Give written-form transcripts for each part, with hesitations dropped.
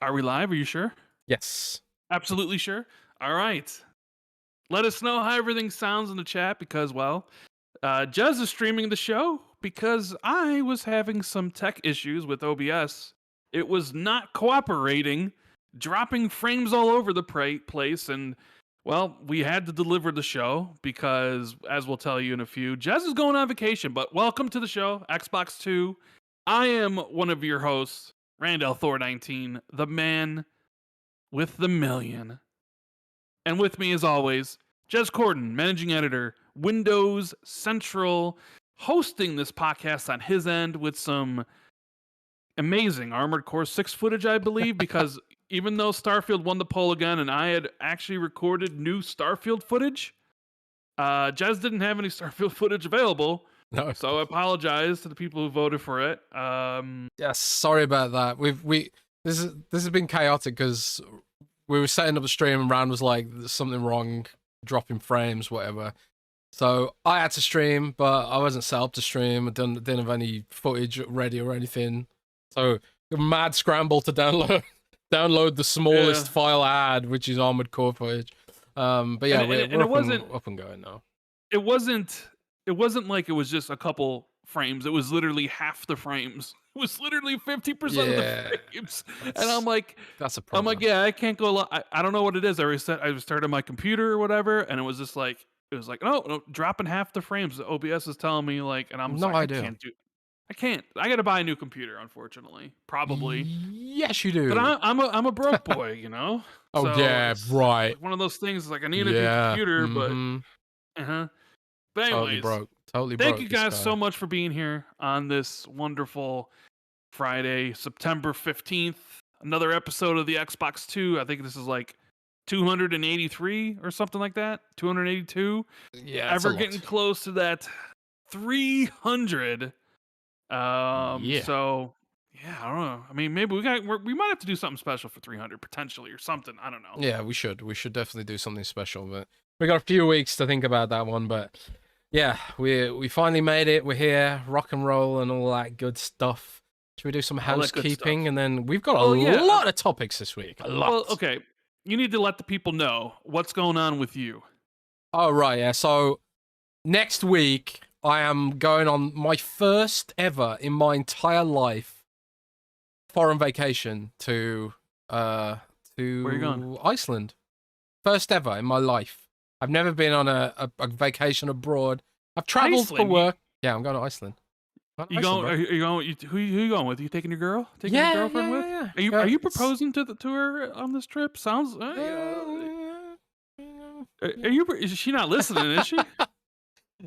Are we live? Are you sure? Yes. Absolutely sure? All right. Let us know how everything sounds in the chat because, well, Jez is streaming the show because I was having some tech issues with OBS. It was not cooperating, dropping frames all over the place, and, well, we had to deliver the show because, as we'll tell you in a few, Jez is going on vacation, but welcome to the show, Xbox 2. I am one of your hosts, Randall Thor 19, the man with the million. And with me, as always, Jez Corden, managing editor, Windows Central, hosting this podcast on his end with some amazing Armored Core 6 footage, I believe, because even though Starfield won the poll again and I had actually recorded new Starfield footage, Jez didn't have any Starfield footage available. No. So I apologize to the people who voted for it. Yeah, sorry about that. This has been chaotic because we were setting up a stream and Rand was like, "There's something wrong, dropping frames, whatever." So I had to stream, but I wasn't set up to stream. I didn't have any footage ready or anything. So a mad scramble to download the smallest file I had, which is Armored Core footage. But yeah, we're up and going now. It wasn't like it was just a couple frames. It was literally half the frames. It was literally 50% of the frames. And I'm like, that's a problem. I'm like, yeah, I can't go. I don't know what it is. I started my computer or whatever, and it was just like, no, dropping half the frames. The OBS is telling me like, and I'm like, I can't. I got to buy a new computer, unfortunately. Probably. Yes, you do. But I'm a broke boy, you know. Oh so yeah, right. Like one of those things. Like I need a new computer, but But anyways, totally broke. Thank you guys so much for being here on this wonderful Friday, September 15th. Another episode of the Xbox 2. I think this is like 283 or something like that. 282. Yeah, ever getting close to that 300. So yeah, I don't know. I mean, maybe we might have to do something special for 300 potentially or something. I don't know. Yeah, we should definitely do something special, but we got a few weeks to think about that one. But yeah, we finally made it. We're here, rock and roll and all that good stuff. Should we do some housekeeping? And then we've got a lot of topics this week. A lot. Well, okay. You need to let the people know what's going on with you. Oh, right, yeah. So next week, I am going on my first ever in my entire life foreign vacation to Where are you going? Iceland. First ever in my life. I've never been on a vacation abroad. I've traveled for work. Yeah, I'm going to Iceland. Who are you going with? Are you taking your girl? Taking your girlfriend with? Yeah. Are you proposing to her on this trip? Sounds. Is she not listening? Is she?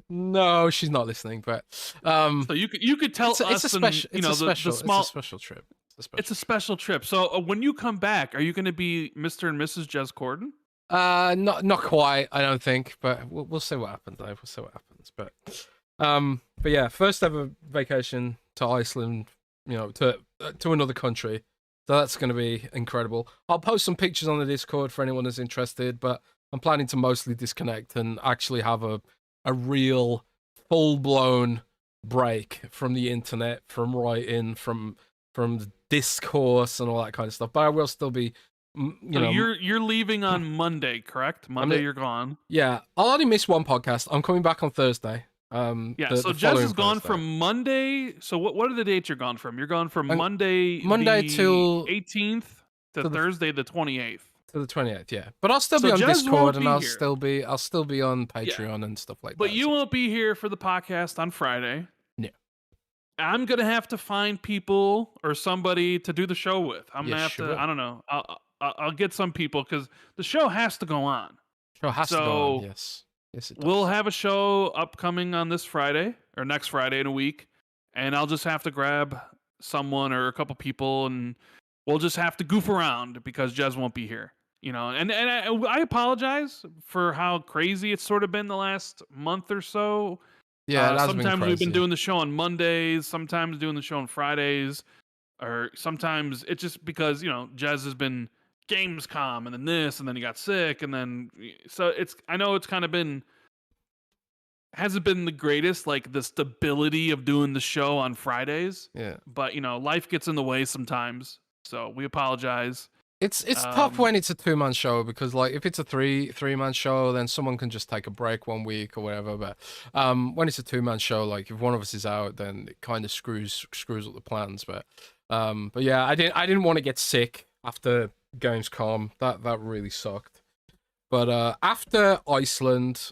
No, she's not listening. But so you could tell us. It's a special. It's a special trip. It's a special trip. So when you come back, are you going to be Mr. and Mrs. Jez Corden? Not quite. I don't think, but we'll see what happens. We'll see what happens. But yeah, first ever vacation to Iceland. You know, to another country. So that's going to be incredible. I'll post some pictures on the Discord for anyone that's interested. But I'm planning to mostly disconnect and actually have a real full-blown break from the internet, from writing, from the discourse and all that kind of stuff. But I will still be, you're leaving on Monday, correct? Monday you're gone. Yeah, I'll only miss one podcast. I'm coming back on Thursday. So Jez is gone from Monday. So what are the dates you're gone from? You're gone from Monday till 18th to Thursday the 28th. To the 28th, yeah. But I'll still be on Discord and I'll still be on Patreon and stuff like that. But you won't be here for the podcast on Friday. Yeah. I'm gonna have to find people or somebody to do the show with. I'm gonna have to. I don't know. I'll get some people because the show has to go on. Show has to go on. Yes, it does. We'll have a show upcoming on this Friday or next Friday in a week, and I'll just have to grab someone or a couple people, and we'll just have to goof around because Jez won't be here. You know, and I apologize for how crazy it's sort of been the last month or so. Yeah, sometimes we've been doing the show on Mondays, sometimes doing the show on Fridays, or sometimes it's just because, Jez has been Gamescom and then this, and then he got sick, and then so I know it's kind of hasn't been the greatest, like the stability of doing the show on Fridays. Yeah. But life gets in the way sometimes. So we apologize. It's tough when it's a 2-man show, because like if it's a three-man show, then someone can just take a break 1 week or whatever. But when it's a 2-man show, like if one of us is out, then it kind of screws up the plans. But yeah, I didn't want to get sick after Gamescom. That really sucked. But after Iceland,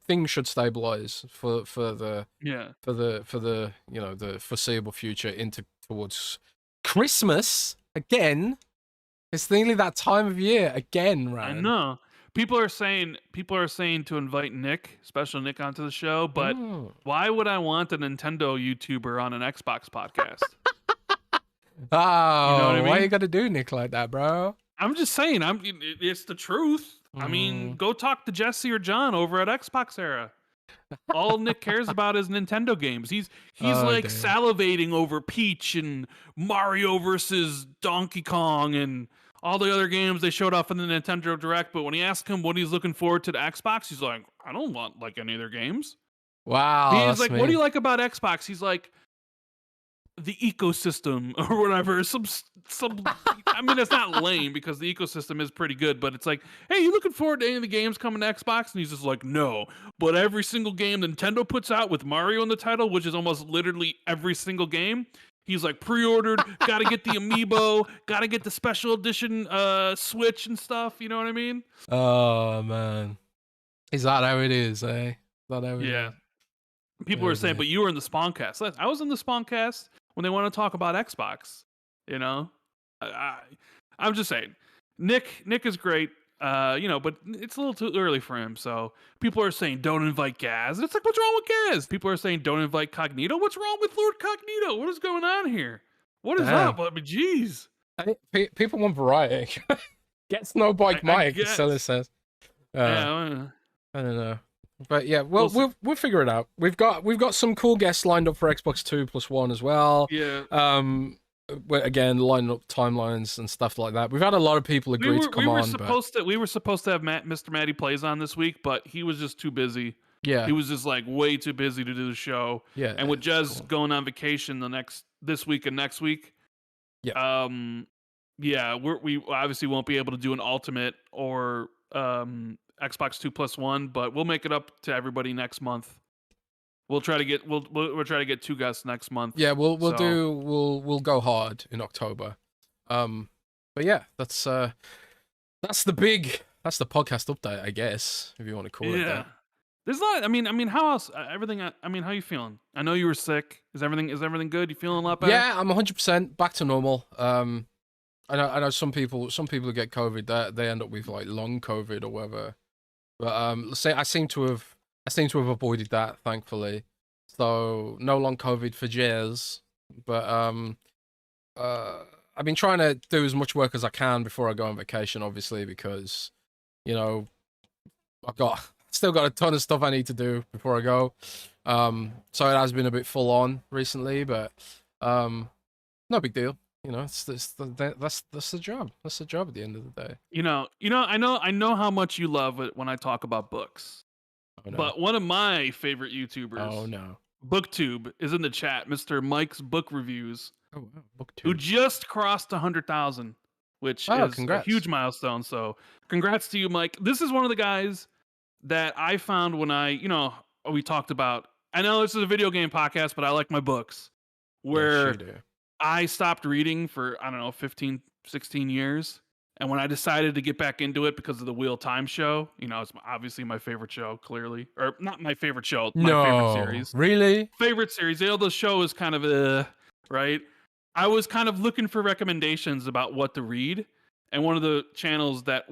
things should stabilize for the the foreseeable future towards Christmas again. It's nearly that time of year again, Rand. I know. People are saying to invite Nick, special Nick, onto the show, but why would I want a Nintendo YouTuber on an Xbox podcast? Oh, you know what I mean? Why you gotta do Nick like that, bro? I'm just saying. It's the truth. I mean, go talk to Jesse or John over at Xbox Era. All Nick cares about is Nintendo games. He's like damn. salivating over Peach and Mario versus Donkey Kong and all the other games they showed off in the Nintendo Direct. But when he asked him what he's looking forward to Xbox, he's like, I don't want like any of their games. Wow. He's like, what do you like about Xbox? He's like, the ecosystem or whatever. Some I mean, it's not lame because the ecosystem is pretty good, but it's like, hey, you looking forward to any of the games coming to Xbox? And he's just like, no. But every single game Nintendo puts out with Mario in the title, which is almost literally every single game, he's like, pre-ordered, gotta get the amiibo, gotta get the special edition Switch and stuff, you know what I mean? Oh man. Is that how it is, eh? Is that how it is? People were saying, but you were in the Spawncast. I was in the Spawncast when they want to talk about Xbox. You know, I'm just saying, Nick is great. But it's a little too early for him. So people are saying, don't invite Gaz. And it's like, what's wrong with Gaz? People are saying, don't invite Cognito. What's wrong with Lord Cognito? What is going on here? What is up? I mean, jeez. People want variety. Get Snowbike Mike, Sella says. Yeah, I don't know. But yeah, we'll figure it out. We've got some cool guests lined up for Xbox 2+1 as well. Yeah. Again, lining up timelines and stuff like that. We've had a lot of people agree to come on. We were supposed to have Mr. Matty Plays on this week, but he was just too busy. Yeah. He was just like way too busy to do the show. Yeah. And with Jez going on vacation this week and next week. Yeah. We obviously won't be able to do an Ultimate or Xbox 2+1, but we'll make it up to everybody next month. We'll try to get we'll try to get 2 guests next month. Yeah, we'll go hard in October. But yeah, that's the podcast update, I guess, if you want to call it that. There's a lot. I mean, how else? Everything. I mean, how you feeling? I know you were sick. Is everything good? You feeling a lot better? Yeah, I'm 100% back to normal. I know some people who get COVID, they end up with like long COVID or whatever. But I seem to have avoided that, thankfully. So no long COVID for Jez. But I've been trying to do as much work as I can before I go on vacation, obviously, because I've still got a ton of stuff I need to do before I go. So it has been a bit full on recently, but no big deal. That's the job. That's the job at the end of the day. I know how much you love it when I talk about books. Oh, no. But one of my favorite YouTubers, oh no, BookTube, is in the chat. Mr. Mike's Book Reviews, wow, BookTube, who just crossed 100,000, which is congrats. a huge milestone. So, congrats to you, Mike. This is one of the guys that I found when we talked about. I know this is a video game podcast, but I like my books. Where I stopped reading for, 15, 16 years. And when I decided to get back into it because of the Wheel Time show, it's obviously my favorite show, clearly. Or not my favorite show, my favorite series. Really? Favorite series. The show is kind of, right? I was kind of looking for recommendations about what to read. And one of the channels that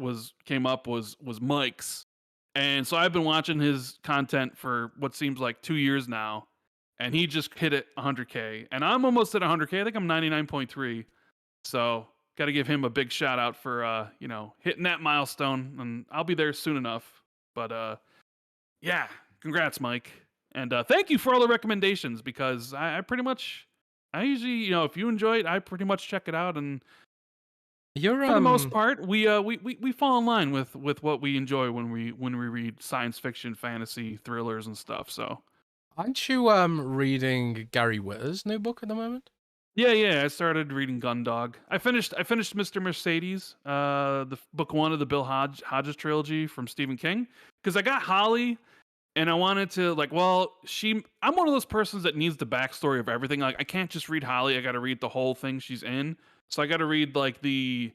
came up was Mike's. And so I've been watching his content for what seems like 2 years now. And he just hit it 100K. And I'm almost at 100K. I think I'm 99.3. So got to give him a big shout out for, hitting that milestone. And I'll be there soon enough. But, yeah, congrats, Mike. And thank you for all the recommendations, because I usually, if you enjoy it, I pretty much check it out. And for the most part, we fall in line with what we enjoy when we read science fiction, fantasy, thrillers and stuff. So. Aren't you reading Gary Whitta's new book at the moment? Yeah. I started reading Gundog. I finished Mr. Mercedes, book one of the Bill Hodges trilogy from Stephen King, because I got Holly, and I wanted to like, well, I'm one of those persons that needs the backstory of everything. Like, I can't just read Holly. I got to read the whole thing she's in. So I got to read like the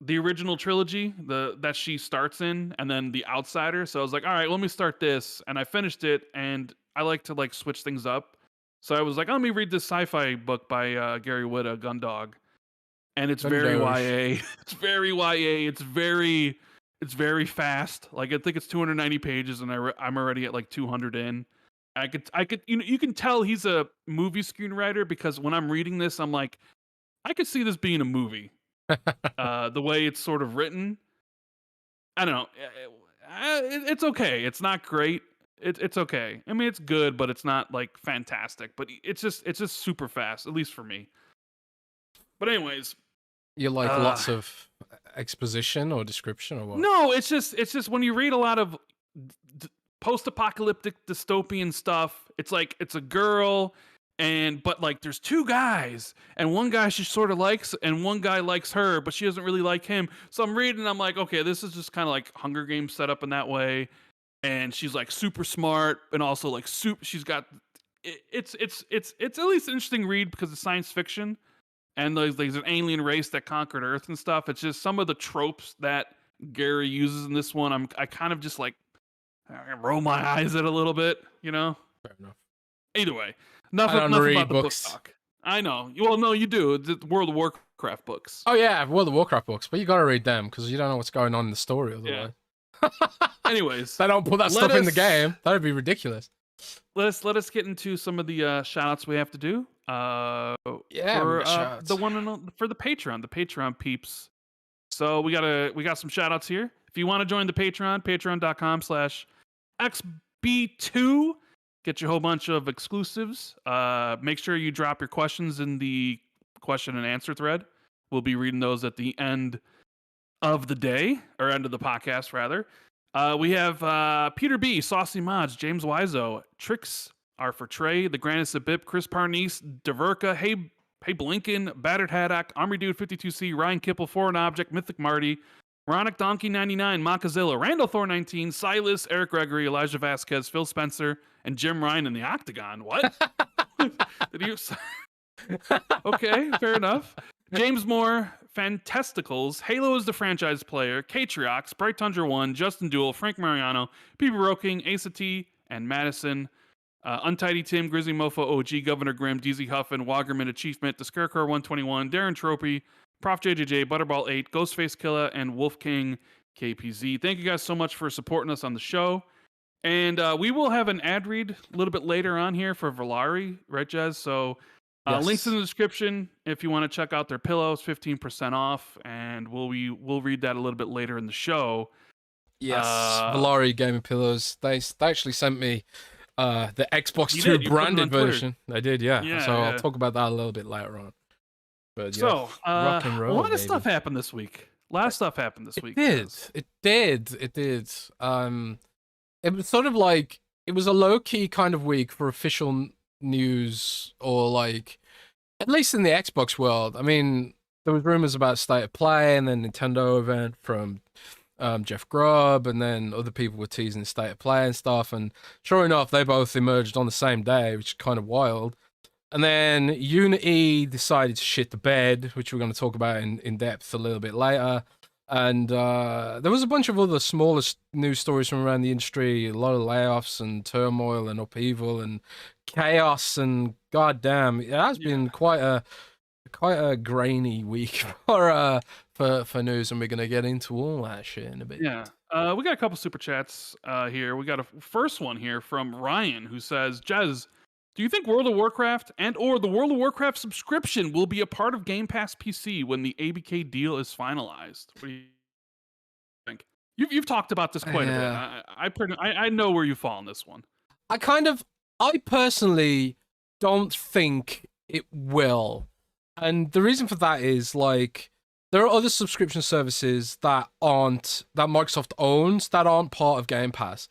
original trilogy, the that she starts in, and then The Outsider. So I was like, all right, let me start this, and I finished it, and I like to like switch things up. So I was like, let me read this sci-fi book by Gary Whitta, Gundog, and it's very Gundosh. YA. It's very YA. It's very fast. Like I think it's 290 pages, and I'm already at like 200 in. I could you can tell he's a movie screenwriter because when I'm reading this, I'm like, I could see this being a movie. The way it's sort of written, I don't know. It's okay. It's not great. It's okay. I mean, it's good, but it's not like fantastic. But it's just super fast, at least for me. But anyways, You like uh, lots of exposition or description or what? no, it's just when you read a lot of post-apocalyptic dystopian stuff, it's like it's a girl but like there's two guys and one guy she sort of likes and one guy likes her but she doesn't really like him. So I'm reading and I'm like, okay, this is just kind of like Hunger Games set up in that way, and she's like super smart and also like she's got it's at least an interesting read because it's science fiction and there's an alien race that conquered Earth and stuff. It's just some of the tropes that Gary uses in this one. I kind of just like I roll my eyes at a little bit, you know. Fair enough. Either way, I don't enough read about the book books. talk. I know. Well, no, you do. The World of Warcraft books. Oh yeah, World of Warcraft books, but you got to read them because you don't know what's going on in the story Yeah. otherwise. Anyways, They don't put that stuff in the game. That'd be ridiculous. Let us get into some of the shout outs we have to do. Yeah, For we got shout-outs. for the Patreon peeps. So we got some shout outs here. If you want to join the Patreon, patreon.com/XB2. Get you a whole bunch of exclusives. Make sure you drop your questions in the question and answer thread. We'll be reading those at the end of the day, or end of the podcast, rather. We have Peter B, Saucy Mods, James Wiseau, Tricks are for Trey, The Grandest of Bip, Chris Parnese, Diverka, Hey Blinken, Battered Haddock, Army Dude 52C, Ryan Kipple, Foreign Object, Mythic Marty, Ronic Donkey 99, Mockazilla, Randall Thor 19, Silas, Eric Gregory, Elijah Vasquez, Phil Spencer, and Jim Ryan in the Octagon. What? Did you? Okay, fair enough. James Moore, Fantasticals, Halo is the franchise player, Katriox, Bright Tundra 1, Justin Duel, Frank Mariano, P.B. Roking, Asa T, and Madison. Untidy Tim, Grizzly Mofo, OG, Governor Grimm, DZ Huffin, Wagerman Achievement, The Scarecrow 121, Darren Tropy, Prof. JJJ, Butterball 8, Ghostface Killer, and Wolf King KPZ. Thank you guys so much for supporting us on the show. And we will have an ad read a little bit later on here for Valari, right, Jez? So links in the description if you want to check out their pillows, 15% off, and we'll read that a little bit later in the show. Yes, Valari Gaming Pillows. They actually sent me the Xbox 2 branded version. They did, yeah. So I'll talk about that a little bit later on. But yeah, so rock and roll, a lot of stuff happened this week. It did. It was sort of like it was a low key kind of week for official news, or like at least in the Xbox world. I mean, there was rumors about State of Play and then Nintendo event from Jeff Grubb, and then other people were teasing State of Play and stuff. And sure enough, they both emerged on the same day, which is kind of wild. And then Unity decided to shit the bed, which we're going to talk about in depth a little bit later. And there was a bunch of other smaller news stories from around the industry, a lot of layoffs and turmoil and upheaval and chaos, and goddamn, it has been quite a grainy week for news, and we're gonna get into all that shit in a bit. Yeah, we got a couple super chats here. We got a first one here from Ryan, who says, Jez, do you think World of Warcraft or the World of Warcraft subscription will be a part of Game Pass PC when the ABK deal is finalized? What do you think? You've talked about this quite a bit. I know where you fall on this one. I personally don't think it will. And the reason for that is, like, there are other subscription services that Microsoft owns that aren't part of Game Pass.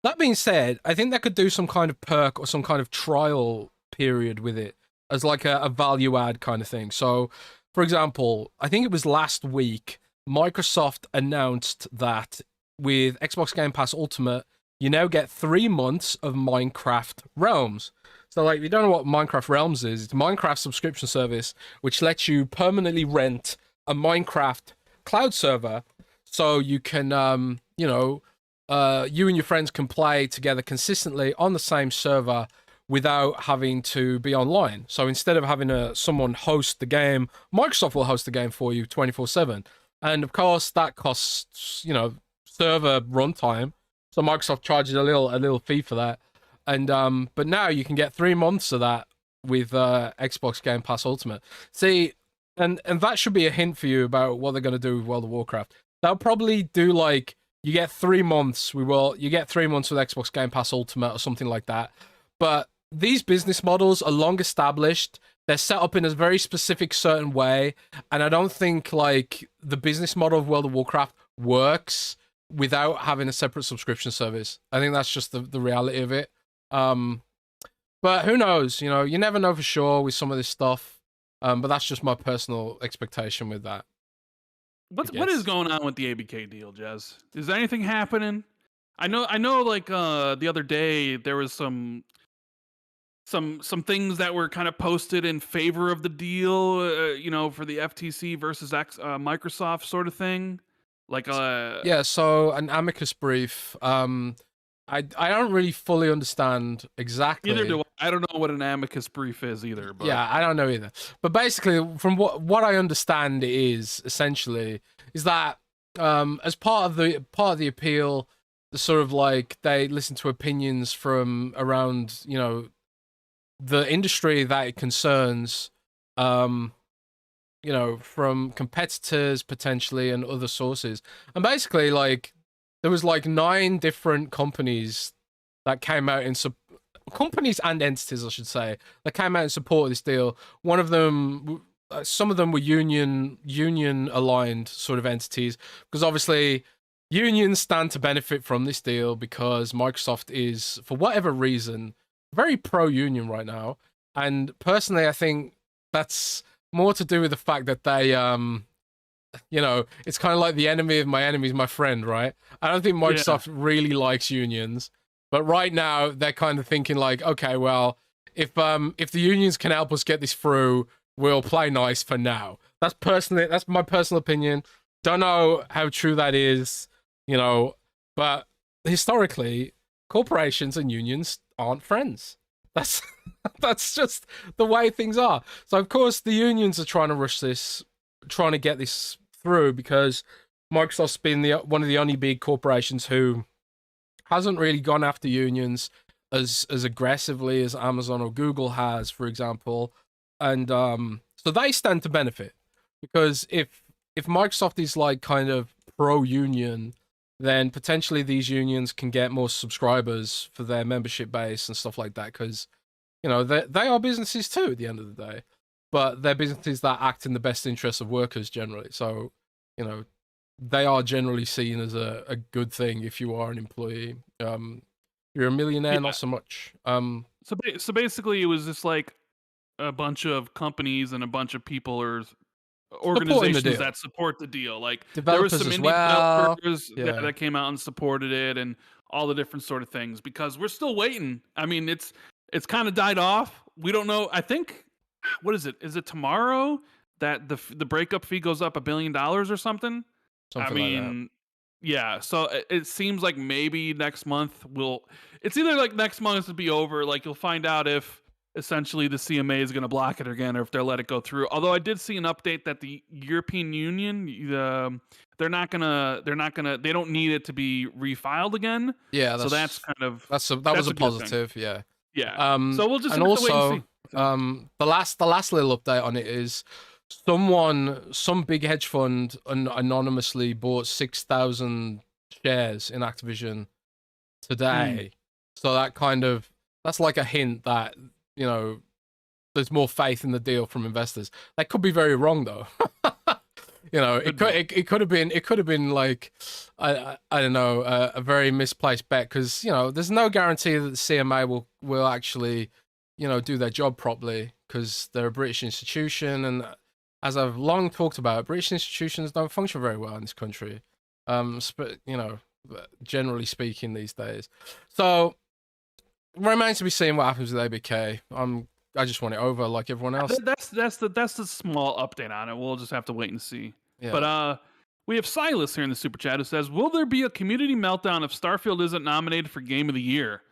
That being said, I think they could do some kind of perk or some kind of trial period with it, as like a value add kind of thing. So, for example, I think it was last week, Microsoft announced that with Xbox Game Pass Ultimate, you now get 3 months of Minecraft Realms. So, like, if you don't know what Minecraft Realms is, it's a Minecraft subscription service which lets you permanently rent a Minecraft cloud server, so you can, you and your friends can play together consistently on the same server without having to be online. So instead of having someone host the game, Microsoft will host the game for you 24/7. And of course, that costs, server runtime. So Microsoft charges a little fee for that. And but now you can get 3 months of that with Xbox Game Pass Ultimate. See, and that should be a hint for you about what they're going to do with World of Warcraft. They'll probably do like, you get 3 months. You get 3 months with Xbox Game Pass Ultimate or something like that. But these business models are long established. They're set up in a very specific certain way, and I don't think like the business model of World of Warcraft works without having a separate subscription service. I think that's just the reality of it. But who knows? You never know for sure with some of this stuff. But that's just my personal expectation with that. What is going on with the ABK deal, Jez? Is there anything happening? I know. Like the other day, there was some things that were kind of posted in favor of the deal. For the FTC versus Microsoft sort of thing. Like yeah. So an amicus brief. I don't really fully understand exactly. Neither do I. I don't know what an amicus brief is either. But yeah, I don't know either. But basically, from what I understand is that as part of the appeal, the sort of like they listen to opinions from around the industry that it concerns, from competitors potentially and other sources, and basically like there was like 9 different companies that came out in companies and entities, I should say, that came out in support of this deal. One of them, some of them were union aligned sort of entities, because obviously unions stand to benefit from this deal because Microsoft is, for whatever reason, very pro-union right now. And personally, I think that's more to do with the fact that they it's kind of like the enemy of my enemy is my friend, right? I don't think Microsoft really likes unions, but right now they're kind of thinking like, okay, well, if the unions can help us get this through, we'll play nice for now. That's my personal opinion. Don't know how true that is, but historically, corporations and unions aren't friends. That's just the way things are. So of course the unions are trying to rush this, trying to get this through, because Microsoft's been one of the only big corporations who hasn't really gone after unions as aggressively as Amazon or Google has, for example. And so they stand to benefit, because if Microsoft is like kind of pro-union, then potentially these unions can get more subscribers for their membership base and stuff like that, because they are businesses too at the end of the day, but they're businesses that act in the best interest of workers generally. So they are generally seen as a good thing if you are an employee. You're a millionaire, not so much. So basically, it was just like a bunch of companies and a bunch of people or organizations that support the deal. Like developers, there was some indie developers that came out and supported it, and all the different sort of things, because we're still waiting. I mean, it's kind of died off. We don't know. I think, what is it? Is it tomorrow that the breakup fee goes up $1 billion or something? Something like that. Yeah. So it seems like maybe next month it's either like next month to be over. Like you'll find out if essentially the CMA is going to block it again, or if they'll let it go through. Although I did see an update that the European Union, they don't need it to be refiled again. Yeah. So that's kind of, that was a positive. Yeah. Yeah. So we'll just and also wait and see. the last little update on it is some big hedge fund anonymously bought 6,000 shares in Activision today. So that's like a hint that there's more faith in the deal from investors. That could be very wrong though. It could have been like I don't know, a very misplaced bet, because there's no guarantee that the CMA will actually do their job properly because they're a British institution, and as I've long talked about, British institutions don't function very well in this country. Generally speaking these days. So remains to be seen what happens with ABK. I just want it over like everyone else. That's the small update on it. We'll just have to wait and see. Yeah. But we have Silas here in the super chat who says, "Will there be a community meltdown if Starfield isn't nominated for Game of the Year?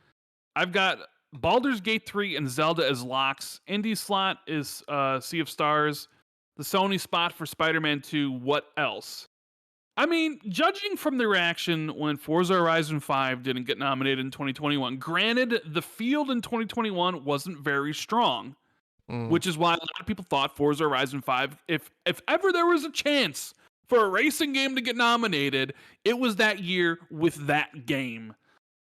I've got Baldur's Gate 3 and Zelda as locks. Indie slot is Sea of Stars. The Sony spot for Spider-Man 2. What else?" I mean, judging from the reaction when Forza Horizon 5 didn't get nominated in 2021, granted, the field in 2021 wasn't very strong, which is why a lot of people thought Forza Horizon 5, if ever there was a chance for a racing game to get nominated, it was that year with that game.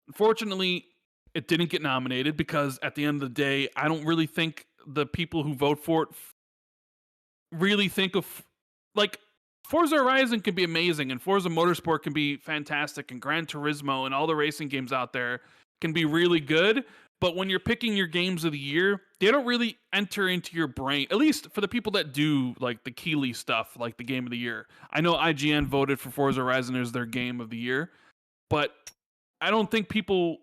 Unfortunately, it didn't get nominated because at the end of the day, I don't really think the people who vote for it really think of, like, Forza Horizon can be amazing, and Forza Motorsport can be fantastic, and Gran Turismo and all the racing games out there can be really good. But when you're picking your games of the year, they don't really enter into your brain, at least for the people that do like the Keighley stuff, like the game of the year. I know IGN voted for Forza Horizon as their game of the year, but I don't think people,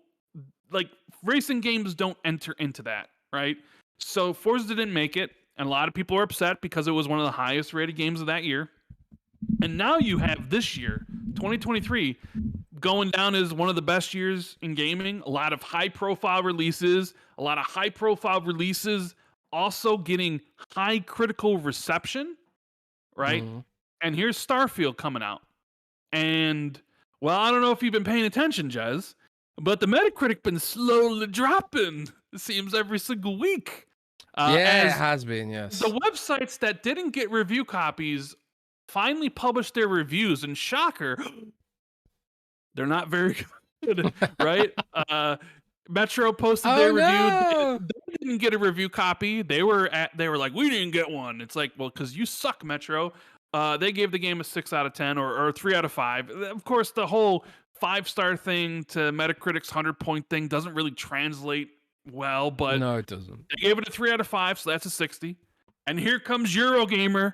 like, racing games don't enter into that, right? So Forza didn't make it, and a lot of people are upset because it was one of the highest rated games of that year. And now you have this year, 2023, going down as one of the best years in gaming. A lot of high-profile releases, also getting high critical reception, right? And here's Starfield coming out. And, well, I don't know if you've been paying attention, Jez, but the Metacritic been slowly dropping, it seems, every single week. It has been, yes. The websites that didn't get review copies finally published their reviews, and shocker, they're not very good, right? Metro posted their review. They didn't get a review copy. They were like, we didn't get one. It's like, well, because you suck, Metro. They gave the game a 6 out of 10 or 3 out of 5. Of course, the whole 5-star thing to Metacritic's 100-point thing doesn't really translate well, but no, it doesn't. They gave it a 3 out of 5, so that's a 60. And here comes Eurogamer.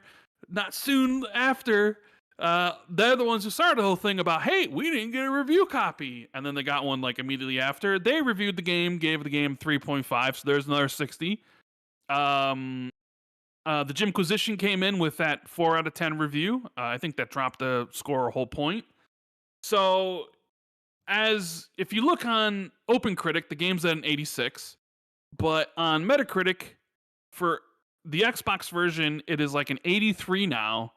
Not soon after, they're the ones who started the whole thing about, hey, we didn't get a review copy. And then they got one like immediately after. They reviewed the game, gave the game 3.5, so there's another 60. The Jimquisition came in with that 4 out of 10 review. I think that dropped the score a whole point. So, if you look on OpenCritic, the game's at an 86. But on Metacritic, for the Xbox version, it is like an 83 now.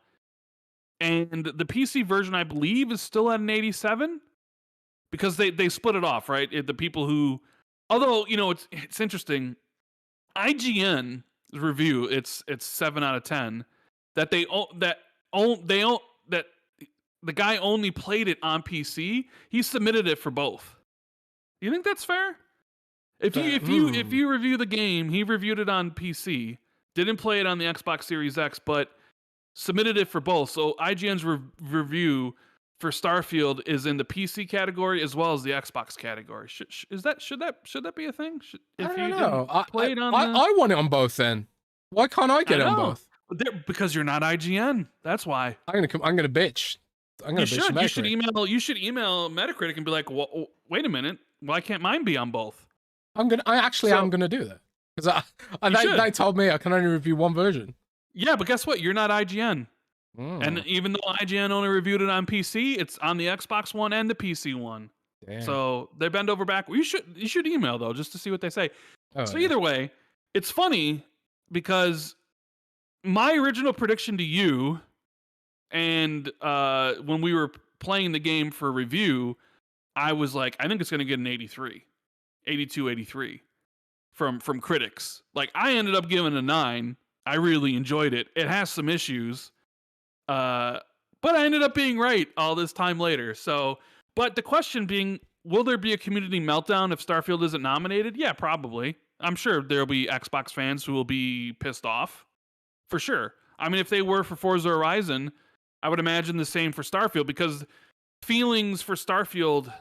And the PC version, I believe, is still at an 87. Because they split it off, right? The people who... Although, it's interesting. IGN review, it's 7 out of 10. That the guy only played it on PC. He submitted it for both. You think that's fair? If you review the game, he reviewed it on PC. Didn't play it on the Xbox Series X, but submitted it for both. So IGN's review for Starfield is in the PC category as well as the Xbox category. Should that be a thing? I don't know. I want it on both. Then why can't I get it on both? Because you're not IGN. That's why. I'm gonna bitch. You should email Metacritic and be like, well, wait a minute. Why can't mine be on both? I'm gonna do that. Because they told me I can only review one version. Yeah, but guess what? You're not IGN. And even though IGN only reviewed it on PC, it's on the Xbox One and the PC one. Damn. So they bend over backward. You should email, though, just to see what they say. Either way, it's funny because my original prediction to you, and when we were playing the game for review, I was like, I think it's going to get an 83. 82, 83. From critics. Like, I ended up giving it a 9. I really enjoyed it. It has some issues. But I ended up being right all this time later. So, but the question being, will there be a community meltdown if Starfield isn't nominated? Yeah, probably. I'm sure there'll be Xbox fans who will be pissed off. For sure. I mean, if they were for Forza Horizon, I would imagine the same for Starfield, because feelings for Starfield,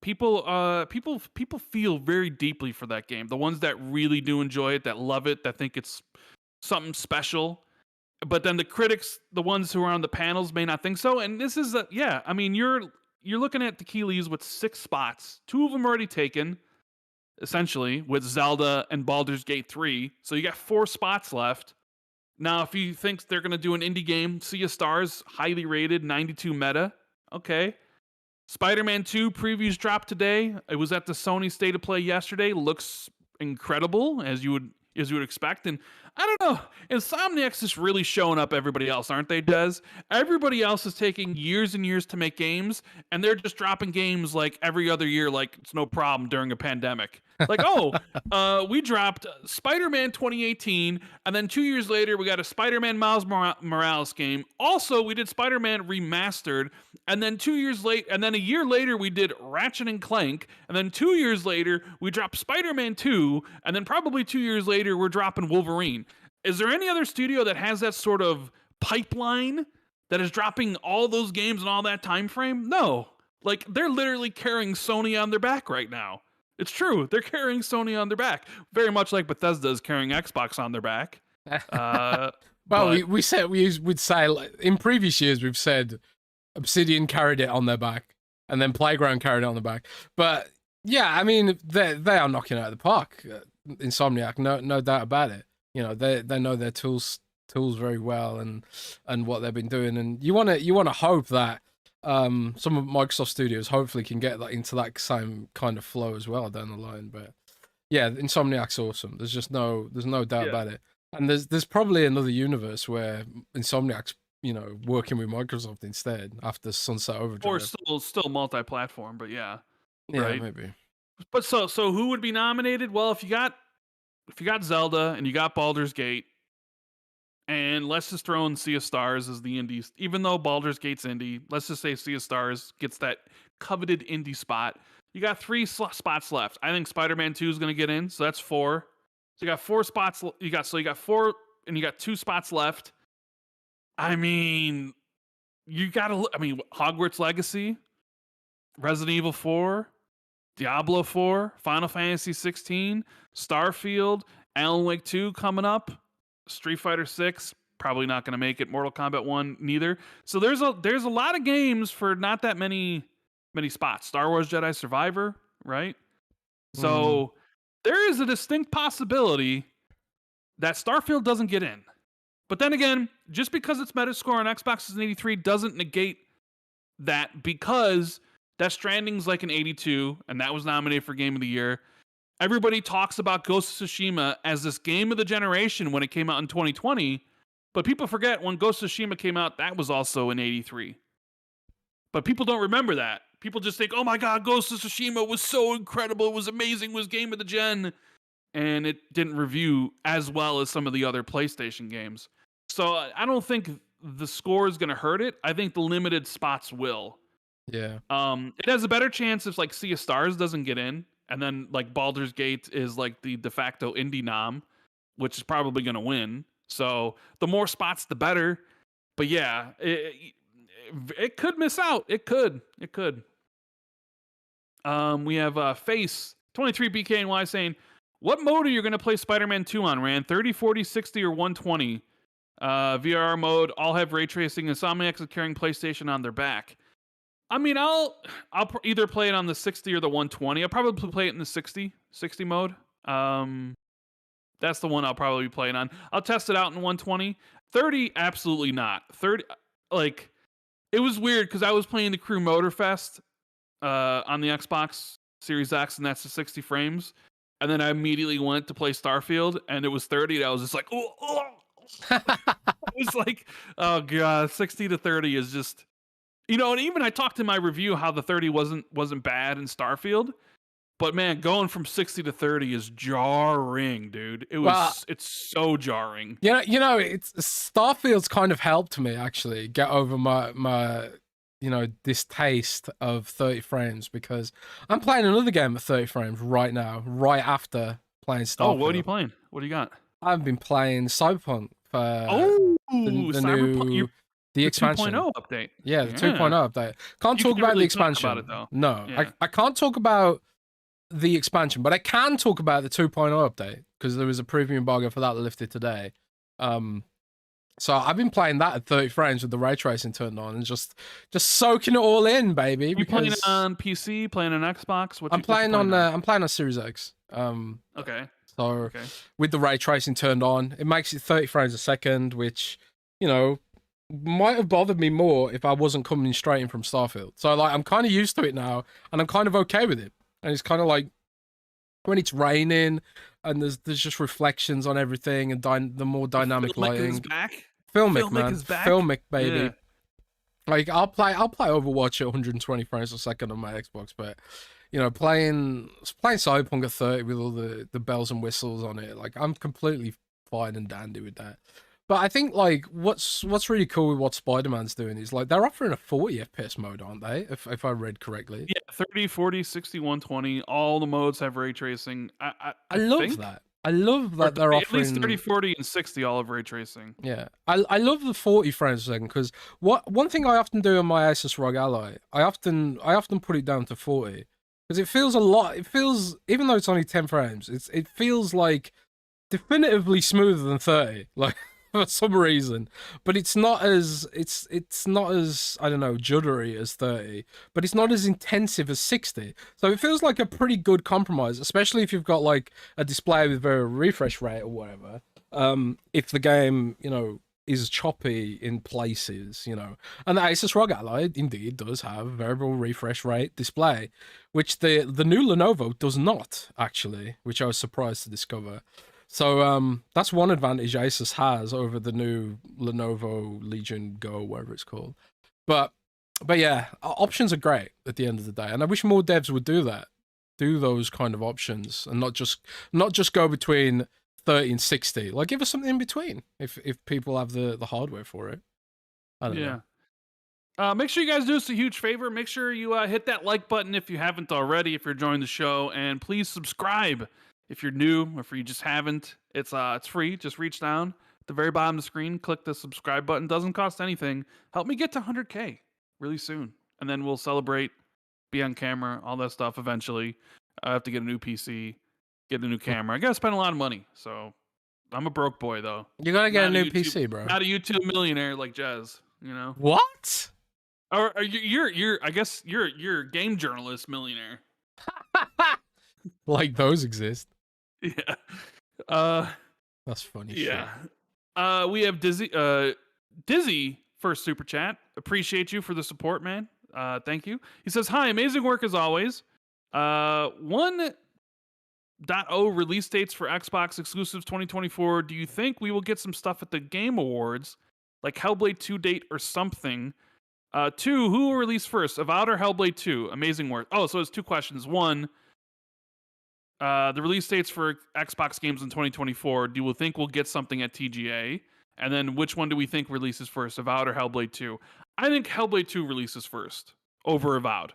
people feel very deeply for that game. The ones that really do enjoy it, that love it, that think it's something special. But then the critics, the ones who are on the panels, may not think so. And this is I mean, you're looking at the Keeleys with 6 spots. 2 of them already taken, essentially, with Zelda and Baldur's Gate 3. So you got 4 spots left. Now, if you think they're going to do an indie game, Sea of Stars, highly rated, 92 meta. Okay. Spider-Man 2 previews dropped today. It was at the Sony State of Play yesterday. Looks incredible, as you would expect. And I don't know, Insomniac's just really showing up everybody else, aren't they, Des? Everybody else is taking years and years to make games, and they're just dropping games like every other year, like it's no problem during a pandemic. Like, we dropped Spider-Man 2018, and then 2 years later, we got a Spider-Man Miles Morales game. Also, we did Spider-Man Remastered, and then 2 years late, and then a year later, we did Ratchet and Clank, and then 2 years later, we dropped Spider-Man 2, and then probably 2 years later, we're dropping Wolverine. Is there any other studio that has that sort of pipeline that is dropping all those games in all that time frame? No. Like, they're literally carrying Sony on their back right now. It's true. They're carrying Sony on their back. Very much like Bethesda is carrying Xbox on their back. We'd say in previous years, we've said Obsidian carried it on their back, and then Playground carried it on the back. But yeah, I mean, they are knocking it out of the park. Insomniac, no doubt about it. You know, they know their tools very well, and what they've been doing. And you wanna hope that some of Microsoft studios hopefully can get that into that same kind of flow as well down the line. But yeah, Insomniac's awesome. There's no doubt about it. And there's probably another universe where Insomniac's, you know, working with Microsoft instead after Sunset Overdrive. Or still multi-platform, but yeah. Yeah, right? maybe. But so who would be nominated? Well, if you got Zelda and you got Baldur's Gate, and let's just throw in Sea of Stars as the indie, even though Baldur's Gate's indie, let's just say Sea of Stars gets that coveted indie spot. You got 3 spots left. I think Spider-Man 2 is going to get in, so that's 4. So you got 4 spots. You got 4, and you got 2 spots left. I mean, Hogwarts Legacy, Resident Evil 4, Diablo 4, Final Fantasy 16, Starfield, Alan Wake 2 coming up, Street Fighter 6 probably not going to make it, Mortal Kombat 1 neither. So there's a lot of games for not that many spots. Star Wars Jedi Survivor, right? So there is a distinct possibility that Starfield doesn't get in. But then again, just because its Metascore on Xbox is an 83 doesn't negate that, because Death Stranding's like an 82, and that was nominated for Game of the Year. Everybody talks about Ghost of Tsushima as this game of the generation when it came out in 2020, but people forget when Ghost of Tsushima came out, that was also an 83. But people don't remember that. People just think, oh my god, Ghost of Tsushima was so incredible, it was amazing, it was game of the gen. And it didn't review as well as some of the other PlayStation games. So I don't think the score is going to hurt it. I think the limited spots will. Yeah. It has a better chance if like Sea of Stars doesn't get in, and then like Baldur's Gate is like the de facto indie nom, which is probably going to win. So the more spots, the better. But yeah, it could miss out. It could. We have Face 23 BKNY saying, what mode are you going to play Spider-Man 2 on, Rand? 30, 40, 60, or 120? VR mode, all have ray tracing. Insomniacs is carrying PlayStation on their back. I mean, I'll either play it on the 60 or the 120. I'll probably play it in the 60 mode. That's the one I'll probably be playing on. I'll test it out in 120. 30, absolutely not. 30, like, it was weird because I was playing the Crew Motorfest on the Xbox Series X, and that's the 60 frames. And then I immediately went to play Starfield, and it was 30, and I was just like, oh. It was like, oh god, 60 to 30 is just, you know. And even I talked in my review how the 30 wasn't bad in Starfield, but man, going from 60 to 30 is jarring, dude. It's so jarring. Yeah, you know, it's Starfield's kind of helped me actually get over my distaste of 30 frames, because I'm playing another game at 30 frames right now, right after playing Starfield. Oh, what are you playing? What do you got? I've been playing Cyberpunk for Cyberpunk. The The expansion. 2.0 update. Yeah, the Yeah. 2.0 update. Can't You talk can't about the really talk expansion. about it, though. No, Yeah. I can't talk about the expansion, but I can talk about the 2.0 update because there was a preview embargo for that lifted today. So I've been playing that at 30 frames with the ray tracing turned on and just soaking it all in, baby. You playing Because on PC, playing on Xbox? I'm playing on Series X. Okay. So Okay. with the ray tracing turned on, it makes it 30 frames a second, which, you know, might have bothered me more if I wasn't coming straight in from Starfield. So like I'm kind of used to it now, and I'm kind of okay with it. And it's kind of like when it's raining and there's just reflections on everything and the more dynamic lighting. Back. Filmic, man. Back. Filmic, baby. Yeah. Like I'll play Overwatch at 120 frames a second on my Xbox, but you know, playing Cyberpunk at 30 with all the bells and whistles on it, like I'm completely fine and dandy with that. But I think like what's really cool with what Spider-Man's doing is like they're offering a 40 FPS mode, aren't they? If I read correctly. Yeah, 30, 40, 60, 120. All the modes have ray tracing. I love think, that. I love that they're offering at least 30, 40, and 60 all have ray tracing. Yeah, I love the 40 frames a second because one thing I often do on my Asus ROG Ally, I often put it down to 40 because it feels a lot. It feels, even though it's only 10 frames, it feels like definitively smoother than 30. Like. For some reason, but it's not as I don't know, juddery as 30, but it's not as intensive as 60. So it feels like a pretty good compromise, especially if you've got like a display with very refresh rate or whatever. If the game, you know, is choppy in places, you know, and the Asus ROG Ally indeed does have variable refresh rate display, which the new Lenovo does not actually, which I was surprised to discover. So that's one advantage Asus has over the new Lenovo Legion Go, whatever it's called. But yeah, options are great at the end of the day, and I wish more devs would do that, do those kind of options, and not just go between 30 and 60. Like give us something in between if people have the hardware for it. I don't know. Make sure you guys do us a huge favor. Make sure you hit that like button if you haven't already, if you're enjoying the show, and please subscribe. If you're new, or if you just haven't, it's free. Just reach down at the very bottom of the screen, click the subscribe button. Doesn't cost anything. Help me get to 100K really soon, and then we'll celebrate, be on camera, all that stuff. Eventually, I have to get a new PC, get a new camera. I gotta spend a lot of money, so I'm a broke boy though. You gotta get a new PC, bro. Not a YouTube millionaire like Jez, you know. What? Or you're I guess you're a game journalist millionaire. Like those exist. Yeah. That's funny. Yeah. Shit. We have Dizzy first super chat. Appreciate you for the support, man. Thank you. He says, "Hi, amazing work as always. 1.0 release dates for Xbox exclusives 2024. Do you think we will get some stuff at the Game Awards, like Hellblade 2 date or something? 2, who will release first, Avowed or Hellblade 2? Amazing work." Oh, so it's 2 questions. 1, the release dates for Xbox games in 2024. Do you think we'll get something at TGA? And then which one do we think releases first, Avowed or Hellblade 2? I think Hellblade 2 releases first over Avowed.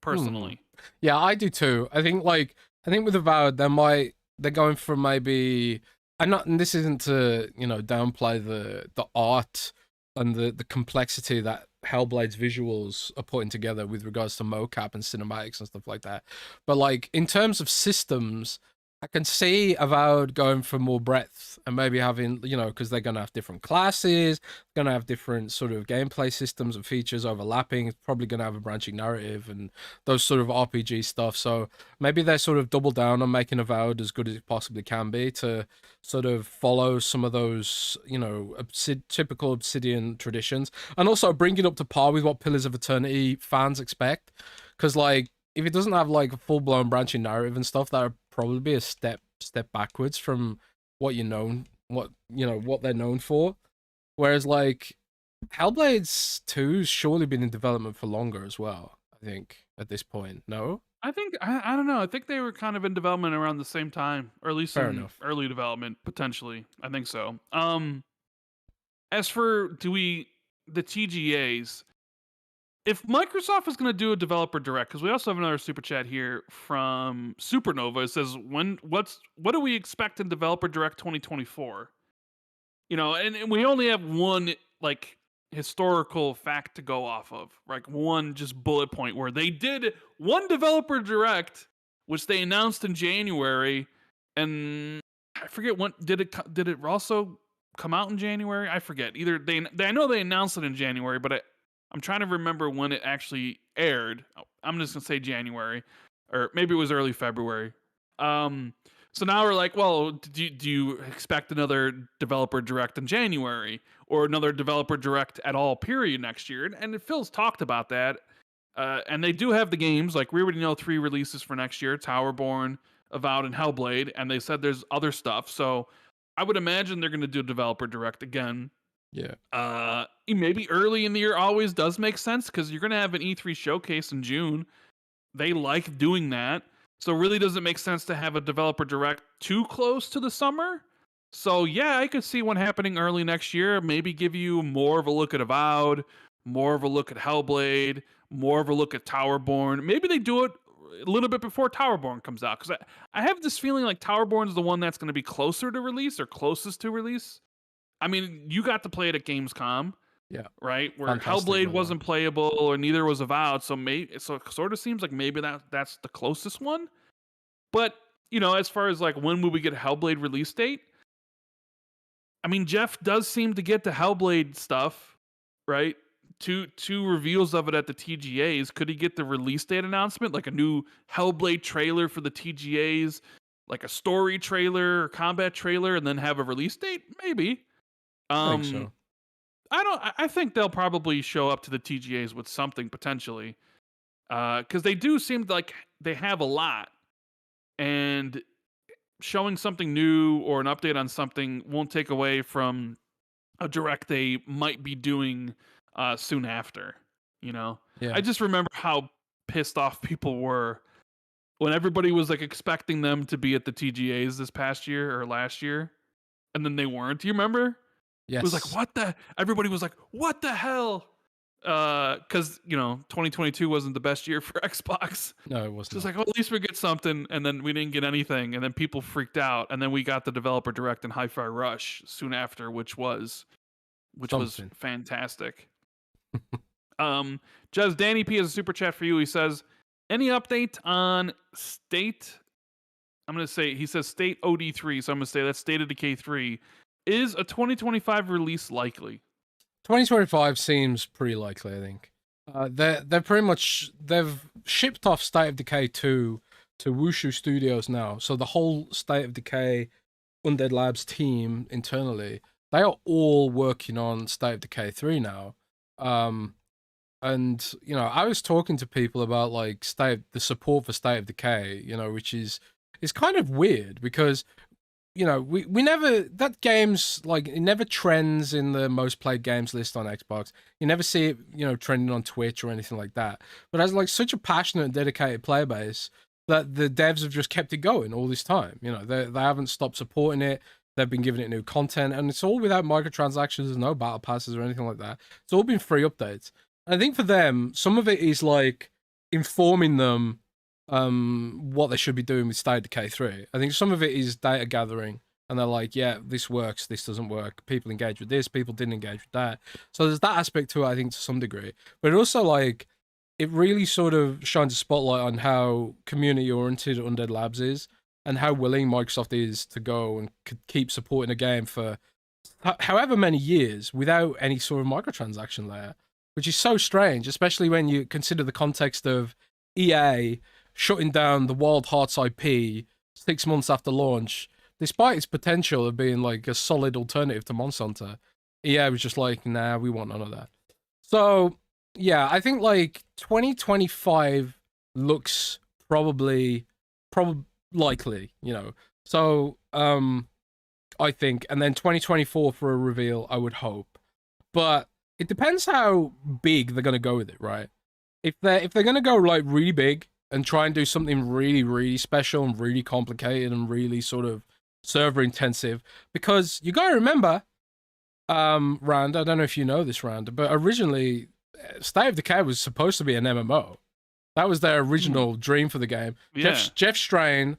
Personally. Yeah, I do too. I think with Avowed, they're going for maybe, and this isn't to, you know, downplay the art and the complexity that Hellblade's visuals are putting together with regards to mocap and cinematics and stuff like that. But like in terms of systems, I can see Avowed going for more breadth and maybe having, you know, because they're going to have different classes, going to have different sort of gameplay systems and features overlapping. It's probably going to have a branching narrative and those sort of RPG stuff. So maybe they sort of double down on making Avowed as good as it possibly can be to sort of follow some of those, you know, typical Obsidian traditions, and also bring it up to par with what Pillars of Eternity fans expect. Because like, if it doesn't have like a full-blown branching narrative and stuff, that would probably be a step backwards from what they're known for. Whereas like Hellblade's 2's surely been in development for longer as well, I think, at this point. No? I think I don't know. I think they were kind of in development around the same time, or at least Fair in enough. early development, potentially. I think so. As for the TGAs, if Microsoft is going to do a developer direct, because we also have another super chat here from Supernova. It says, what do we expect in developer direct 2024? You know, and we only have one like historical fact to go off of, like one just bullet point where they did one developer direct, which they announced in January, and I forget when did it also come out in January? I forget. Either I know they announced it in January, but I'm trying to remember when it actually aired. I'm just gonna say January, or maybe it was early February. Um, so now we're like, well, do you expect another developer direct in January or another developer direct at all? Period next year, and Phil's talked about that. And they do have the games. Like we already know 3 releases for next year: Towerborn, Avowed, and Hellblade. And they said there's other stuff. So I would imagine they're going to do a developer direct again. Yeah. Maybe early in the year always does make sense because you're going to have an E3 showcase in June. They like doing that. So it really doesn't make sense to have a developer direct too close to the summer. So yeah, I could see one happening early next year. Maybe give you more of a look at Avowed, more of a look at Hellblade, more of a look at Towerborn. Maybe they do it a little bit before Towerborn comes out because I have this feeling like Towerborn is the one that's going to be closer to release or closest to release. I mean, you got to play it at Gamescom. Yeah. Right, where Fantastic, Hellblade wasn't playable or neither was Avowed, so it sort of seems like maybe that's the closest one. But as far as like when will we get a Hellblade release date? I mean, Jeff does seem to get the Hellblade stuff, right? Two reveals of it at the TGAs. Could he get the release date announcement, like a new Hellblade trailer for the TGAs, like a story trailer or combat trailer, and then have a release date? Maybe. I think so. I think they'll probably show up to the TGAs with something potentially, because they do seem like they have a lot, and showing something new or an update on something won't take away from a direct they might be doing soon after. Yeah. I just remember how pissed off people were when everybody was like expecting them to be at the TGAs this past year or last year, and then they weren't. Do you remember? Yes. It was like, everybody was like, what the hell? Because 2022 wasn't the best year for Xbox. No, it wasn't. So it's like, at least we get something, and then we didn't get anything, and then people freaked out, and then we got the developer direct and Hi-Fi Rush soon after, which was fantastic. Jez, Danny P has a super chat for you. He says, any update on State? I'm gonna say he says State OD3, so I'm gonna say that's State of Decay 3. Is a 2025 release likely? 2025 seems pretty likely, I think. They're pretty much, they've shipped off State of Decay 2 to Wushu Studios now. So the whole State of Decay Undead Labs team internally, they are all working on State of Decay 3 now. And I was talking to people about like the support for State of Decay, which is kind of weird because we never, that game's like, it never trends in the most played games list on Xbox. You never see it, trending on Twitch or anything like that. But as like such a passionate and dedicated player base that the devs have just kept it going all this time. They haven't stopped supporting it. They've been giving it new content, and it's all without microtransactions. There's no battle passes or anything like that. It's all been free updates. And I think for them, some of it is like informing them what they should be doing with State of Decay 3. I think some of it is data gathering, and they're like, yeah, this works, this doesn't work. People engage with this, people didn't engage with that. So there's that aspect to it, I think, to some degree. But it also, like, it really sort of shines a spotlight on how community-oriented Undead Labs is, and how willing Microsoft is to go and keep supporting a game for however many years without any sort of microtransaction layer, which is so strange, especially when you consider the context of EA shutting down the Wild Hearts IP 6 months after launch, despite its potential of being like a solid alternative to Monster Hunter. EA was just like, nah, we want none of that. So yeah, I think like 2025 looks probably likely, So I think, and then 2024 for a reveal, I would hope. But it depends how big they're gonna go with it, right? If they're gonna go like really big and try and do something really, really special and really complicated and really sort of server intensive, because you gotta remember, Rand, I don't know if you know this, Rand, but originally State of Decay was supposed to be an MMO. That was their original dream for the game. Yeah. Jeff Strain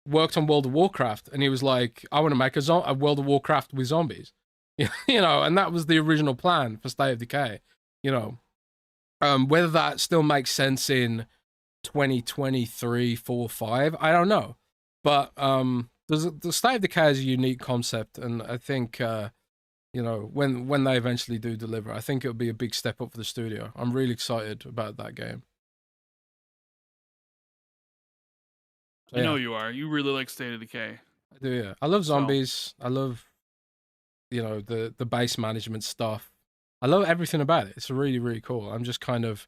worked on World of Warcraft, and he was like, I want to make a World of Warcraft with zombies. You know, and that was the original plan for State of Decay. You know, whether that still makes sense in 2023, 4, 5, I don't know. But the State of Decay is a unique concept, and I think you know, when they eventually do deliver, I think it'll be a big step up for the studio. I'm really excited about that game. So, I know you are. You really like State of Decay. I do, yeah. I love zombies. I love, you know, the base management stuff. I love everything about it. It's really, really cool. I'm just kind of,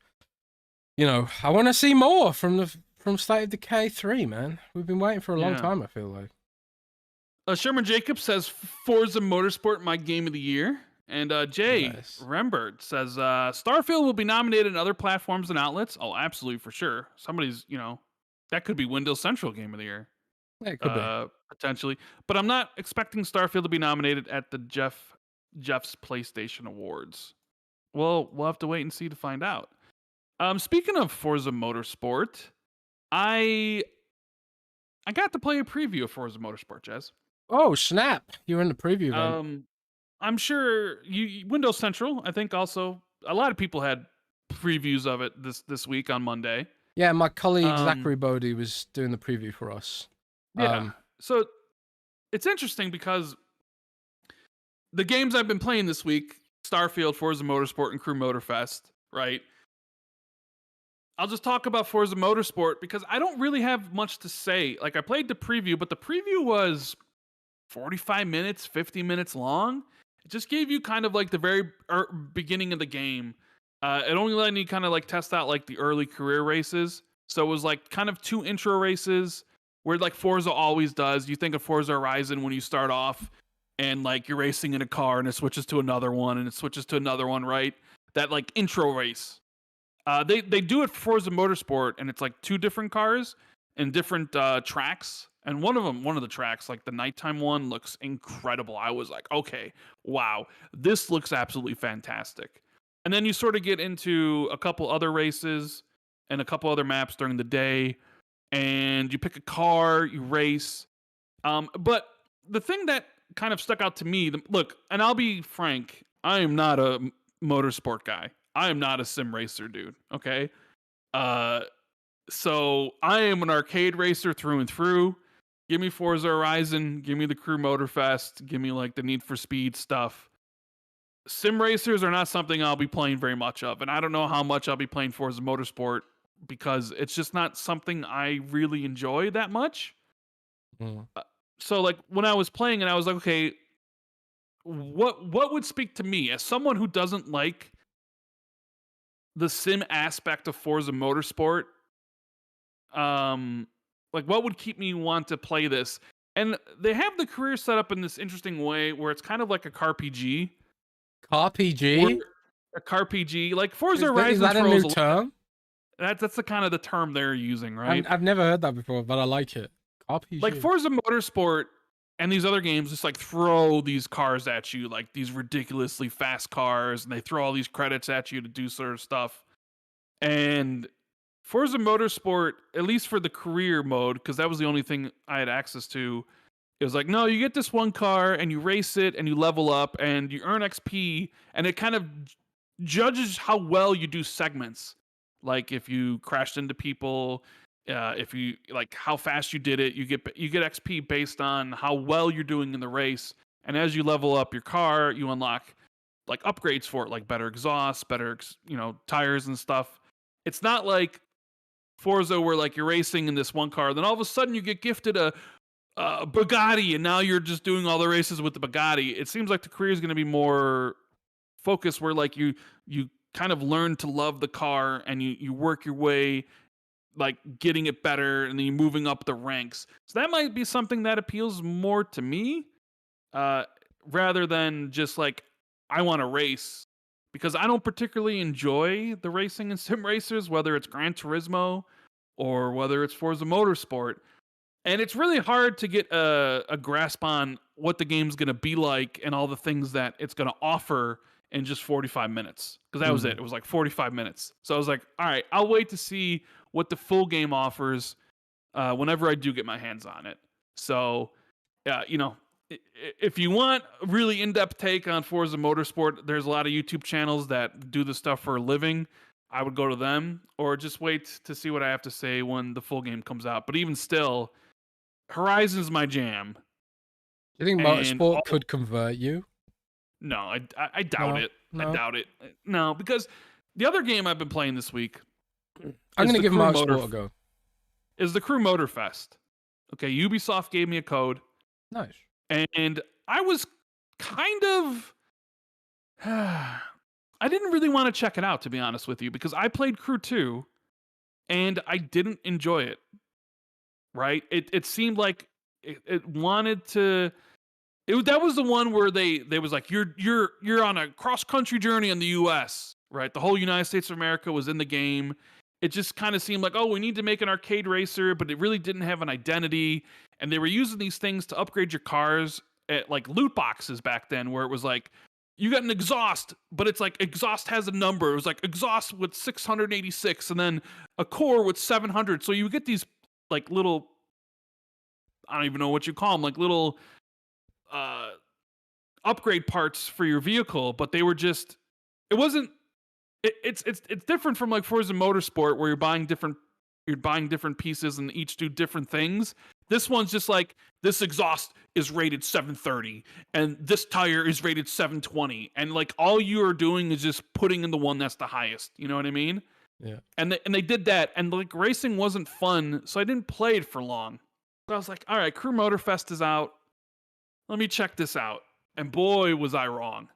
you know, I want to see more from State of Decay 3, man. We've been waiting for a long time, I feel like. Sherman Jacobs says Forza Motorsport, my game of the year. And Jay Rembert says Starfield will be nominated in other platforms and outlets. Oh, absolutely, for sure. Somebody's, you know, that could be Windows Central game of the year. Yeah, it could be. Potentially. But I'm not expecting Starfield to be nominated at the Jeff's PlayStation Awards. Well, we'll have to wait and see to find out. Speaking of Forza Motorsport, I got to play a preview of Forza Motorsport, Jez. Oh, snap. You were in the preview then. I'm sure Windows Central, I think also a lot of people had previews of it this week on Monday. Yeah, my colleague Zachary Bodie was doing the preview for us. Yeah. So it's interesting because the games I've been playing this week, Starfield, Forza Motorsport, and Crew Motorfest, right? I'll just talk about Forza Motorsport because I don't really have much to say. Like, I played the preview, but the preview was 45 minutes, 50 minutes long. It just gave you kind of like the very beginning of the game. It only let you kind of like test out like the early career races. So it was like kind of 2 intro races where like Forza always does. You think of Forza Horizon when you start off and like you're racing in a car and it switches to another one and it switches to another one, right? That like intro race. They do it for Forza Motorsport, and it's like 2 different cars and different tracks. And one of the tracks, like the nighttime one, looks incredible. I was like, okay, wow, this looks absolutely fantastic. And then you sort of get into a couple other races and a couple other maps during the day, and you pick a car, you race. But the thing that kind of stuck out to me, look, and I'll be frank, I am not a motorsport guy. I am not a sim racer dude, okay? So I am an arcade racer through and through. Give me Forza Horizon, give me the Crew Motorfest, give me like the Need for Speed stuff. Sim racers are not something I'll be playing very much of, and I don't know how much I'll be playing Forza Motorsport because it's just not something I really enjoy that much. So like when I was playing it, I was like, okay, what would speak to me as someone who doesn't like the sim aspect of Forza Motorsport? Like what would keep me want to play this? And they have the career set up in this interesting way where it's kind of like a CarPG. CarPG? A CarPG, like Forza Horizon. Is that a new term? That's the kind of the term they're using, right? I've never heard that before, but I like it. CarPG. Like Forza Motorsport and these other games just like throw these cars at you, like these ridiculously fast cars, and they throw all these credits at you to do sort of stuff. And Forza Motorsport, at least for the career mode, because that was the only thing I had access to, it was like, no, you get this one car and you race it and you level up and you earn XP, and it kind of judges how well you do segments. Like if you crashed into people, if you like how fast you did it, you get XP based on how well you're doing in the race. And as you level up your car, you unlock like upgrades for it, like better exhaust, better tires and stuff. It's not like Forza where like you're racing in this one car, then all of a sudden you get gifted a Bugatti, and now you're just doing all the races with the Bugatti. It seems like the career is going to be more focused, where like you kind of learn to love the car and you work your way, like getting it better, and then you're moving up the ranks. So that might be something that appeals more to me, rather than just like I want to race, because I don't particularly enjoy the racing in sim racers, whether it's Gran Turismo or whether it's Forza Motorsport. And it's really hard to get a grasp on what the game's going to be like and all the things that it's going to offer in just 45 minutes. Because that was it. It was like 45 minutes. So I was like, all right, I'll wait to see what the full game offers whenever I do get my hands on it. So, if you want a really in-depth take on Forza Motorsport, there's a lot of YouTube channels that do the stuff for a living. I would go to them, or just wait to see what I have to say when the full game comes out. But even still, Horizon's my jam. Do you think And Motorsport could convert you? no, I doubt it. No. I doubt it. No, because the other game I've been playing this week, I'm going to give Crew Motorsport a go. is the Crew Motorfest. Okay, Ubisoft gave me a code, Nice. and I was kind of I didn't really want to check it out, to be honest with you, because I played Crew 2 and I didn't enjoy it. Right? It seemed like it wanted to. That was the one where they was like, you're on a cross country journey in the U.S. Right? The whole United States of America was in the game. It just kind of seemed like, oh, we need to make an arcade racer, but it really didn't have an identity. And they were using these things to upgrade your cars at like loot boxes back then, where it was like, you got an exhaust, but it's like exhaust has a number. It was like exhaust with 686 and then a core with 700. So you get these like little, I don't even know what you call them, like little upgrade parts for your vehicle, but they were just, it wasn't, it's different from like Forza Motorsport where you're buying different pieces and each do different things. This one's just like, this exhaust is rated 730 and this tire is rated 720, and like all you are doing is just putting in the one that's the highest. You know what I mean? Yeah. And they did that, and like racing wasn't fun, so I didn't play it for long. So I was like, all right, Crew Motorfest is out. Let me check this out. And boy, was I wrong.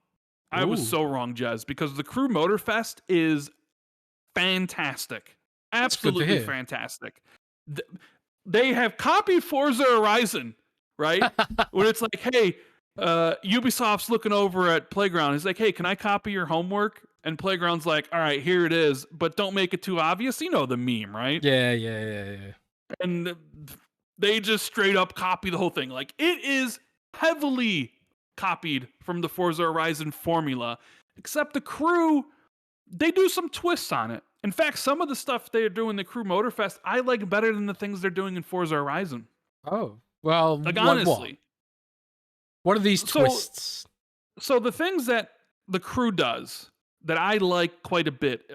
I was so wrong, Jez, because the Crew Motorfest is fantastic. Absolutely fantastic. They have copied Forza Horizon, right? Where it's like, hey, Ubisoft's looking over at Playground. He's like, hey, can I copy your homework? And Playground's like, all right, here it is, but don't make it too obvious. You know the meme, right? Yeah. And they just straight up copy the whole thing. Like, it is heavily copied from the Forza Horizon formula, except the Crew, they do some twists on it. In fact, some of the stuff they're doing in the Crew Motorfest, I like better than the things they're doing in Forza Horizon. Oh, well, like honestly. What are these twists? So the things that the Crew does that I like quite a bit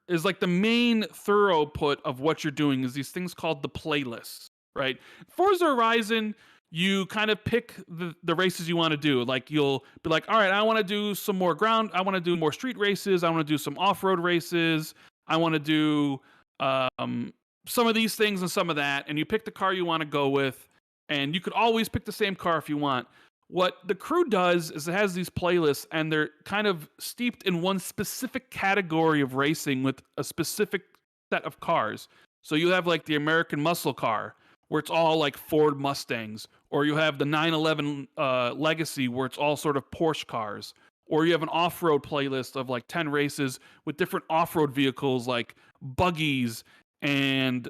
is like the main throughput of what you're doing is these things called the playlists, right? Forza Horizon, you kind of pick the races you want to do. Like you'll be like, all right, I want to do some more ground. I want to do more street races. I want to do some off-road races. I want to do some of these things and some of that. And you pick the car you want to go with. And you could always pick the same car if you want. What the Crew does is it has these playlists, and they're kind of steeped in one specific category of racing with a specific set of cars. So you have like the American muscle car, where it's all like Ford Mustangs, or you have the 911 Legacy, where it's all sort of Porsche cars, or you have an off-road playlist of like 10 races with different off-road vehicles like buggies and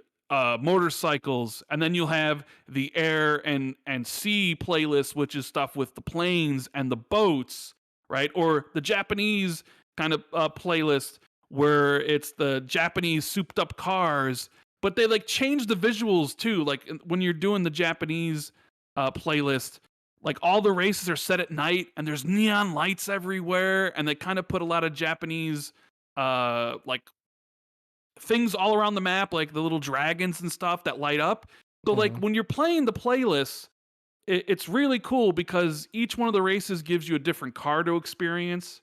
motorcycles, and then you'll have the air and sea playlist, which is stuff with the planes and the boats, right? Or the Japanese kind of playlist where it's the Japanese souped up cars, but they like change the visuals too. Like when you're doing the Japanese playlist, like all the races are set at night and there's neon lights everywhere, and they kind of put a lot of Japanese like things all around the map, like the little dragons and stuff that light up. So like when you're playing the playlist, it's really cool because each one of the races gives you a different car to experience.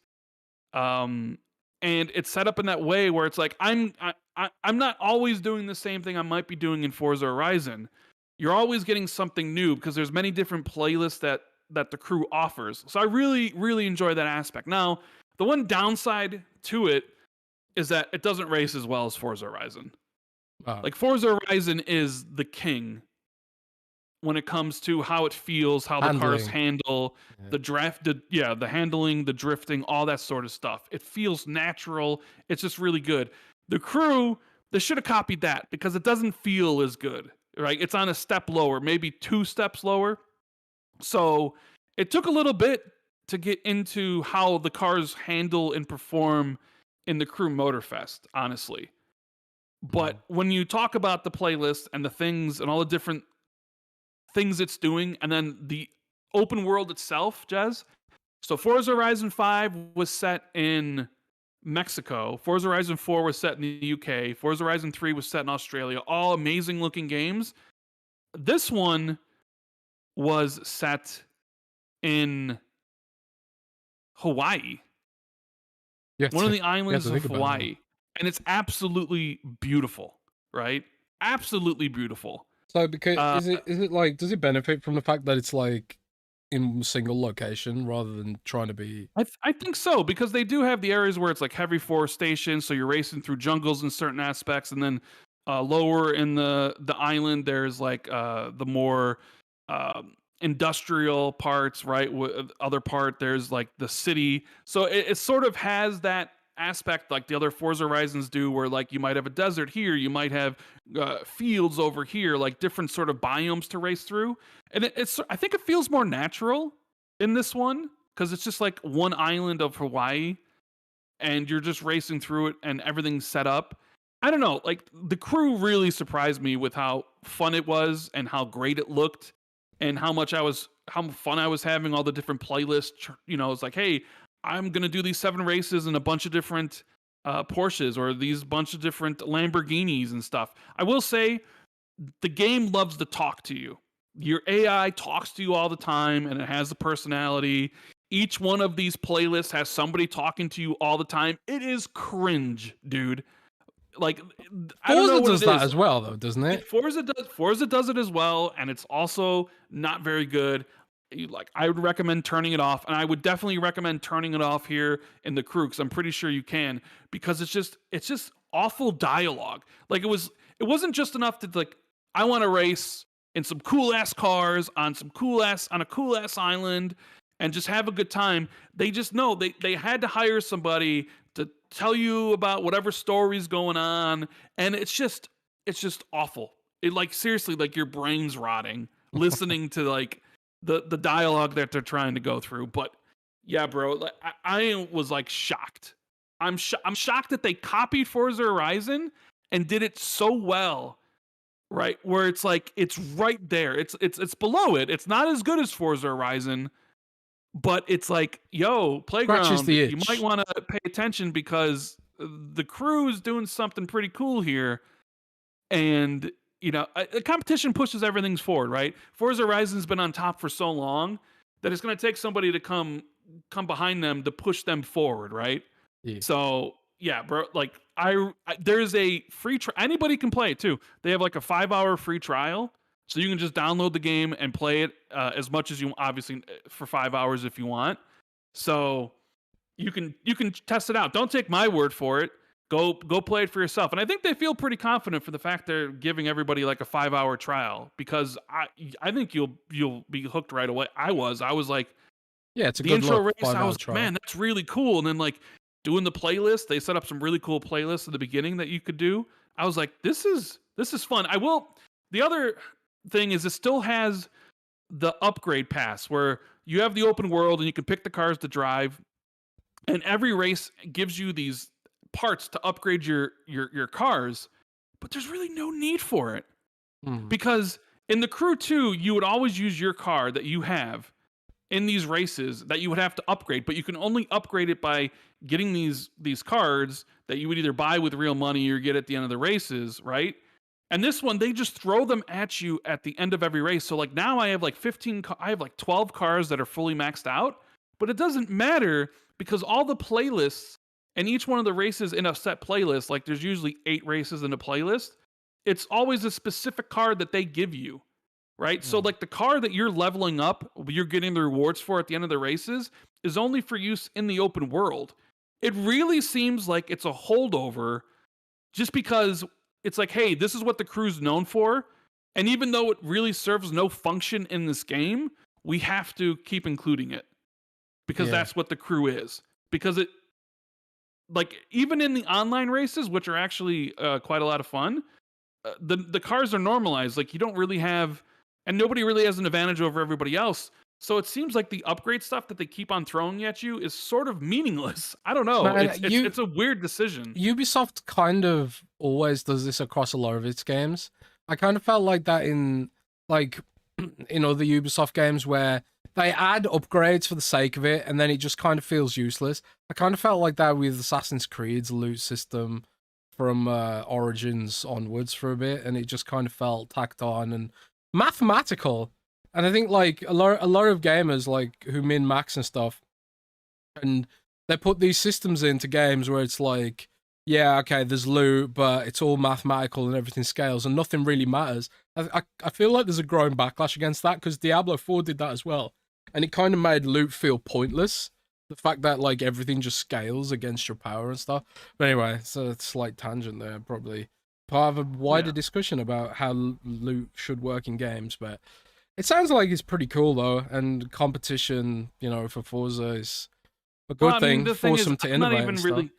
And it's set up in that way where it's like I'm not always doing the same thing I might be doing in Forza Horizon. You're always getting something new because there's many different playlists that the Crew offers. So I really, really enjoy that aspect. Now, the one downside to it is that it doesn't race as well as Forza Horizon. Like Forza Horizon is the king when it comes to how it feels, how the cars handle, the handling, the drifting, all that sort of stuff. It feels natural. It's just really good. The Crew, they should have copied that because it doesn't feel as good, right? It's on a step lower, maybe 2 steps lower. So it took a little bit to get into how the cars handle and perform in the Crew Motorfest, honestly. But when you talk about the playlist and the things and all the different things it's doing, and then the open world itself, Jez. So Forza Horizon 5 was set in Mexico. Forza Horizon 4 was set in the UK. Forza Horizon 3 was set in Australia. All amazing looking games. This one was set in Hawaii. One of the islands of Hawaii. And it's absolutely beautiful, right? Absolutely beautiful. So because is it like, does it benefit from the fact that it's like in a single location rather than trying to be? I think so, because they do have the areas where it's like heavy forestation, so you're racing through jungles in certain aspects, and then lower in the island there's like the more industrial parts, right? Other part there's like the city, so it sort of has that aspect like the other Forza Horizons do, where like you might have a desert here, you might have fields over here, like different sort of biomes to race through, and it's I think it feels more natural in this one because it's just like one island of Hawaii, and you're just racing through it, and everything's set up. I don't know, like the crew really surprised me with how fun it was and how great it looked, and how fun I was having. All the different playlists, you know, it's like, hey, I'm gonna do these 7 races in a bunch of different Porsches or these bunch of different Lamborghinis and stuff. I will say, the game loves to talk to you. Your AI talks to you all the time, and it has a personality. Each one of these playlists has somebody talking to you all the time. It is cringe, dude. Like, I don't know Forza what does it that is. as well, though, doesn't it? Forza does it as well, and it's also not very good. Like, I would recommend turning it off, and I would definitely recommend turning it off here in the crew, because I'm pretty sure you can, because it's just awful dialogue. Like, it wasn't just enough to like, I want to race in some cool ass cars on a cool ass island and just have a good time. They just know they had to hire somebody to tell you about whatever story's going on, and it's just awful. It, like, seriously, like, your brain's rotting listening to like the dialogue that they're trying to go through. But yeah, bro, like, I was like shocked. I'm shocked that they copied Forza Horizon and did it so well, right? Where it's like it's right there. It's below it. It's not as good as Forza Horizon, but it's like, yo, Scratches Playground, the you itch. might want to pay attention, because the crew is doing something pretty cool here. And you know, the competition pushes everything's forward, right? Forza Horizon's been on top for so long that it's going to take somebody to come behind them to push them forward, right? Yeah. So yeah, bro, like there's a free anybody can play it too. They have like a 5-hour free trial, so you can just download the game and play it as much as you, obviously, for 5 hours if you want. So you can test it out. Don't take my word for it. Go play it for yourself. And I think they feel pretty confident for the fact they're giving everybody like a 5-hour trial, because I think you'll be hooked right away. I was like, Yeah, it's a the good intro look, race, I 5-hour was like, trial. man, that's really cool. And then like doing the playlist, they set up some really cool playlists at the beginning that you could do. I was like, this is fun. The other thing is, it still has the upgrade pass where you have the open world and you can pick the cars to drive, and every race gives you these parts to upgrade your cars, but there's really no need for it, because in the crew 2 you would always use your car that you have in these races that you would have to upgrade, but you can only upgrade it by getting these cards that you would either buy with real money or get at the end of the races, right? And this one, they just throw them at you at the end of every race. So like now I have like 12 cars that are fully maxed out, but it doesn't matter, because all the playlists and each one of the races in a set playlist, like there's usually 8 races in a playlist, it's always a specific card that they give you, right? So like the car that you're leveling up, you're getting the rewards for at the end of the races, is only for use in the open world. It really seems like it's a holdover, just because it's like, hey, this is what the crew's known for, and even though it really serves no function in this game, we have to keep including it, because that's what the crew is. Because it, like, even in the online races, which are actually quite a lot of fun, the cars are normalized. Like, you don't really have, and nobody really has an advantage over everybody else. So it seems like the upgrade stuff that they keep on throwing at you is sort of meaningless. I don't know. Man, It's a weird decision. Ubisoft kind of always does this across a lot of its games. I kind of felt like that in, like, in other Ubisoft games where they add upgrades for the sake of it, and then it just kind of feels useless. I kind of felt like that with Assassin's Creed's loot system from Origins onwards for a bit, and it just kind of felt tacked on and mathematical. And I think like a lot of gamers like who min max and stuff, and they put these systems into games where it's like, yeah, okay, there's loot, but it's all mathematical and everything scales and nothing really matters. I feel like there's a growing backlash against that because Diablo 4 did that as well. And it kind of made loot feel pointless. The fact that like everything just scales against your power and stuff. But anyway, so it's a slight tangent there, probably part of a wider discussion about how loot should work in games. But it sounds like it's pretty cool though, and competition, you know, for Forza is a good thing. Force them to innovate.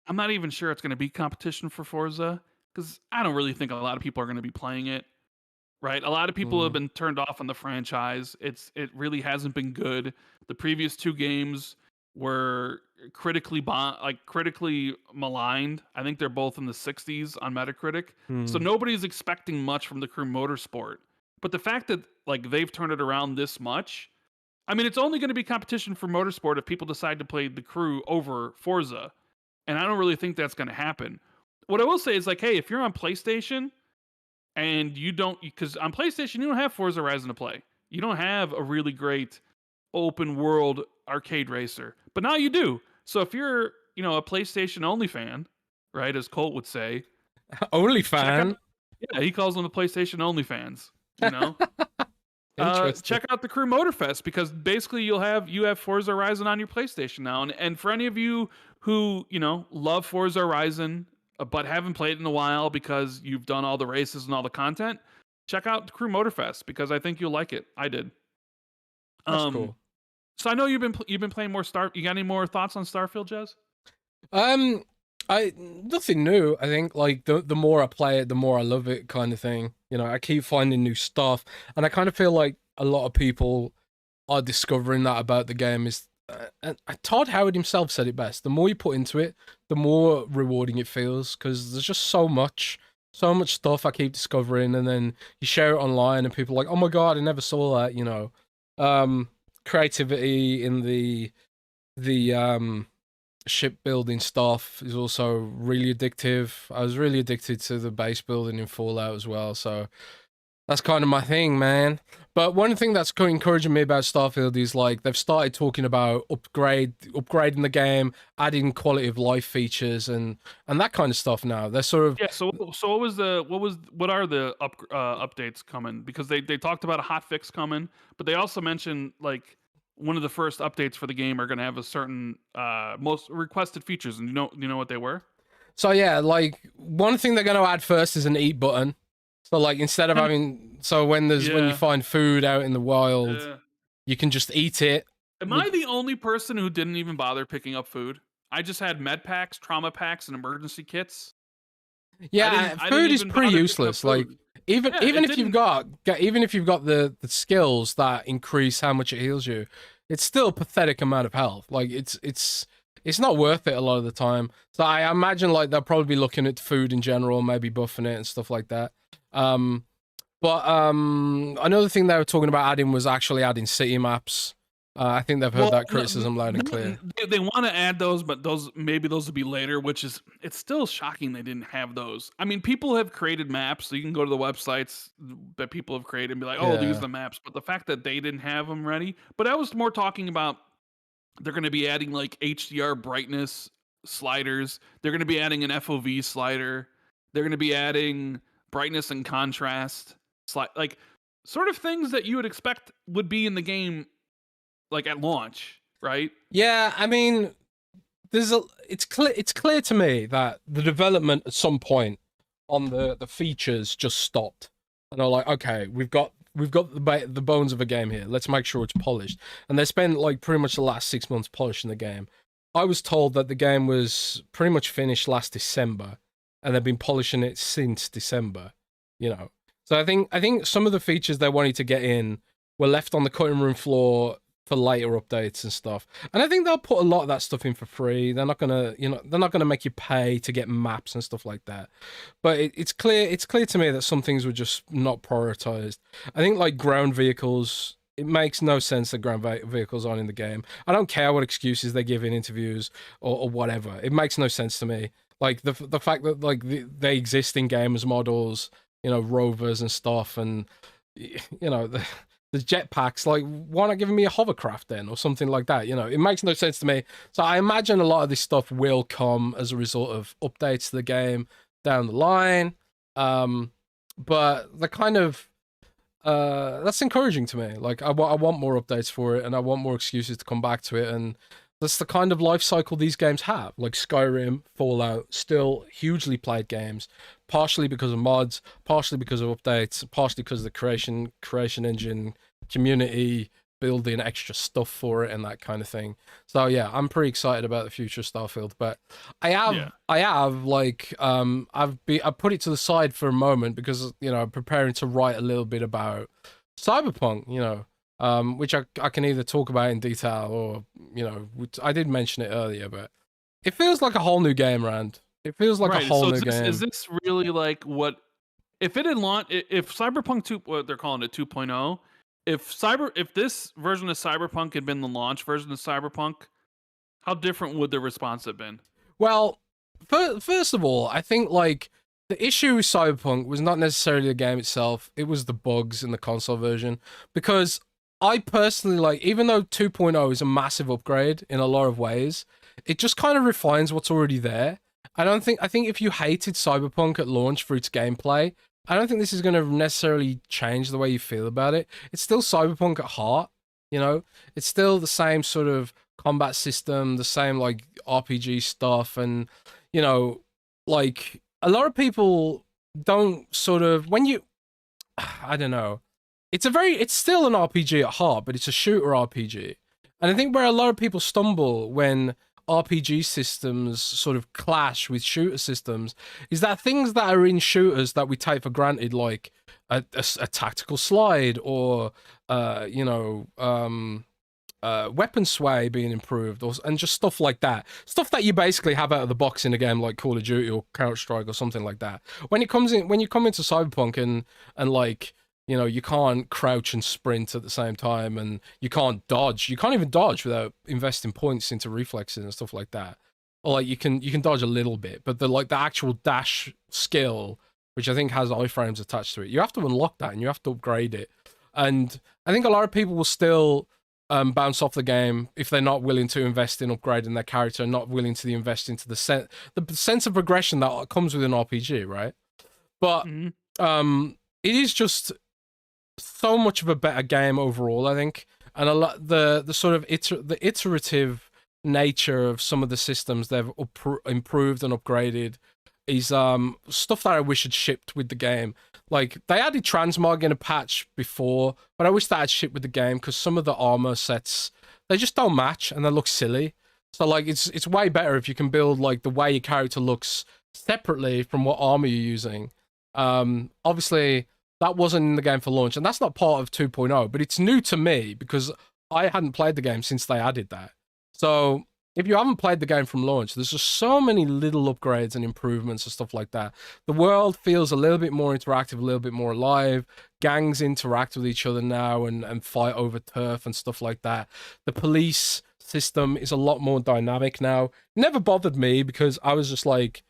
I'm not even sure it's going to be competition for Forza because I don't really think a lot of people are going to be playing it. Right, a lot of people have been turned off on the franchise. It really hasn't been good. The previous 2 games were critically maligned. I think they're both in the 60s on Metacritic. So nobody's expecting much from the Crew Motorsport. But the fact that like they've turned it around this much, I mean, it's only going to be competition for Motorsport if people decide to play the Crew over Forza. And I don't really think that's going to happen. What I will say is like, hey, if you're on PlayStation and you don't, because on PlayStation you don't have Forza Horizon to play. You don't have a really great open world arcade racer, but now you do. So if you're, you know, a PlayStation only fan, right, as Colt would say, only fan. Yeah, he calls them the PlayStation only fans. You know, check out the Crew Motorfest because basically you have Forza Horizon on your PlayStation now, and for any of you who, you know, love Forza Horizon but haven't played it in a while because you've done all the races and all the content, check out the Crew Motorfest because I think you'll like it. I did. That's cool. So I know you've been playing more You got any more thoughts on Starfield, Jez? Nothing new. I think like the more I play it, the more I love it, kind of thing. You know, I keep finding new stuff, and I kind of feel like a lot of people are discovering that about the game. Is and Todd Howard himself said it best. The more you put into it, the more rewarding it feels because there's just so much stuff I keep discovering, and then you share it online, and people are like, "Oh my god, I never saw that." You know, creativity in the shipbuilding stuff is also really addictive. I was really addicted to the base building in Fallout as well, so that's kind of my thing, man. But one thing that's encouraging me about Starfield is like they've started talking about upgrading the game, adding quality of life features and that kind of stuff now. They're sort of So what are the updates coming? Because they talked about a hot fix coming, but they also mentioned like one of the first updates for the game are going to have a certain most requested features, and you know what they were? So yeah, like one thing they're going to add first is an eat button. So like instead of having when you find food out in the wild, you can just eat it. Am I the only person who didn't even bother picking up food? I just had med packs, trauma packs, and emergency kits. Yeah, food is pretty useless. Like even if you've got the skills that increase how much it heals you, it's still a pathetic amount of health. Like it's not worth it a lot of the time. So I imagine like they'll probably be looking at food in general, maybe buffing it and stuff like that. But another thing they were talking about adding was actually adding city maps. I think they've heard that criticism loud and clear. They want to add those, but those will be later, which is, it's still shocking they didn't have those. I mean, people have created maps, so you can go to the websites that people have created and be like, oh, these are the maps. But the fact that they didn't have them ready, but I was more talking about they're going to be adding like HDR brightness sliders. They're going to be adding an FOV slider. They're going to be adding brightness and contrast, like sort of things that you would expect would be in the game like at launch, right? Yeah, I mean, it's clear to me that the development at some point on the features just stopped, and they're like, okay, we've got the bones of a game here. Let's make sure it's polished. And they spent like pretty much the last 6 months polishing the game. I was told that the game was pretty much finished last December, and they've been polishing it since December. You know, so I think some of the features they wanted to get in were left on the cutting room floor for later updates and stuff. And I think they'll put a lot of that stuff in for free. They're not gonna make you pay to get maps and stuff like that. But it's clear to me that some things were just not prioritized. I think like ground vehicles it makes no sense that ground vehicles aren't in the game. I don't care what excuses they give in interviews or whatever. It makes no sense to me. Like the fact that like they exist in game as models, you know, rovers and stuff, and you know the jetpacks. Like, why not giving me a hovercraft then or something like that? You know, it makes no sense to me. So I imagine a lot of this stuff will come as a result of updates to the game down the line. But the kind of that's encouraging to me. Like, I want more updates for it, and I want more excuses to come back to it, and that's the kind of life cycle these games have. Like Skyrim, Fallout, still hugely played games, partially because of mods, partially because of updates, partially because of the creation engine, community building extra stuff for it and that kind of thing. So yeah, I'm pretty excited about the future of Starfield, but I have like I put it to the side for a moment because, you know, I'm preparing to write a little bit about Cyberpunk, you know, which I can either talk about in detail or, you know, I did mention it earlier, but it feels like a whole new game, Rand. It feels like a whole new game. Is this really like what if it had launched? If Cyberpunk 2, what they're calling it 2.0, if this version of Cyberpunk had been the launch version of Cyberpunk, how different would the response have been? Well, first of all, I think like the issue with Cyberpunk was not necessarily the game itself; it was the bugs in the console version. Because I personally like, even though 2.0 is a massive upgrade in a lot of ways, it just kind of refines what's already there. I think if you hated Cyberpunk at launch for its gameplay, I don't think this is going to necessarily change the way you feel about it. It's still Cyberpunk at heart, you know? It's still the same sort of combat system, the same, like, RPG stuff, and, you know, like, a lot of people don't sort of... When you... I don't know. It's still an RPG at heart, but it's a shooter RPG. And I think where a lot of people stumble when RPG systems sort of clash with shooter systems is that things that are in shooters that we take for granted, like a tactical slide or you know, weapon sway being improved, and just stuff like that, stuff that you basically have out of the box in a game like Call of Duty or Counter-Strike or something like that. When you come into Cyberpunk and like, you know, you can't crouch and sprint at the same time, and you can't dodge. You can't even dodge without investing points into reflexes and stuff like that. Or like you can dodge a little bit, but the actual dash skill, which I think has iframes attached to it, you have to unlock that and you have to upgrade it. And I think a lot of people will still bounce off the game if they're not willing to invest in upgrading their character and not willing to invest into the sense of progression that comes with an RPG, right? But it is just so much of a better game overall, I think, and a lot the sort of the iterative nature of some of the systems they've improved and upgraded is stuff that I wish had shipped with the game. Like, they added transmog in a patch before, but I wish that had shipped with the game because some of the armor sets, they just don't match and they look silly. So like it's way better if you can build like the way your character looks separately from what armor you're using. Obviously that wasn't in the game for launch, and that's not part of 2.0, but it's new to me because I hadn't played the game since they added that. So if you haven't played the game from launch, there's just so many little upgrades and improvements and stuff like that. The world feels a little bit more interactive, a little bit more alive. Gangs interact with each other now and fight over turf and stuff like that. The police system is a lot more dynamic now. It never bothered me because I was just like,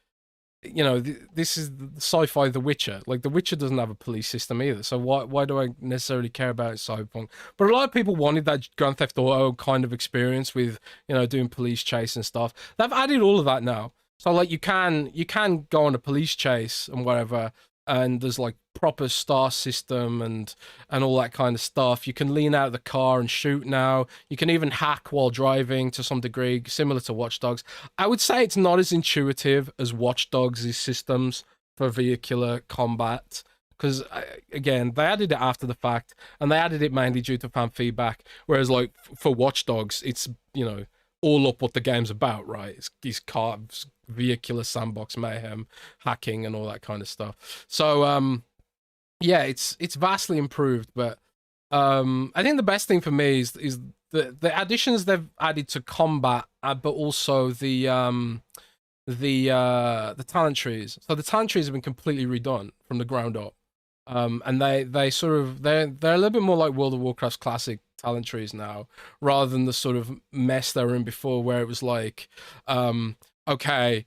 you know, this is the sci-fi The Witcher. Like, The Witcher doesn't have a police system either, so why do I necessarily care about Cyberpunk? But a lot of people wanted that Grand Theft Auto kind of experience with, you know, doing police chase and stuff. They've added all of that now. So, like, you can go on a police chase and whatever, and there's, like, proper star system and all that kind of stuff. You can lean out of the car and shoot now. You can even hack while driving to some degree, similar to Watch Dogs. I would say it's not as intuitive as Watch Dogs' systems for vehicular combat, because, again, they added it after the fact, and they added it mainly due to fan feedback, whereas, like, for Watch Dogs, it's, you know, all up what the game's about, right? It's cars, vehicular sandbox mayhem, hacking, and all that kind of stuff. So, yeah, it's vastly improved, but I think the best thing for me is the additions they've added to combat, but also the talent trees. So the talent trees have been completely redone from the ground up. And they sort of they're a little bit more like World of Warcraft's classic talent trees now, rather than the sort of mess they were in before, where it was like, okay,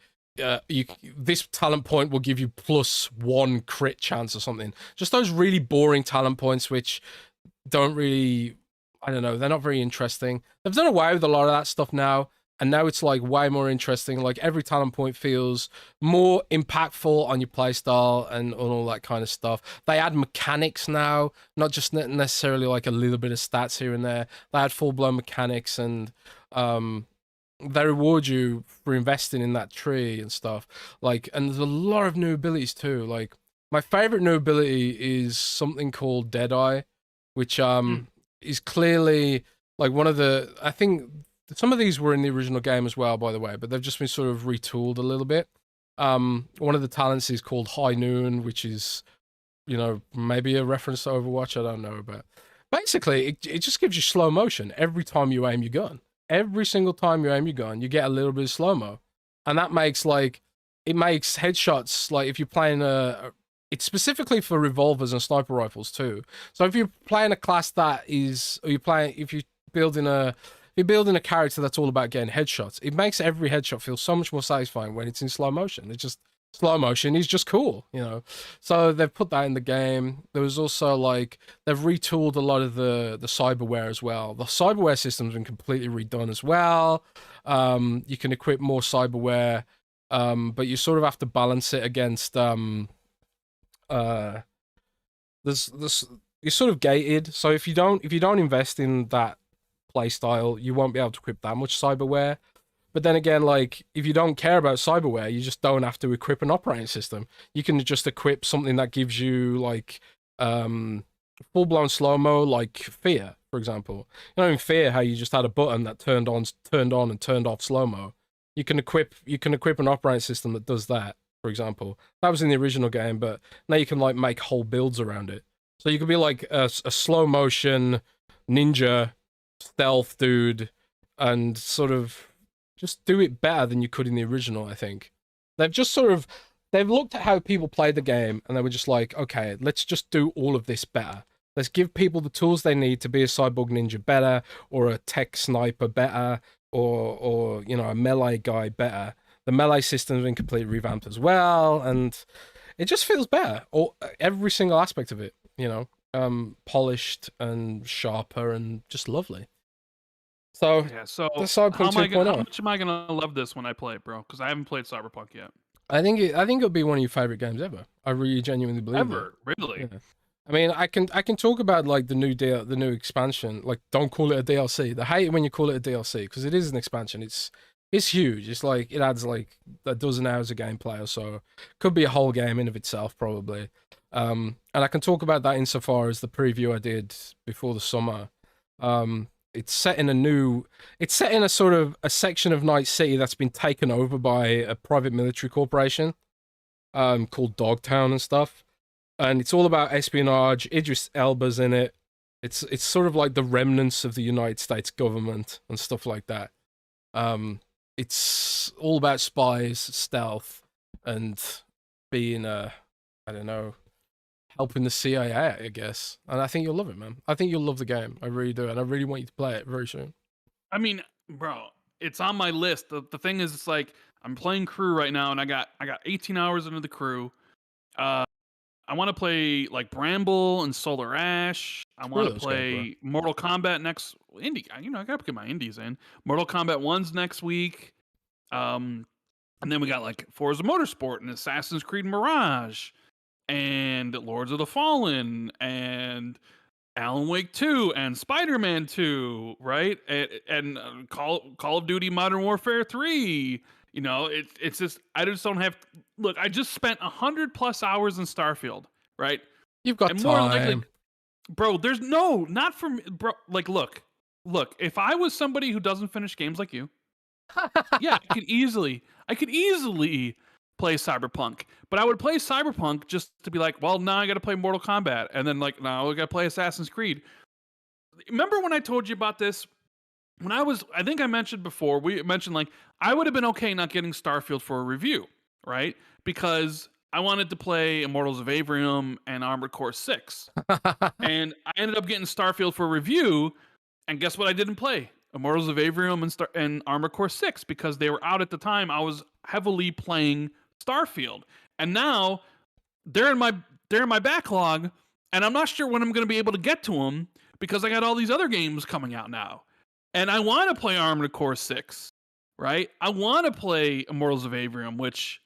this talent point will give you +1 crit chance or something. Just those really boring talent points, which don't really, I don't know, they're not very interesting. They've done away with a lot of that stuff now, and now it's like way more interesting. Like every talent point feels more impactful on your playstyle and all that kind of stuff. They add mechanics now, not just necessarily like a little bit of stats here and there. They add full-blown mechanics, and they reward you for investing in that tree and stuff. Like, and there's a lot of new abilities too. Like my favorite new ability is something called Deadeye, which is clearly like one of the, I think some of these were in the original game as well, by the way, but they've just been sort of retooled a little bit. One of the talents is called High Noon, which is, you know, maybe a reference to Overwatch, I don't know, but basically it just gives you slow motion every time you aim your gun. Every single time you aim your gun, you get a little bit of slow-mo. And that makes like, it makes headshots, like if you're playing it's specifically for revolvers and sniper rifles too. So if you're playing a class that is, or if you're building a character that's all about getting headshots, it makes every headshot feel so much more satisfying when it's in slow motion. It's just, slow motion is just cool, you know. So they've put that in the game. There was also like, they've retooled a lot of the cyberware as well. The cyberware system's been completely redone as well. You can equip more cyberware, but you sort of have to balance it against this you're sort of gated. So if you don't invest in that playstyle, you won't be able to equip that much cyberware. But then again, like, if you don't care about cyberware, you just don't have to equip an operating system. You can just equip something that gives you, like, full-blown slow-mo, like Fear, for example. You know, in Fear, how you just had a button that turned on and turned off slow-mo. You can equip an operating system that does that, for example. That was in the original game, but now you can, like, make whole builds around it. So you could be, like, a slow-motion ninja stealth dude and sort of just do it better than you could in the original, I think. They've just sort of, they've looked at how people played the game and they were just like, okay, let's just do all of this better. Let's give people the tools they need to be a cyborg ninja better, or a tech sniper better, or you know, a melee guy better. The melee system's been completely revamped as well, and it just feels better. Or every single aspect of it, you know, polished and sharper and just lovely. So Yeah, so the Cyberpunk 2.0. how much am I gonna love this when I play it, bro? Because I haven't played Cyberpunk yet. I think it'll be one of your favorite games ever. I really genuinely believe Ever, really? Yeah. I mean, I can talk about like the new expansion. Like, don't call it a DLC. They hate it when you call it a DLC because it is an expansion. It's huge. It's like it adds like a dozen hours of gameplay or so. Could be a whole game in of itself probably. And I can talk about that insofar as the preview I did before the summer. It's set in a sort of a section of Night City that's been taken over by a private military corporation called Dogtown and stuff. And it's all about espionage. Idris Elba's in it. It's sort of like the remnants of the United States government and stuff like that. It's all about spies, stealth, and being I don't know, helping the CIA, I guess. And I think you'll love it, man. I think you'll love the game. I really do. And I really want you to play it very soon. I mean, bro, it's on my list. The thing is, it's like I'm playing Crew right now, and I got 18 hours into the Crew. I want to play like Bramble and Solar Ash. I want to play Mortal Kombat next indie. You know, I gotta get my indies in. Mortal Kombat 1's next week. And then we got like Forza Motorsport and Assassin's Creed Mirage and Lords of the Fallen and Alan Wake 2 and Spider-Man 2, right? And Call of Duty Modern Warfare 3. You know, it's just, I just don't have, look, I just spent 100+ hours in Starfield, right? You've got and time. More likely, bro, there's no, not for me, bro. Like, look, if I was somebody who doesn't finish games like you, yeah, I could easily play Cyberpunk, but I would play Cyberpunk just to be like, well, now I got to play Mortal Kombat, and then like, now I got to play Assassin's Creed. Remember when I told you about this? When I think I mentioned before, we mentioned like, I would have been okay not getting Starfield for a review, right? Because I wanted to play Immortals of Aveum and Armored Core 6. And I ended up getting Starfield for review, and guess what I didn't play? Immortals of Aveum and Armored Core 6 because they were out at the time. I was heavily playing Starfield. And now they're in my backlog, and I'm not sure when I'm going to be able to get to them because I got all these other games coming out now. And I want to play Armored Core 6, right? I want to play Immortals of Aveum, which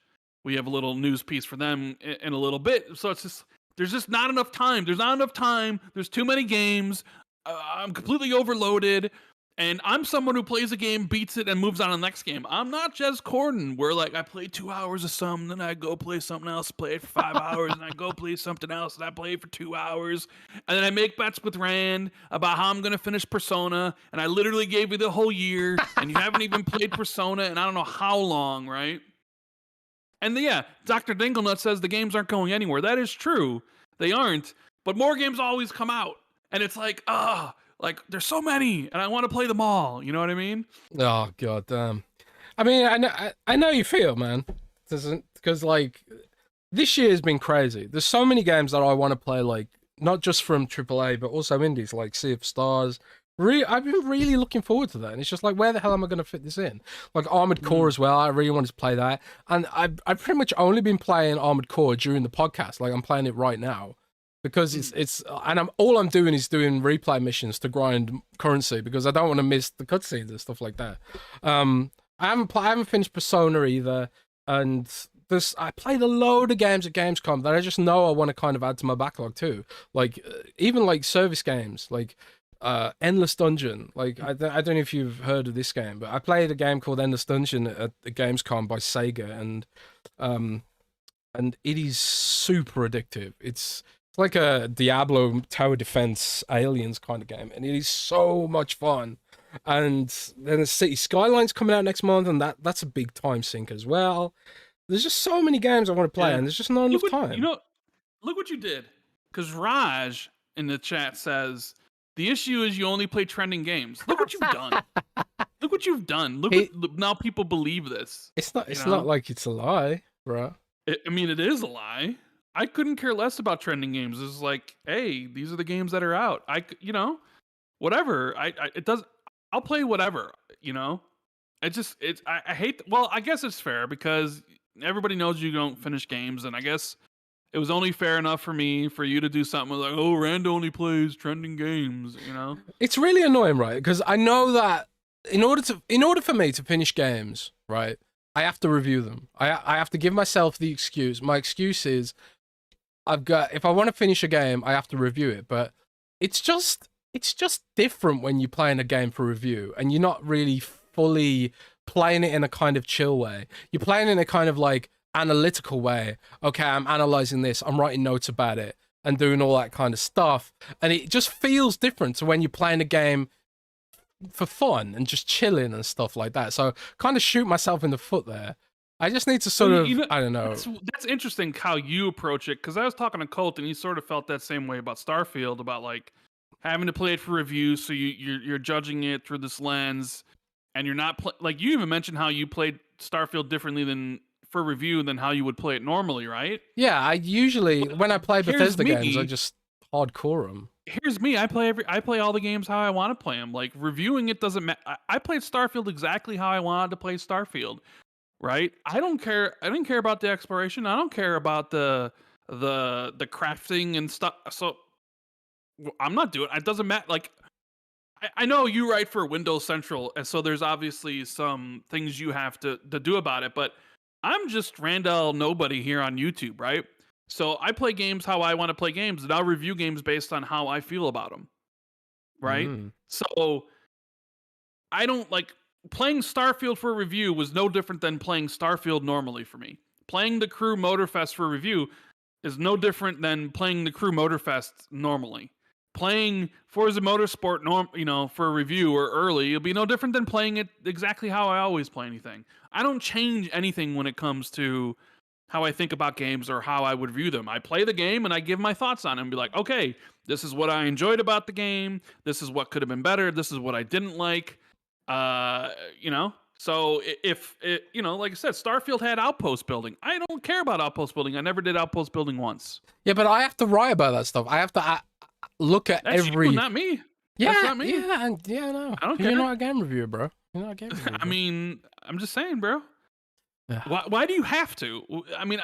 we have a little news piece for them in a little bit. So it's just, there's just not enough time. There's not enough time. There's too many games. I'm completely overloaded. And I'm someone who plays a game, beats it, and moves on to the next game. I'm not Jez Corden, where like I play 2 hours of something, then I go play something else, play it for 5 hours, and I go play something else, and I play it for 2 hours. And then I make bets with Rand about how I'm going to finish Persona, and I literally gave you the whole year, and you haven't even played Persona in I don't know how long, right? And yeah, Dr. Dinglenut says the games aren't going anywhere. That is true. They aren't, but more games always come out. And it's like, like there's so many, and I want to play them all. You know what I mean? Oh god damn! I mean, I know you feel, man. Because like this year has been crazy. There's so many games that I want to play, like not just from AAA but also indies, like Sea of Stars. I've been really looking forward to that, and it's just like, where the hell am I going to fit this in? Like Armored Core as well. I really wanted to play that, and I've pretty much only been playing Armored Core during the podcast. Like I'm playing it right now. Because it's and all I'm doing is doing replay missions to grind currency because I don't want to miss the cutscenes and stuff like that. I haven't finished Persona either, and I played a load of games at Gamescom that I just know I want to kind of add to my backlog too. Like even like service games, like Endless Dungeon. Like I don't know if you've heard of this game, but I played a game called Endless Dungeon at the Gamescom by Sega, and it is super addictive. It's like a Diablo tower defense aliens kind of game, and it is so much fun. And then the City Skylines coming out next month, and that's a big time sink as well. There's just so many games I want to play, and there's just not enough time. You know, look what you did. Because Raj in the chat says the issue is you only play trending games. Look what you've done. Look what you've done. Now people believe this. It's not like it's a lie, bro. I mean, it is a lie. I couldn't care less about trending games. It's like, hey, these are the games that are out. Whatever. I'll play whatever. I hate. Well, I guess it's fair because everybody knows you don't finish games, and I guess it was only fair enough for you to do something like, oh, Rand only plays trending games. It's really annoying, right? Because I know that in order for me to finish games, right, I have to review them. I have to give myself the excuse. My excuse is, if I want to finish a game, I have to review it. But it's just different when you're playing a game for review and you're not really fully playing it in a kind of chill way. You're playing it in a kind of like analytical way. Okay, I'm analyzing this, I'm writing notes about it and doing all that kind of stuff. And it just feels different to when you're playing a game for fun and just chilling and stuff like that. So kind of shoot myself in the foot there. I just need to sort of, I don't know. That's interesting how you approach it, because I was talking to Colt and he sort of felt that same way about Starfield, about like having to play it for review, so you're judging it through this lens, and you're not like you even mentioned how you played Starfield differently than for review than how you would play it normally, right? Yeah, I usually when I play Bethesda games, I just hardcore them. Here's me. I play all the games how I want to play them. Like reviewing it doesn't matter. I played Starfield exactly how I wanted to play Starfield. Right? I don't care. I didn't care about the exploration. I don't care about the crafting and stuff. So I'm not doing. It doesn't matter. Like I know you write for Windows Central, and so there's obviously some things you have to do about it. But I'm just Randall Nobody here on YouTube, right? So I play games how I want to play games, and I'll review games based on how I feel about them. Right? So I don't like. Playing Starfield for review was no different than playing Starfield normally for me. Playing the Crew Motorfest for review is no different than playing the Crew Motorfest normally. Playing Forza Motorsport, for review or early, it'll be no different than playing it exactly how I always play anything. I don't change anything when it comes to how I think about games or how I would view them. I play the game and I give my thoughts on it and be like, okay, this is what I enjoyed about the game. This is what could have been better. This is what I didn't like. So if it, like I said, Starfield had outpost building. I don't care about outpost building. I never did outpost building once. Yeah, but I have to write about that stuff. I have to look at That's every. you, not me. Yeah, That's not me. Yeah, no. I don't You're care. not a game reviewer, bro. You're not a game reviewer. I mean, I'm just saying, bro. Yeah. Why do you have to? I mean,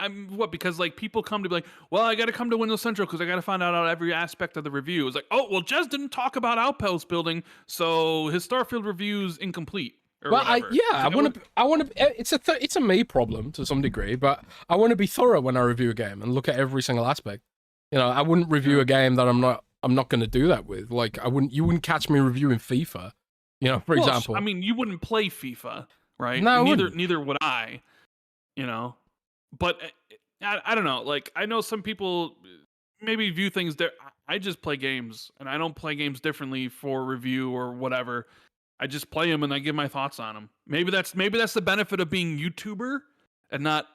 because like people come to be like, well, I got to come to Windows Central because I got to find out every aspect of the review. It's like, oh, well, Jez didn't talk about outpost building, so his Starfield review's incomplete. Or Well, whatever. I want to. It's a me problem to some degree, but I want to be thorough when I review a game and look at every single aspect. I wouldn't review a game that I'm not going to do that with. Like, you wouldn't catch me reviewing FIFA, for example. I mean, you wouldn't play FIFA, right? No, neither would I. But I don't know. Like, I know some people maybe view things there. I just play games, and I don't play games differently for review or whatever. I just play them and I give my thoughts on them. Maybe that's the benefit of being YouTuber and not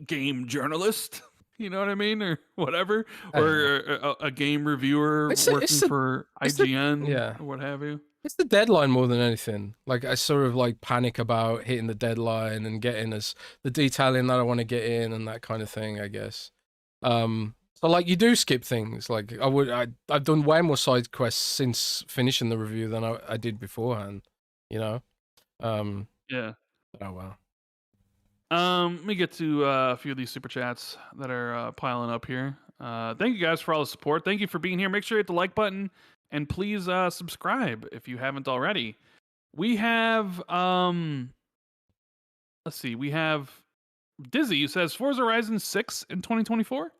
game journalist. You know what I mean, or whatever, or a game reviewer working for IGN, or what have you. It's the deadline more than anything. Like, I sort of like panic about hitting the deadline and getting the detailing that I want to get in and that kind of thing, I guess. So like, you do skip things. Like, I've done way more side quests since finishing the review than I did beforehand. Yeah. Oh well. Let me get to a few of these super chats that are piling up here. Thank you guys for all the support. Thank you for being here. Make sure you hit the like button and please subscribe if you haven't already. We have let's see. We have Dizzy who says Forza Horizon 6 in 2024.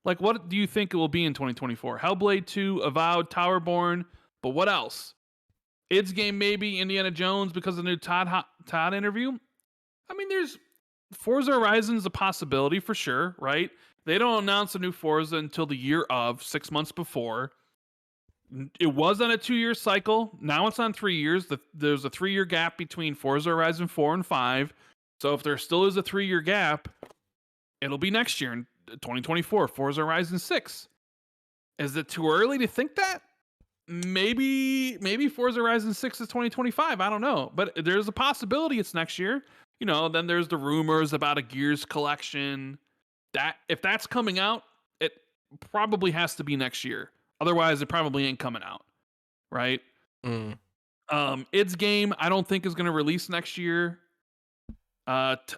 Like, what do you think it will be in 2024? Hellblade 2, Avowed, Towerborn, but what else? Id's game maybe, Indiana Jones because of the new Todd interview. I mean, there's Forza Horizon's a possibility for sure, right? They don't announce a new Forza until the year of 6 months before. It was on a 2-year cycle. Now it's on 3 years. There's a 3-year gap between Forza Horizon 4 and 5. So if there still is a 3-year gap, it'll be next year in 2024, Forza Horizon 6. Is it too early to think that? Maybe Forza Horizon 6 is 2025. I don't know. But there's a possibility it's next year. Then there's the rumors about a Gears collection. That if that's coming out, it probably has to be next year. Otherwise, it probably ain't coming out. Right? Id's game, I don't think is going to release next year.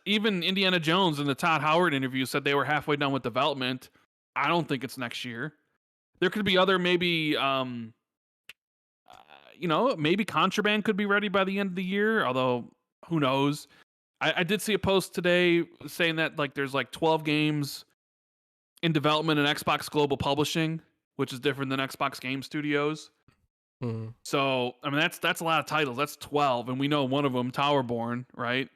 Even Indiana Jones in the Todd Howard interview said they were halfway done with development. I don't think it's next year. There could be other maybe maybe Contraband could be ready by the end of the year, although who knows. I did see a post today saying that like there's like 12 games in development in Xbox Global Publishing, which is different than Xbox Game Studios. So I mean that's a lot of titles. That's 12, and we know one of them, Towerborn, right?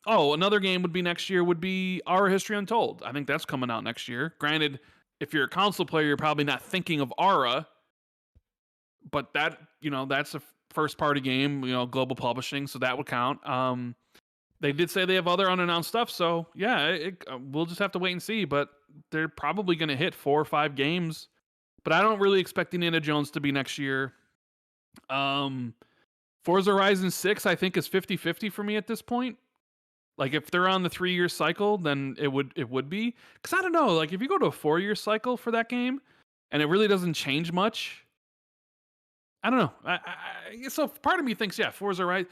Another game would be next year would be Our History Untold. I think that's coming out next year. Granted, if you're a console player, you're probably not thinking of Aura, but that that's a first party game, global publishing, so that would count. They did say they have other unannounced stuff, so yeah, we'll just have to wait and see. But they're probably going to hit 4 or 5 games. But I don't really expect Indiana Jones to be next year. Forza Horizon 6, I think, is 50-50 for me at this point. Like, if they're on the 3-year cycle, then it would be. Because I don't know, like, if you go to a 4-year cycle for that game, and it really doesn't change much, I don't know. So part of me thinks, yeah, Forza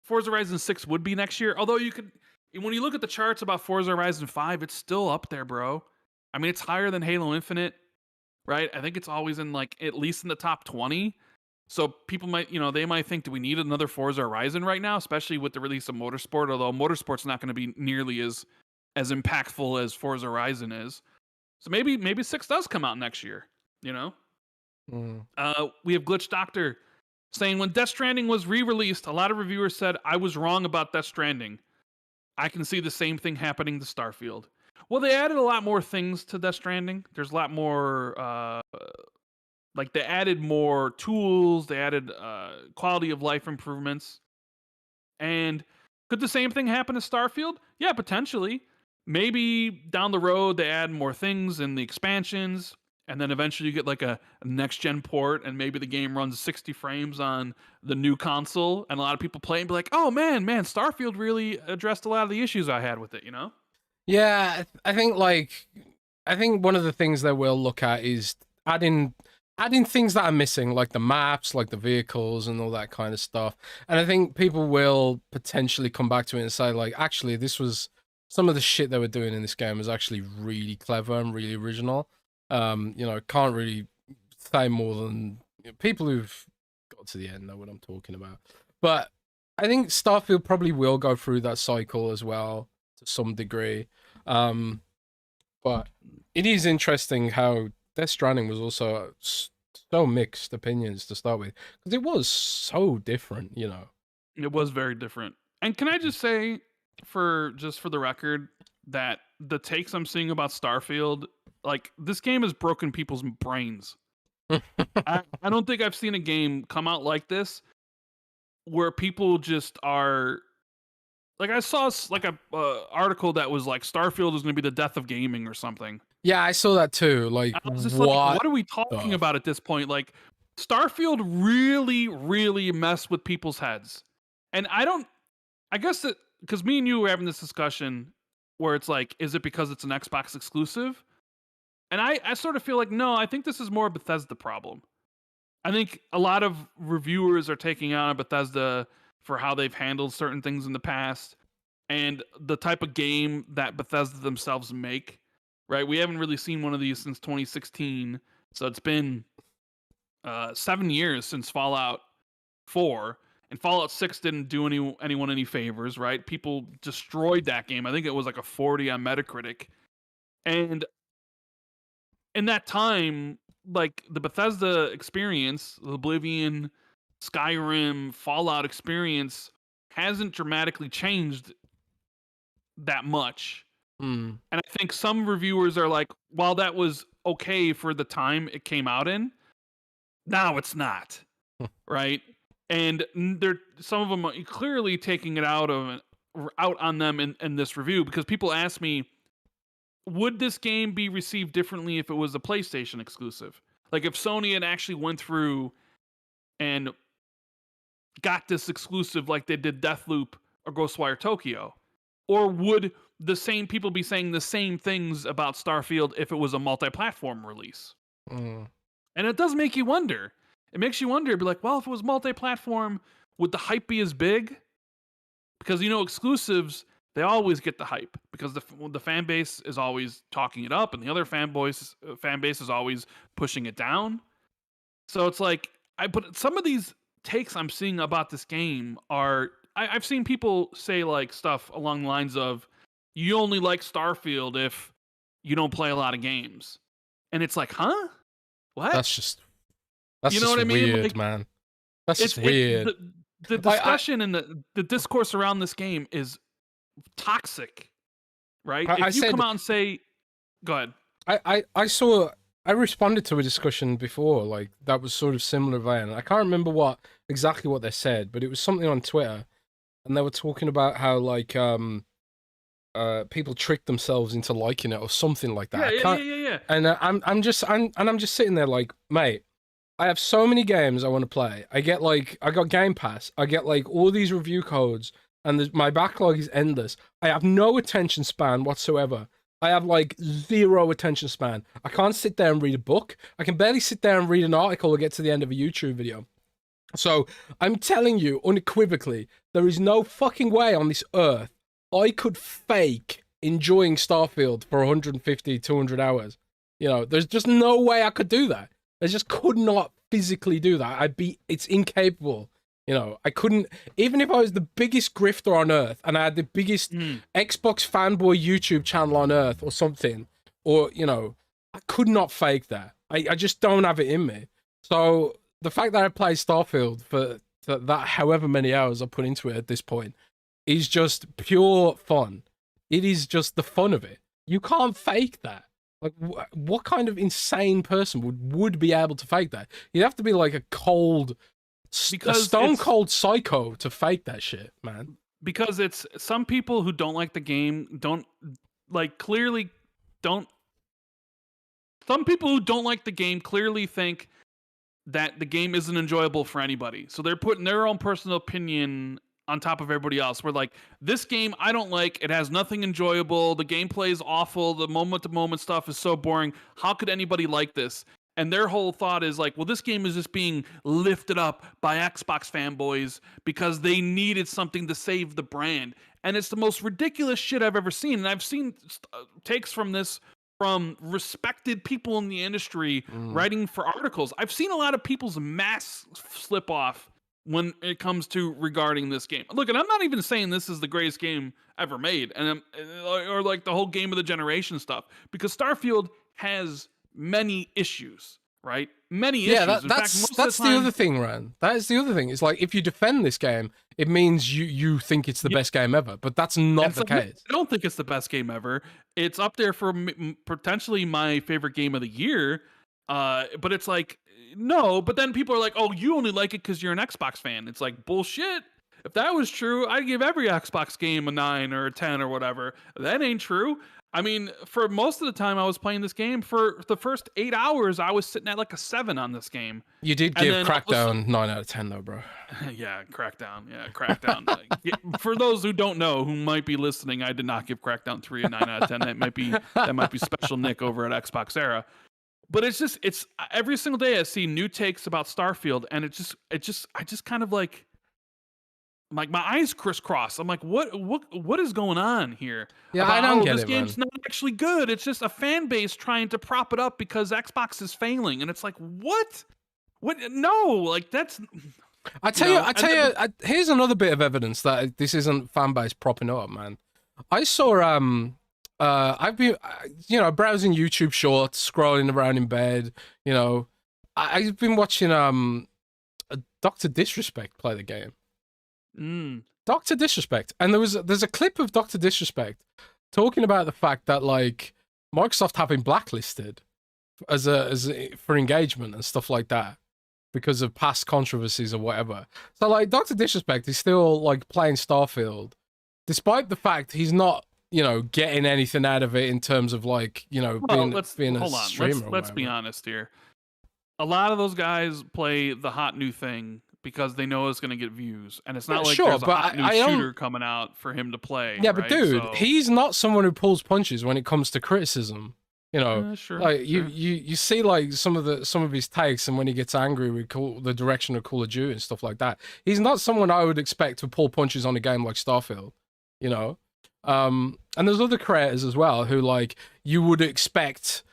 Horizon 6 would be next year. Although when you look at the charts about Forza Horizon 5, it's still up there, bro. I mean, it's higher than Halo Infinite, right? I think it's always in like at least in the top 20. So people might, they might think, do we need another Forza Horizon right now, especially with the release of Motorsport? Although Motorsport's not going to be nearly as impactful as Forza Horizon is. So maybe 6 does come out next year. We have Glitch Doctor saying when Death Stranding was re-released, a lot of reviewers said I was wrong about Death Stranding. I can see the same thing happening to Starfield. Well, they added a lot more things to Death Stranding. There's a lot more, they added more tools. They added quality of life improvements. And could the same thing happen to Starfield? Yeah, potentially. Maybe down the road they add more things in the expansions. and then eventually you get like a next gen port, and maybe the game runs 60 frames on the new console, and a lot of people play and be like, "Oh man, Starfield really addressed a lot of the issues I had with it," you know? Yeah, I think like I think one of the things that we'll look at is adding things that are missing, like the maps, like the vehicles, and all that kind of stuff. And I think people will potentially come back to it and say, like, actually, this was some of the shit they were doing in this game was actually really clever and really original. You know, can't really say more than people who've got to the end know what I'm talking about. But I think Starfield probably will go through that cycle as well to some degree. But it is interesting how Death Stranding was also so mixed opinions to start with, because it was so different, you know. It was very different. And can I just say, for the record, that the takes I'm seeing about Starfield, like this game has broken people's brains. I don't think I've seen a game come out like this where people just are like, I saw like a article that was like Starfield is going to be the death of gaming or something. Yeah, I saw that too. Like, I was just like, what are we talking about at this point? Like, Starfield really, really messed with people's heads. And I guess that because me and you were having this discussion where it's like, is it because it's an Xbox exclusive? And I sort of feel like, no, I think this is more a Bethesda problem. I think a lot of reviewers are taking out on Bethesda for how they've handled certain things in the past and the type of game that Bethesda themselves make, right? We haven't really seen one of these since 2016. So it's been 7 years since Fallout 4, and Fallout 6 didn't do anyone any favors, right? People destroyed that game. I think it was like a 40 on Metacritic. And in that time, like the Bethesda experience, the Oblivion, Skyrim, Fallout experience hasn't dramatically changed that much. Mm. And I think some reviewers are like, while that was okay for the time it came out in, now it's not. Right? And some of them are clearly taking it out on them in this review, because people ask me, would this game be received differently if it was a PlayStation exclusive? Like if Sony had actually went through and got this exclusive like they did Deathloop or Ghostwire Tokyo? Or would the same people be saying the same things about Starfield if it was a multi-platform release? Mm. And it does make you wonder. It makes you wonder, be like, well, if it was multi-platform, would the hype be as big? Because, you know, exclusives, they always get the hype because the fan base is always talking it up and the other fan base is always pushing it down. So it's like, but some of these takes I'm seeing about this game are, I've seen people say like stuff along the lines of, you only like Starfield if you don't play a lot of games. And it's like, huh? What? That's just what I mean? Weird, like, man. That's just weird. The discussion and the discourse around this game is toxic, right? If you come out and say, go ahead. I responded to a discussion before, like that was sort of similar vein. I can't remember exactly what they said, but it was something on Twitter, and they were talking about how like people trick themselves into liking it or something like that. Yeah. And I'm just sitting there like, mate, I have so many games I want to play. I got Game Pass. I get like all these review codes, and my backlog is endless. I have no attention span whatsoever. I have like zero attention span. I can't sit there and read a book. I can barely sit there and read an article or get to the end of a YouTube video. So I'm telling you unequivocally, there is no fucking way on this earth I could fake enjoying Starfield for 150, 200 hours. You know, there's just no way I could do that. I just could not physically do that. It's incapable. You know, I couldn't, even if I was the biggest grifter on earth and I had the biggest Xbox fanboy YouTube channel on earth or something, or, you know, I could not fake that. I just don't have it in me. So the fact that I play Starfield for that however many hours I put into it at this point is just pure fun. It is just the fun of it. You can't fake that. Like, what kind of insane person would be able to fake that? You'd have to be like a stone cold psycho to fake that shit, man. Because it's some people who don't like the game, clearly don't some people who don't like the game clearly think that the game isn't enjoyable for anybody. So they're putting their own personal opinion on top of everybody else. We're like, this game I don't like. It has nothing enjoyable. The gameplay is awful. The moment-to-moment stuff is so boring. How could anybody like this? And their whole thought is like, well, this game is just being lifted up by Xbox fanboys because they needed something to save the brand. And it's the most ridiculous shit I've ever seen. And I've seen takes from this from respected people in the industry writing for articles. I've seen a lot of people's mask slip off when it comes to regarding this game. Look, and I'm not even saying this is the greatest game ever made, and or like the whole game of the generation stuff, because Starfield has many issues, right? Many issues. Yeah, that's the other thing, Rand. That is the other thing. It's like, if you defend this game, it means you think it's the best game ever, but that's not the case. I don't think it's the best game ever. It's up there for potentially my favorite game of the year, but it's like, no, but then people are like, oh, you only like it because you're an Xbox fan. It's like, bullshit. If that was true, I'd give every Xbox game a 9 or a 10 or whatever. That ain't true. I mean, for most of the time I was playing this game, for the first 8 hours, I was sitting at like a 7 on this game. You did give Crackdown 9 out of 10 though, bro. Yeah, Crackdown. Yeah, Crackdown. For those who don't know, who might be listening, I did not give Crackdown 3 a 9 out of 10. That might be Special Nick over at Xbox Era. But it's every single day I see new takes about Starfield, and I just kind of like my eyes crisscross. I'm like, what is going on here? Yeah, I don't get this it, game's man. not actually good. It's just a fan base trying to prop it up because Xbox is failing, and it's like, what? What? No, like that's. I tell you, here's another bit of evidence that this isn't fan base propping up, man. I saw I've been, browsing YouTube Shorts, scrolling around in bed. I've been watching Dr. Disrespect play the game. Dr. Disrespect, and there's a clip of Dr. Disrespect talking about the fact that like Microsoft have been blacklisted for engagement and stuff like that because of past controversies or whatever. So like Dr. Disrespect is still like playing Starfield, despite the fact he's not, getting anything out of it in terms of like, being a streamer. Let's be honest here. A lot of those guys play the hot new thing because they know it's going to get views, and it's not like there's a hot new shooter coming out for him to play. Yeah, but dude, he's not someone who pulls punches when it comes to criticism. Sure. Like you see like some of his takes, and when he gets angry with the direction of Call of Duty and stuff like that, he's not someone I would expect to pull punches on a game like Starfield. And there's other creators as well who like you would expect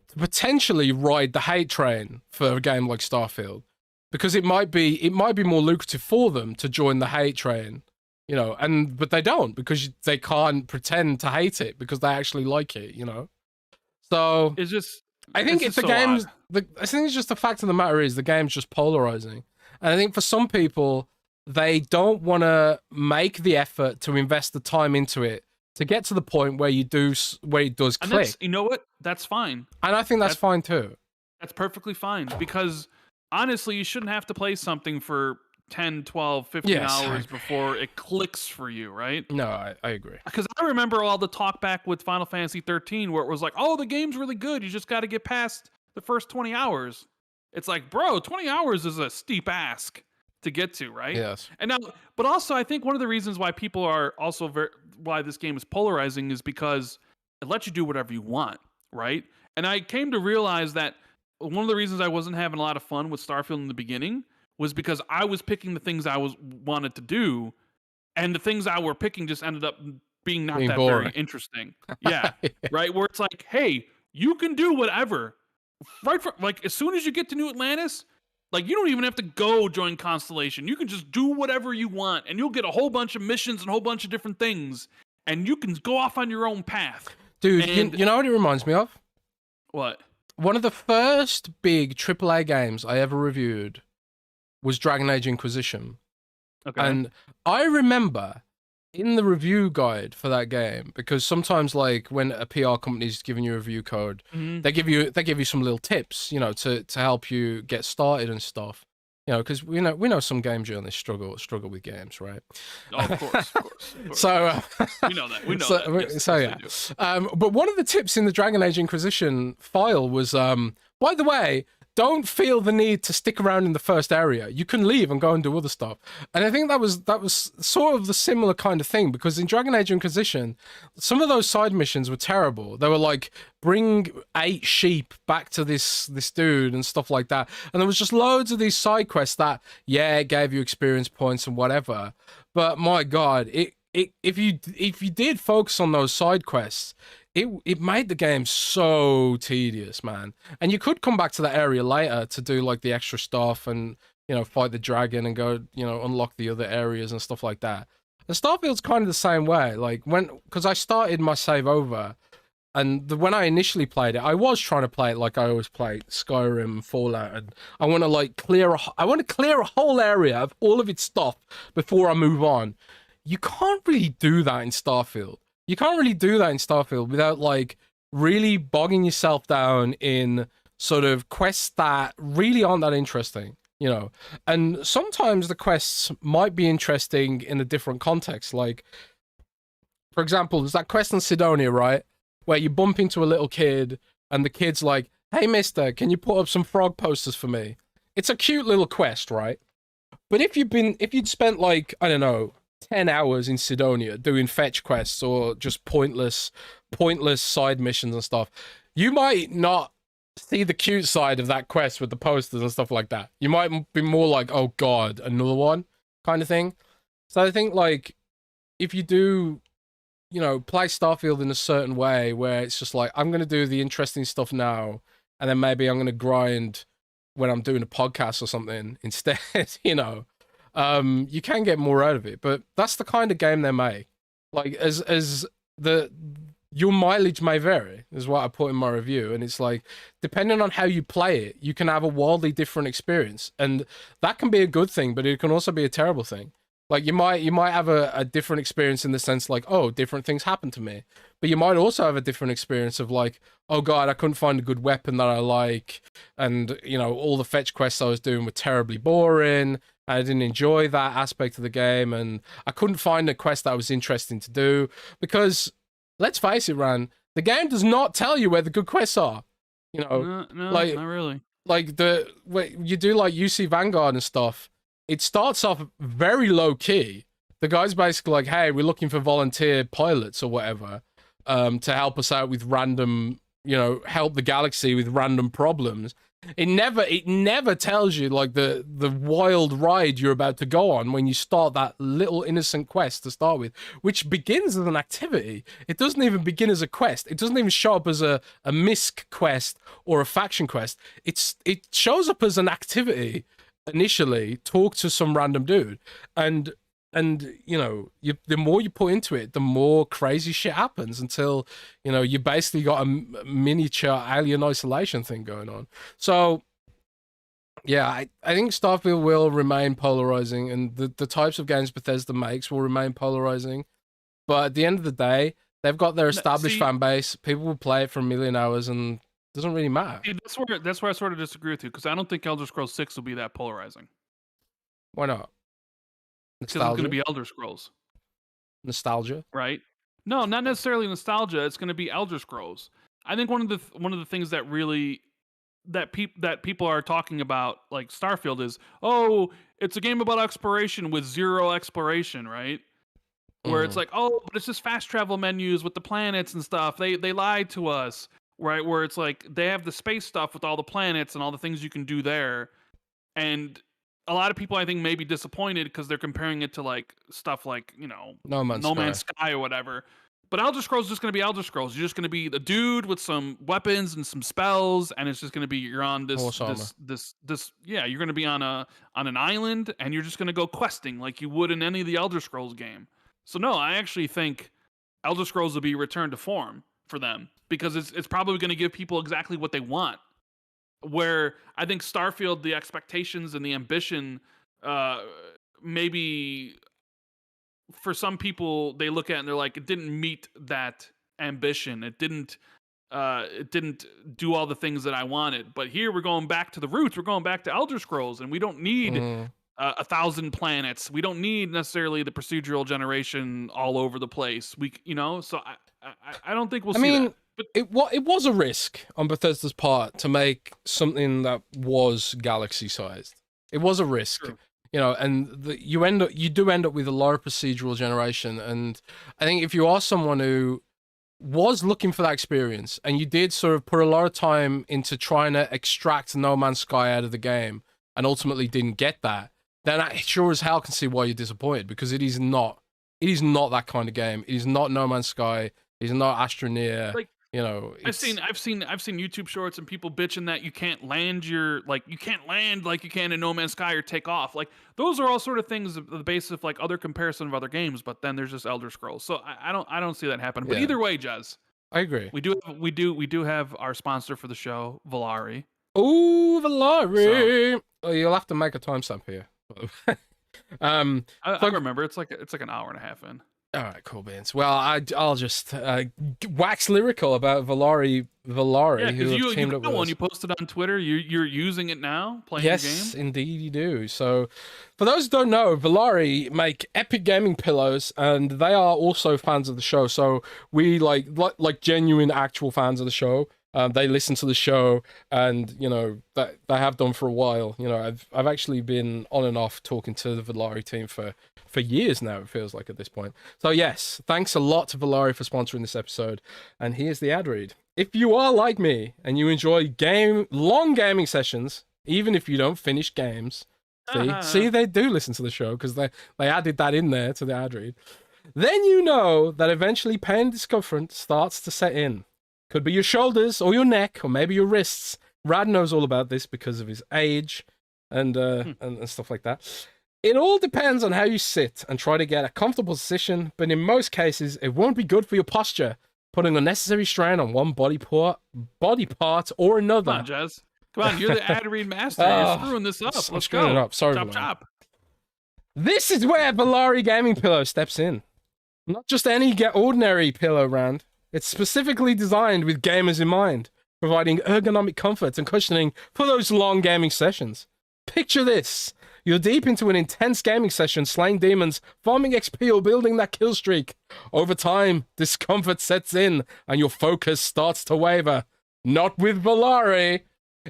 to potentially ride the hate train for a game like Starfield, because it might be more lucrative for them to join the hate train, but they don't, because they can't pretend to hate it because they actually like it, So it's just, I think it's the game's. I think it's just the fact of the matter is the game's just polarizing, and I think for some people they don't want to make the effort to invest the time into it to get to the point where it does click. You know what? That's fine, and I think that's fine too. That's perfectly fine, because honestly, you shouldn't have to play something for 10, 12, 15 hours before it clicks for you, right? No, I agree. Because I remember all the talk back with Final Fantasy 13 where it was like, oh, the game's really good. You just got to get past the first 20 hours. It's like, bro, 20 hours is a steep ask to get to, right? Yes. And now, but also, I think one of the reasons why people are also why this game is polarizing is because it lets you do whatever you want, right? And I came to realize that one of the reasons I wasn't having a lot of fun with Starfield in the beginning was because I was picking the things I wanted to do, and the things I were picking just ended up being not that boring. Very interesting. Yeah, right? Where it's like, hey, you can do whatever. Like, as soon as you get to New Atlantis, like, you don't even have to go join Constellation. You can just do whatever you want, and you'll get a whole bunch of missions and a whole bunch of different things, and you can go off on your own path. Dude, you know what it reminds me of? What? One of the first big AAA games I ever reviewed was Dragon Age Inquisition. Okay. And I remember in the review guide for that game, because sometimes like when a PR company is giving you a review code, they give you some little tips, to help you get started and stuff. You know, because we know some game journalists struggle with games, right? Oh, of course. So we know that. We know that. Yes, so yes, yeah. But one of the tips in the Dragon Age Inquisition file was, by the way, don't feel the need to stick around in the first area. You can leave and go and do other stuff. And I think that was sort of the similar kind of thing, because in Dragon Age Inquisition, some of those side missions were terrible. They were like, bring 8 sheep back to this dude and stuff like that. And there was just loads of these side quests that, yeah, it gave you experience points and whatever. But my God, if you did focus on those side quests, it made the game so tedious, man. And you could come back to that area later to do like the extra stuff and, you know, fight the dragon and go, you know, unlock the other areas and stuff like that. And Starfield's kind of the same way. Like because I started my save over, and when I initially played it, I was trying to play it like I always play Skyrim and Fallout, and I want to clear a whole area of all of its stuff before I move on. You can't really do that in Starfield. You can't really do that in Starfield without like really bogging yourself down in sort of quests that really aren't that interesting, you know. And sometimes the quests might be interesting in a different context. Like, for example, there's that quest in Sidonia, right, where you bump into a little kid and the kid's like, "Hey, mister, can you put up some frog posters for me?" It's a cute little quest, right? But if you'd spent like, I don't know, 10 hours in Sidonia doing fetch quests or just pointless side missions and stuff, you might not see the cute side of that quest with the posters and stuff like that. You might be more like, oh God, another one kind of thing. So I think like if you do, you know, play Starfield in a certain way where it's just like, I'm going to do the interesting stuff now, and then maybe I'm going to grind when I'm doing a podcast or something instead, you know, you can get more out of it. But that's the kind of game they make. Like, your mileage may vary, is what I put in my review. And it's like, depending on how you play it, you can have a wildly different experience. And that can be a good thing, but it can also be a terrible thing. Like, you might have a different experience in the sense like, oh, different things happen to me. But you might also have a different experience of like, oh God, I couldn't find a good weapon that I like. And, you know, all the fetch quests I was doing were terribly boring. I didn't enjoy that aspect of the game. And I couldn't find a quest that was interesting to do. Because, let's face it, Rand, the game does not tell you where the good quests are. You know, no, like, not really. Like, you do like UC Vanguard and stuff. It starts off very low key. The guy's basically like, hey, we're looking for volunteer pilots or whatever, to help us out with random, you know, help the galaxy with random problems. It never tells you like the wild ride you're about to go on when you start that little innocent quest to start with, which begins as an activity. It doesn't even begin as a quest. It doesn't even show up as a misc quest or a faction quest. It shows up as an activity. Initially, talk to some random dude, and you know, the more you put into it, the more crazy shit happens until, you know, you basically got a miniature Alien Isolation thing going on. So yeah, I think Starfield will remain polarizing, and the types of games Bethesda makes will remain polarizing. But at the end of the day, they've got their established fan base. People will play it for 1 million hours, and doesn't really matter. That's where I sort of disagree with you, because I don't think Elder Scrolls 6 will be that polarizing. Why not? Because it's going to be Elder Scrolls. Nostalgia, right? No, not necessarily nostalgia. It's going to be Elder Scrolls. I think one of the things that really that people are talking about, like Starfield, is, oh, it's a game about exploration with zero exploration, right? Where it's like, oh, but it's just fast travel menus with the planets and stuff. They lied to us. Right, where it's like they have the space stuff with all the planets and all the things you can do there, and a lot of people I think may be disappointed because they're comparing it to like stuff like, you know, No Man's Sky or whatever. But Elder Scrolls is just going to be Elder Scrolls. You're just going to be the dude with some weapons and some spells, and it's just going to be you're on this yeah, you're going to be on an island, and you're just going to go questing like you would in any of the Elder Scrolls game. So no, I actually think Elder Scrolls will be returned to form for them, because it's probably going to give people exactly what they want. Where I think Starfield, the expectations and the ambition, maybe for some people they look at it and they're like, it didn't meet that ambition. It didn't it didn't do all the things that I wanted. But here we're going back to the roots. We're going back to Elder Scrolls, and we don't need 1,000 planets. We don't need necessarily the procedural generation all over the place. So I don't think we'll see that. But it was a risk on Bethesda's part to make something that was galaxy sized. It was a risk. True. And you do end up with a lot of procedural generation. And I think if you are someone who was looking for that experience and you did sort of put a lot of time into trying to extract No Man's Sky out of the game and ultimately didn't get that, then I sure as hell can see why you're disappointed, because it is not that kind of game. It is not No Man's Sky. It is not Astroneer. I've seen YouTube shorts and people bitching that you can't land like you can in No Man's Sky or take off. Like those are all sort of things of the basis of like other comparison of other games, but then there's just Elder Scrolls. So I don't see that happening. But either way, Jez, I agree. We do have our sponsor for the show, Valari. Oh, Valari. So, you'll have to make a timestamp here. I remember it's like an hour and a half in. All right, cool beans. Well, I'll just wax lyrical about Valari. Yeah, because you got one you posted on Twitter. You're using it now, playing the game. Yes, indeed you do. So, for those who don't know, Valari make epic gaming pillows, and they are also fans of the show. So we like genuine, actual fans of the show. They listen to the show, and that they have done for a while. I've actually been on and off talking to the Valari team for years now, it feels like at this point. So yes, thanks a lot to Valari for sponsoring this episode. And here's the ad read. If you are like me and you enjoy long gaming sessions, even if you don't finish games, see they do listen to the show because they added that in there to the ad read, then you know that eventually pain and discomfort starts to set in. Could be your shoulders or your neck or maybe your wrists. Rad knows all about this because of his age and stuff like that. It all depends on how you sit and try to get a comfortable position, but in most cases, it won't be good for your posture, putting unnecessary strain on one body part or another. Come on, Jez. Come on, you're the ad read master. You're screwing this up. Let's go. It up. Sorry, chop. This is where Valari Gaming Pillow steps in. Not just any ordinary pillow, Rand. It's specifically designed with gamers in mind, providing ergonomic comfort and cushioning for those long gaming sessions. Picture this. You're deep into an intense gaming session, slaying demons, farming XP, or building that kill streak. Over time, discomfort sets in, and your focus starts to waver. Not with Valari.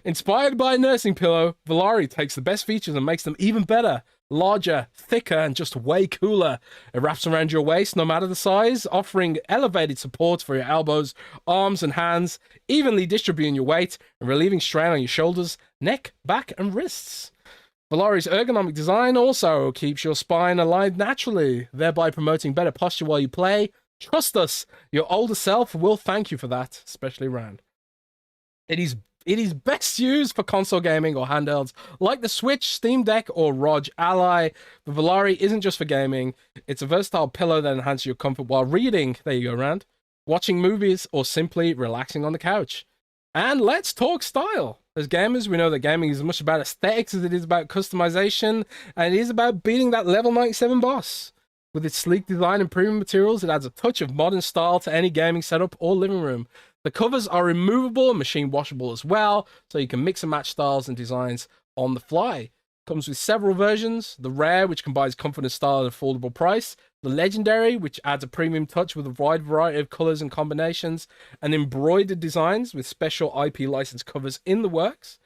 Inspired by a nursing pillow, Valari takes the best features and makes them even better. Larger, thicker, and just way cooler. It wraps around your waist, no matter the size, offering elevated support for your elbows, arms, and hands, evenly distributing your weight and relieving strain on your shoulders, neck, back, and wrists. Valari's ergonomic design also keeps your spine aligned naturally, thereby promoting better posture while you play. Trust us, your older self will thank you for that, especially Rand. It is best used for console gaming or handhelds like the Switch, Steam Deck, or ROG Ally. The Valari isn't just for gaming. It's a versatile pillow that enhances your comfort while reading, there you go, Rand, watching movies, or simply relaxing on the couch. And let's talk style. As gamers, we know that gaming is as much about aesthetics as it is about customization, and it is about beating that level 97 boss. With its sleek design and premium materials, it adds a touch of modern style to any gaming setup or living room. The covers are removable and machine washable as well, so you can mix and match styles and designs on the fly. Comes with several versions: the Rare, which combines comfort and style at an affordable price; the Legendary, which adds a premium touch with a wide variety of colors and combinations; and embroidered designs with special IP licensed covers in the works.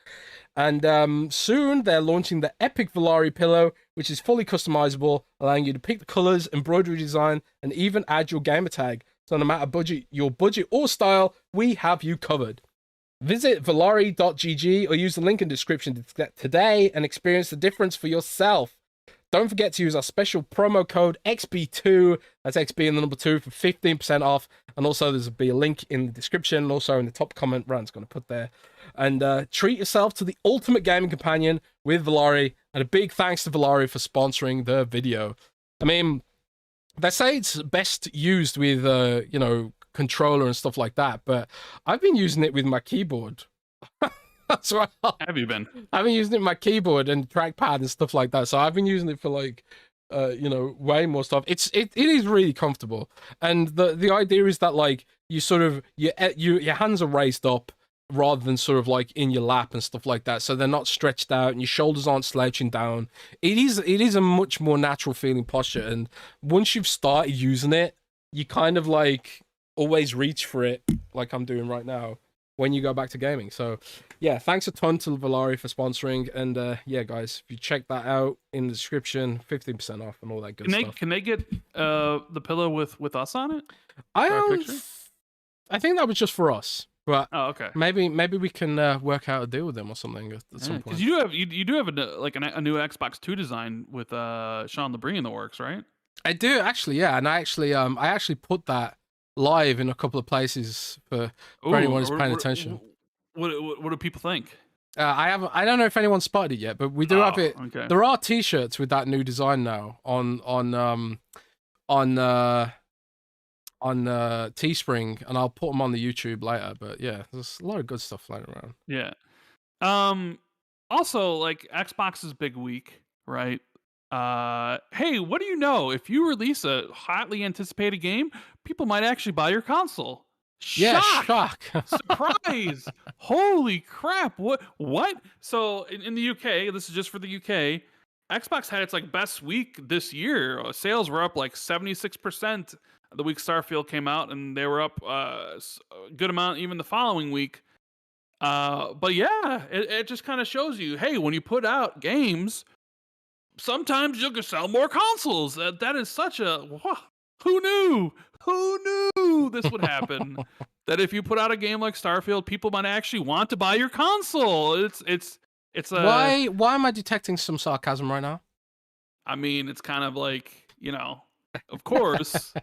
And soon they're launching the Epic Valari Pillow, which is fully customizable, allowing you to pick the colors, embroidery design, and even add your gamer tag. So no matter your budget or style, we have you covered. Visit valari.gg or use the link in the description today and experience the difference for yourself. Don't forget to use our special promo code XB2, that's XB and the number 2, for 15% off. And also there's be a link in the description and also in the top comment Rand's going to put there. And treat yourself to the ultimate gaming companion with Valari. And a big thanks to Valari for sponsoring the video. I mean, they say it's best used with, controller and stuff like that, but I've been using it with my keyboard. That's right. Have you been? I've been using it with my keyboard and trackpad and stuff like that. So I've been using it for like way more stuff. It is really comfortable, and the idea is that like you sort of your hands are raised up rather than sort of like in your lap and stuff like that, so they're not stretched out and your shoulders aren't slouching down. It is a much more natural feeling posture, and once you've started using it, you kind of like always reach for it, like I'm doing right now when you go back to gaming. So yeah, thanks a ton to Valari for sponsoring, and yeah guys, if you check that out in the description, 15% off and all that good stuff. Can they get the pillow with us on it? I think that was just for us, but oh, okay, maybe we can work out a deal with them or something at some point. Because you do have a new Xbox 2 design with Sean Labrie in the works, right? I do actually, yeah, and I actually put that live in a couple of places for anyone who's paying attention. What do people think? I don't know if anyone's spotted it yet, but we do have it. Okay. There are T-shirts with that new design now on Teespring, and I'll put them on the YouTube later. But yeah, there's a lot of good stuff floating around. Yeah. Also, like Xbox's big week, right? Hey, what do you know? If you release a hotly anticipated game, people might actually buy your console. Shock. Surprise. Holy crap. What? So in the UK, this is just for the UK, Xbox had its like best week this year. Sales were up like 76% the week Starfield came out, and they were up a good amount even the following week. But yeah, it just kind of shows you, hey, when you put out games, sometimes you can sell more consoles. That is such a who knew this would happen? That if you put out a game like Starfield, people might actually want to buy your console. It's a why am I detecting some sarcasm right now? I mean, it's kind of like, of course.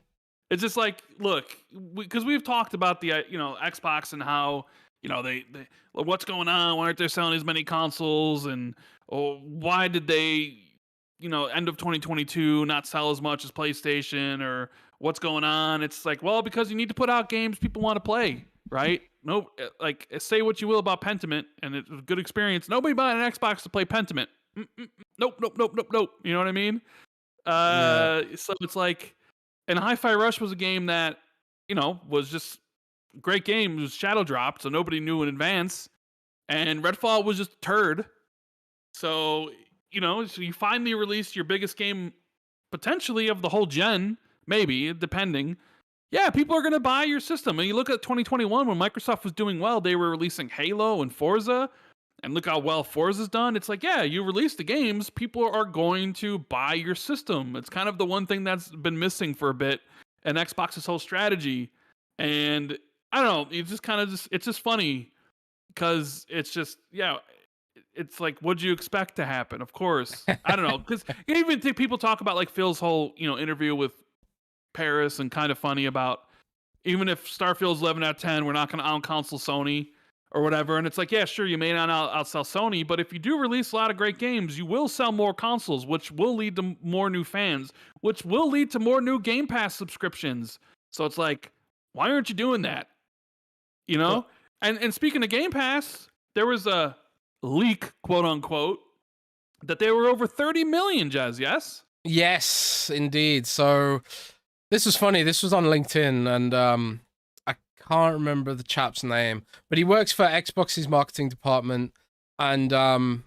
It's just like, look, because we've talked about the Xbox and how they what's going on? Why aren't they selling as many consoles? And why did they end of 2022 not sell as much as PlayStation, or what's going on? It's like, well, because you need to put out games people want to play, right? No, like, say what you will about Pentiment, and it's a good experience. Nobody buying an Xbox to play Pentiment. Nope. You know what I mean? So it's like, and Hi-Fi Rush was a game that was just a great game. It was shadow dropped, so nobody knew in advance. And Redfall was just a turd. So so you finally released your biggest game potentially of the whole gen, maybe, depending. Yeah, people are going to buy your system. And you look at 2021 when Microsoft was doing well, they were releasing Halo and Forza, and look how well Forza's done. It's like, yeah, you release the games, people are going to buy your system. It's kind of the one thing that's been missing for a bit in Xbox's whole strategy. And I don't know, it's just kind of it's just funny because it's just, it's like, what'd you expect to happen? Of course. I don't know, because you even think people talk about like Phil's whole interview with Paris, and kind of funny about, even if Starfield's 11 out of 10, we're not going to out-console Sony or whatever. And it's like, yeah, sure, you may not outsell Sony, but if you do release a lot of great games, you will sell more consoles, which will lead to more new fans, which will lead to more new Game Pass subscriptions. So it's like, why aren't you doing that? And speaking of Game Pass, there was a leak, quote unquote, that they were over 30 million, Jez, yes? Yes, indeed. So this was funny. This was on LinkedIn, and I can't remember the chap's name, but he works for Xbox's marketing department, and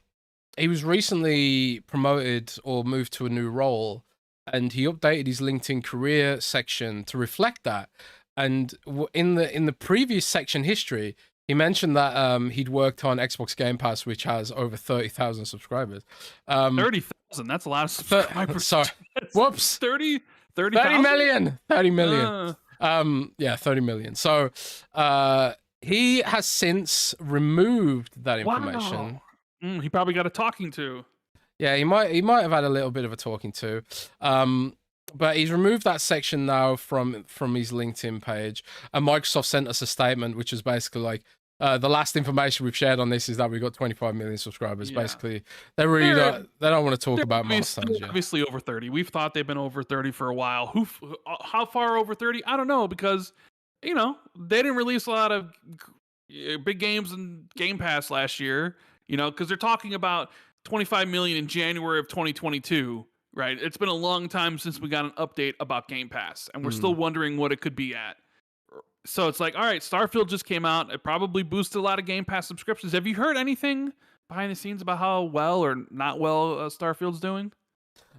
he was recently promoted or moved to a new role, and he updated his LinkedIn career section to reflect that. And in the previous section history, he mentioned that he'd worked on Xbox Game Pass, which has over 30,000 subscribers. 30,000? That's a lot of subscribers. Sorry. Whoops. 30 million. 30 million. Yeah, 30 million. So he has since removed that information. Wow. He probably got a talking to. Yeah, he might have had a little bit of a talking to. But he's removed that section now from his LinkedIn page. And Microsoft sent us a statement, which is basically like, the last information we've shared on this is that we got 25 million subscribers. Yeah. Basically, they don't want to talk about milestones yet. Obviously over 30. We've thought they've been over 30 for a while. How far over 30? I don't know, because they didn't release a lot of big games in Game Pass last year. Because they're talking about 25 million in January of 2022. Right. It's been a long time since we got an update about Game Pass, and we're still Mm. wondering what it could be at. So it's like, all right, Starfield just came out. It probably boosted a lot of Game Pass subscriptions. Have you heard anything behind the scenes about how well or not well Starfield's doing?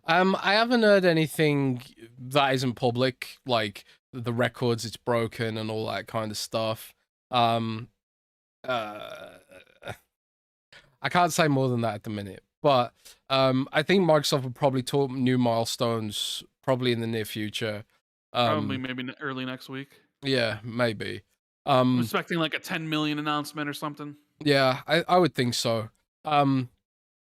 I haven't heard anything that isn't public, like the records it's broken and all that kind of stuff. Um, uh, I can't say more than that at the minute, but I think Microsoft will probably talk new milestones probably in the near future. Probably Um, maybe early next week. yeah, maybe. I'm Um, expecting like a 10 million announcement or something. yeah, I would think so.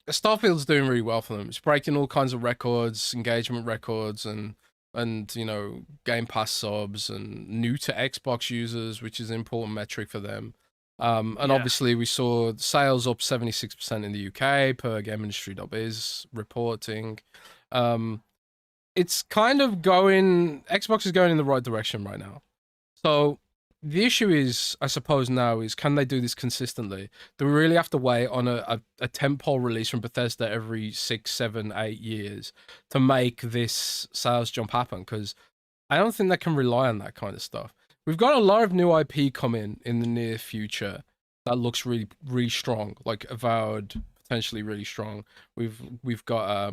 Starfield's doing really well for them. It's breaking all kinds of records, engagement records, and Game Pass subs and new to Xbox users, which is an important metric for them. And Yeah. obviously we saw sales up 76% in the UK per GameIndustry.biz reporting. It's kind of Xbox is going in the right direction right now. So the issue is, I suppose now, is can they do this consistently? Do we really have to wait on a tentpole release from Bethesda every 6, 7, 8 years to make this sales jump happen? Because I don't think they can rely on that kind of stuff. We've got a lot of new IP coming in the near future that looks really, really strong, like Avowed, potentially really strong. We've got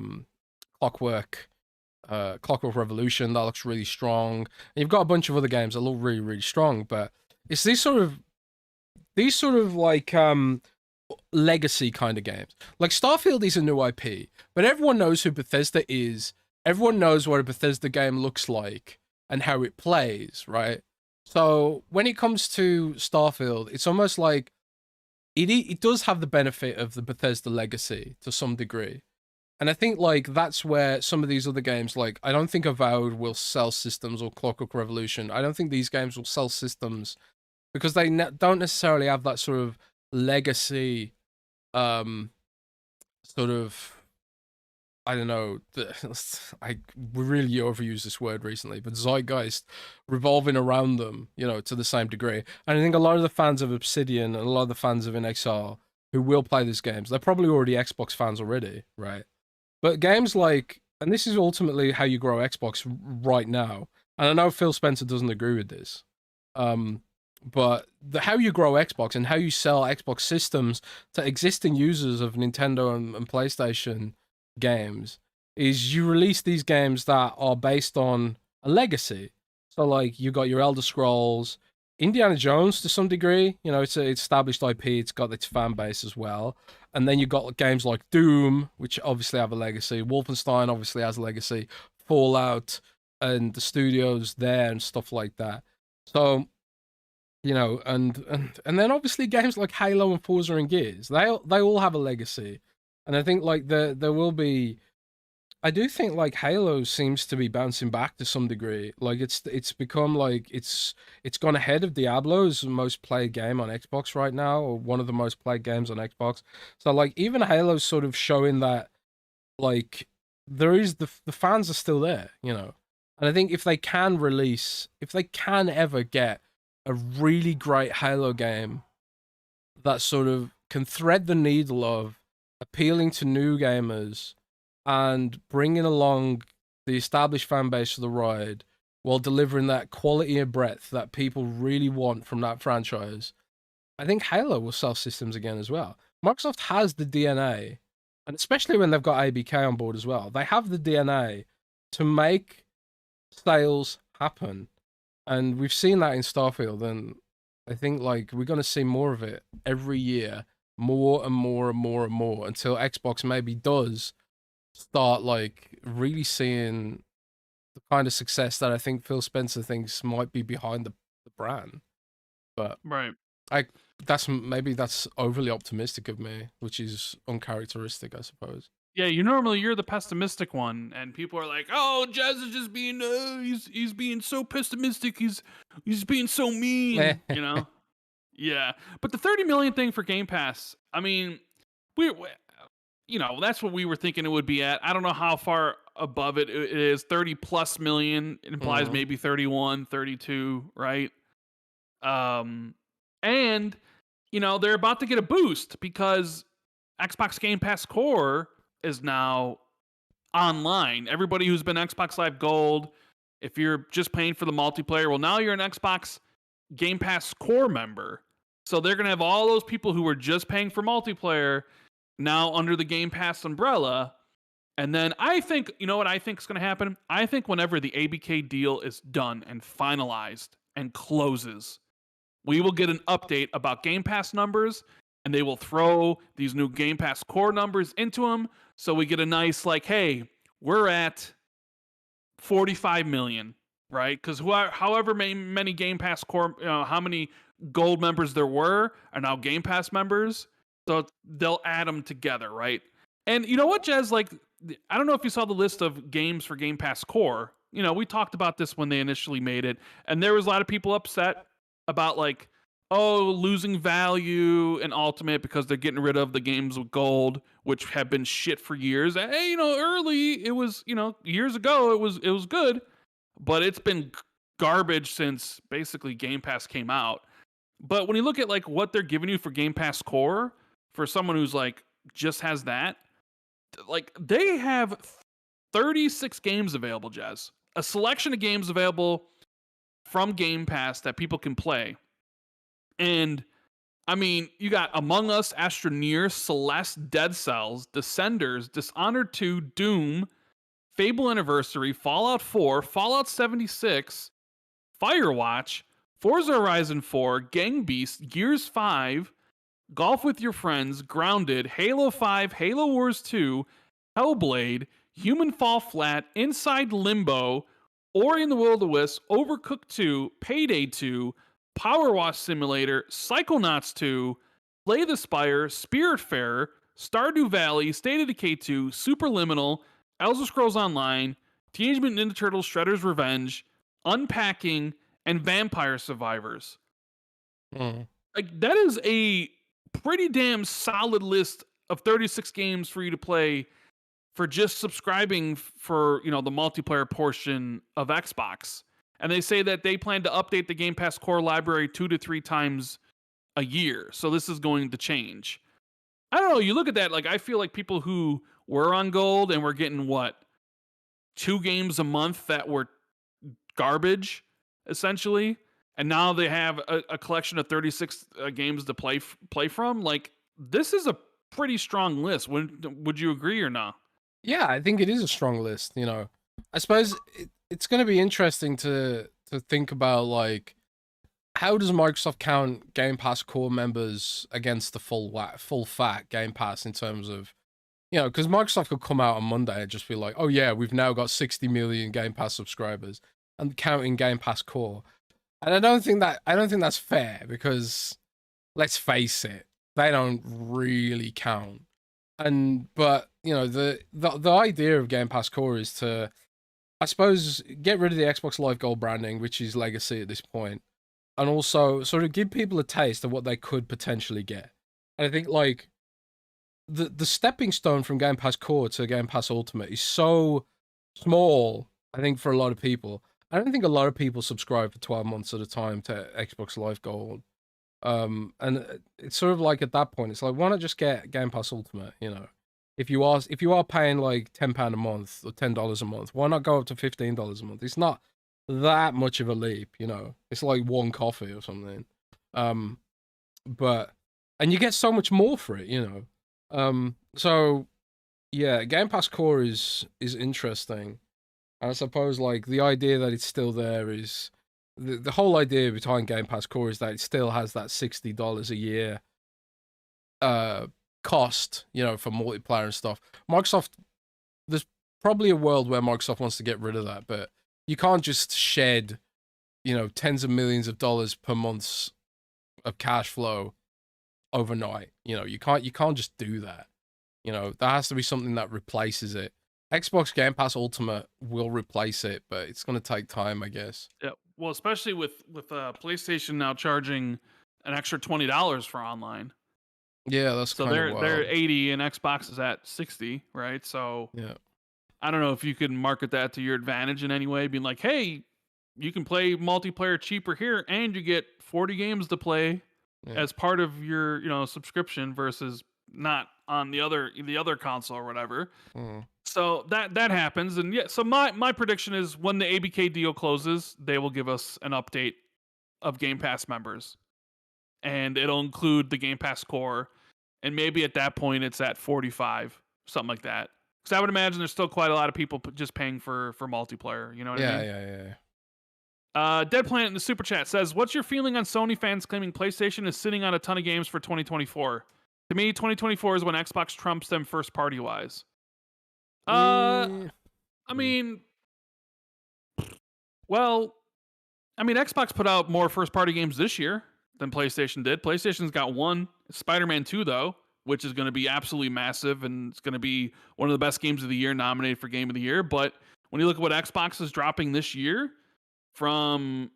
Clockwork Revolution that looks really strong. And you've got a bunch of other games that look really, really strong, but it's these sort of like legacy kind of games. Like Starfield is a new IP, but everyone knows who Bethesda is. Everyone knows what a Bethesda game looks like and how it plays, right? So when it comes to Starfield, it's almost like it does have the benefit of the Bethesda legacy to some degree. And I think like that's where some of these other games, like I don't think Avowed will sell systems or Clockwork Revolution. I don't think these games will sell systems because they don't necessarily have that sort of legacy, sort of, I don't know. We really overused this word recently, but zeitgeist revolving around them, to the same degree. And I think a lot of the fans of Obsidian and a lot of the fans of In Exile who will play these games, they're probably already Xbox fans already, right? But games like, and this is ultimately how you grow Xbox right now. And I know Phil Spencer doesn't agree with this. But how you grow Xbox and how you sell Xbox systems to existing users of Nintendo and PlayStation games is you release these games that are based on a legacy. So like you got your Elder Scrolls, Indiana Jones to some degree, it's an established IP, it's got its fan base as well. And then you got games like Doom, which obviously have a legacy. Wolfenstein obviously has a legacy. Fallout and the studios there and stuff like that. So, and then obviously games like Halo and Forza and Gears, they all have a legacy. And I think like there will be, I do think like Halo seems to be bouncing back to some degree. Like it's become like it's gone ahead of Diablo as the most played game on Xbox right now, or one of the most played games on Xbox. So like even Halo's sort of showing that like there is the fans are still there, And I think if they can ever get a really great Halo game that sort of can thread the needle of appealing to new gamers and bringing along the established fan base of the ride while delivering that quality and breadth that people really want from that franchise, I think Halo will sell systems again as well. Microsoft has the DNA, and especially when they've got ABK on board as well, they have the DNA to make sales happen. And we've seen that in Starfield, and I think like we're going to see more of it every year, more and more and more and more, until Xbox maybe does start like really seeing the kind of success that I think Phil Spencer thinks might be behind the brand. But Right. that's overly optimistic of me, which is uncharacteristic, I suppose. Yeah, you're the pessimistic one, and people are like, "Oh, Jez is just being he's being so pessimistic. He's being so mean." Yeah, but the 30 million thing for Game Pass, I mean, we that's what we were thinking it would be at. I don't know how far above it is. 30 plus million it implies Mhm. maybe 31, 32, right? And they're about to get a boost because Xbox Game Pass Core is now online. Everybody who's been Xbox Live Gold, if you're just paying for the multiplayer, well, now you're an Xbox Game Pass core member. So they're going to have all those people who were just paying for multiplayer now under the Game Pass umbrella. And then I think, you know what I think is going to happen? I think whenever the ABK deal is done and finalized and closes, we will get an update about Game Pass numbers, and they will throw these new Game Pass core numbers into them. So we get a nice, like, hey, we're at 45 million, right? Because however many Game Pass core, how many gold members there were are now Game Pass members. So they'll add them together, right? And you know what, Jez? Like, I don't know if you saw the list of games for Game Pass Core. You know, we talked about this when they initially made it, and there was a lot of people upset about, like, oh, losing value in Ultimate because they're getting rid of the games with gold, which have been shit for years. Hey, you know, early it was, you know, years ago it was good, but it's been garbage since basically Game Pass came out. But when you look at like what they're giving you for Game Pass Core, for someone who's like just has that, like they have 36 games available, Jez. A selection of games available from Game Pass that people can play. And I mean, you got Among Us, Astroneer, Celeste, Dead Cells, Descenders, Dishonored 2, Doom, Fable Anniversary, Fallout 4, Fallout 76, Firewatch, Forza Horizon 4, Gang Beasts, Gears 5, Golf with Your Friends, Grounded, Halo 5, Halo Wars 2, Hellblade, Human Fall Flat, Inside Limbo, Ori and the Will of the Wisps, Overcooked 2, Payday 2, Power Wash Simulator, Psychonauts 2, Slay the Spire, Spiritfarer, Stardew Valley, State of Decay 2, Superliminal, Elder Scrolls Online, Teenage Mutant Ninja Turtles Shredder's Revenge, Unpacking, and Vampire Survivors. Like, that is a pretty damn solid list of 36 games for you to play for just subscribing for, you know, the multiplayer portion of Xbox. And they say that they plan to update the Game Pass core library 2 to 3 times a year. So this is going to change. I don't know. You look at that, like, I feel like people who were on gold and were getting, what, 2 games a month that were garbage, essentially, and now they have a collection of 36 games to play from. Like, this is a pretty strong list. Would you agree or not? Yeah, I think it is a strong list. You know, I suppose it's going to be interesting to think about, like, how does Microsoft count Game Pass core members against the full fat Game Pass in terms of, you know, because Microsoft could come out on Monday and just be like, oh yeah, we've now got 60 million Game Pass subscribers and counting Game Pass core. And I don't think that's fair, because let's face it, they don't really count. But you know, the idea of Game Pass core is to, I suppose, get rid of the Xbox Live Gold branding, which is legacy at this point, and also sort of give people a taste of what they could potentially get. And I think, like, the stepping stone from Game Pass core to Game Pass Ultimate is so small, I think, for a lot of people. I don't think a lot of people subscribe for 12 months at a time to Xbox Live Gold. And it's sort of like, at that point, it's like, why not just get Game Pass Ultimate? You know, if you are paying like £10 a month or $10 a month, why not go up to $15 a month? It's not that much of a leap, you know. It's like one coffee or something. But and you get so much more for it, you know. So yeah, Game Pass Core is interesting. And I suppose, like, the idea that it's still there is the whole idea behind Game Pass Core is that it still has that $60 a year cost, you know, for multiplayer and stuff. Microsoft, there's probably a world where Microsoft wants to get rid of that, but you can't just shed, you know, tens of millions of dollars per month of cash flow overnight. You know, you can't just do that. You know, there has to be something that replaces it. Xbox Game Pass Ultimate will replace it, but it's going to take time, I guess. Yeah, well, especially with PlayStation now charging an extra $20 for online. Yeah, that's so kind of wild. they're 80 and Xbox is at 60, right? So yeah, I don't know if you can market that to your advantage in any way, being like, hey, you can play multiplayer cheaper here, and you get 40 games to play as part of your, you know, subscription versus not on the other console or whatever. So that happens, and yeah. So my prediction is when the ABK deal closes, they will give us an update of Game Pass members, and it'll include the Game Pass core, and maybe at that point it's at 45, something like that. Because I would imagine there's still quite a lot of people just paying for multiplayer. You know what I mean? Yeah. Dead Planet in the super chat says, "What's your feeling on Sony fans claiming PlayStation is sitting on a ton of games for 2024? To me, 2024 is when Xbox trumps them first party wise." I mean, well, Xbox put out more first party games this year than PlayStation did. PlayStation's got one, Spider-Man 2 though, which is going to be absolutely massive and it's going to be one of the best games of the year, nominated for Game of the Year. But when you look at what Xbox is dropping this year, from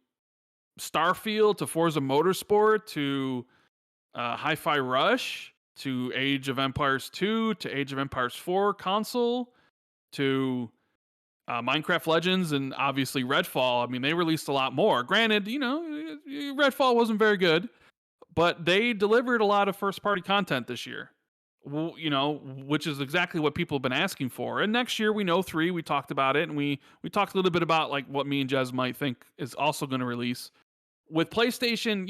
Starfield to Forza Motorsport to Hi-Fi Rush to Age of Empires 2 to Age of Empires 4 console to Minecraft Legends and obviously Redfall. I mean, they released a lot more. Granted, Redfall wasn't very good, but they delivered a lot of first-party content this year. Which is exactly what people have been asking for. And next year, we know 3. We talked about it, and we talked a little bit about like what me and Jez might think is also going to release. With PlayStation,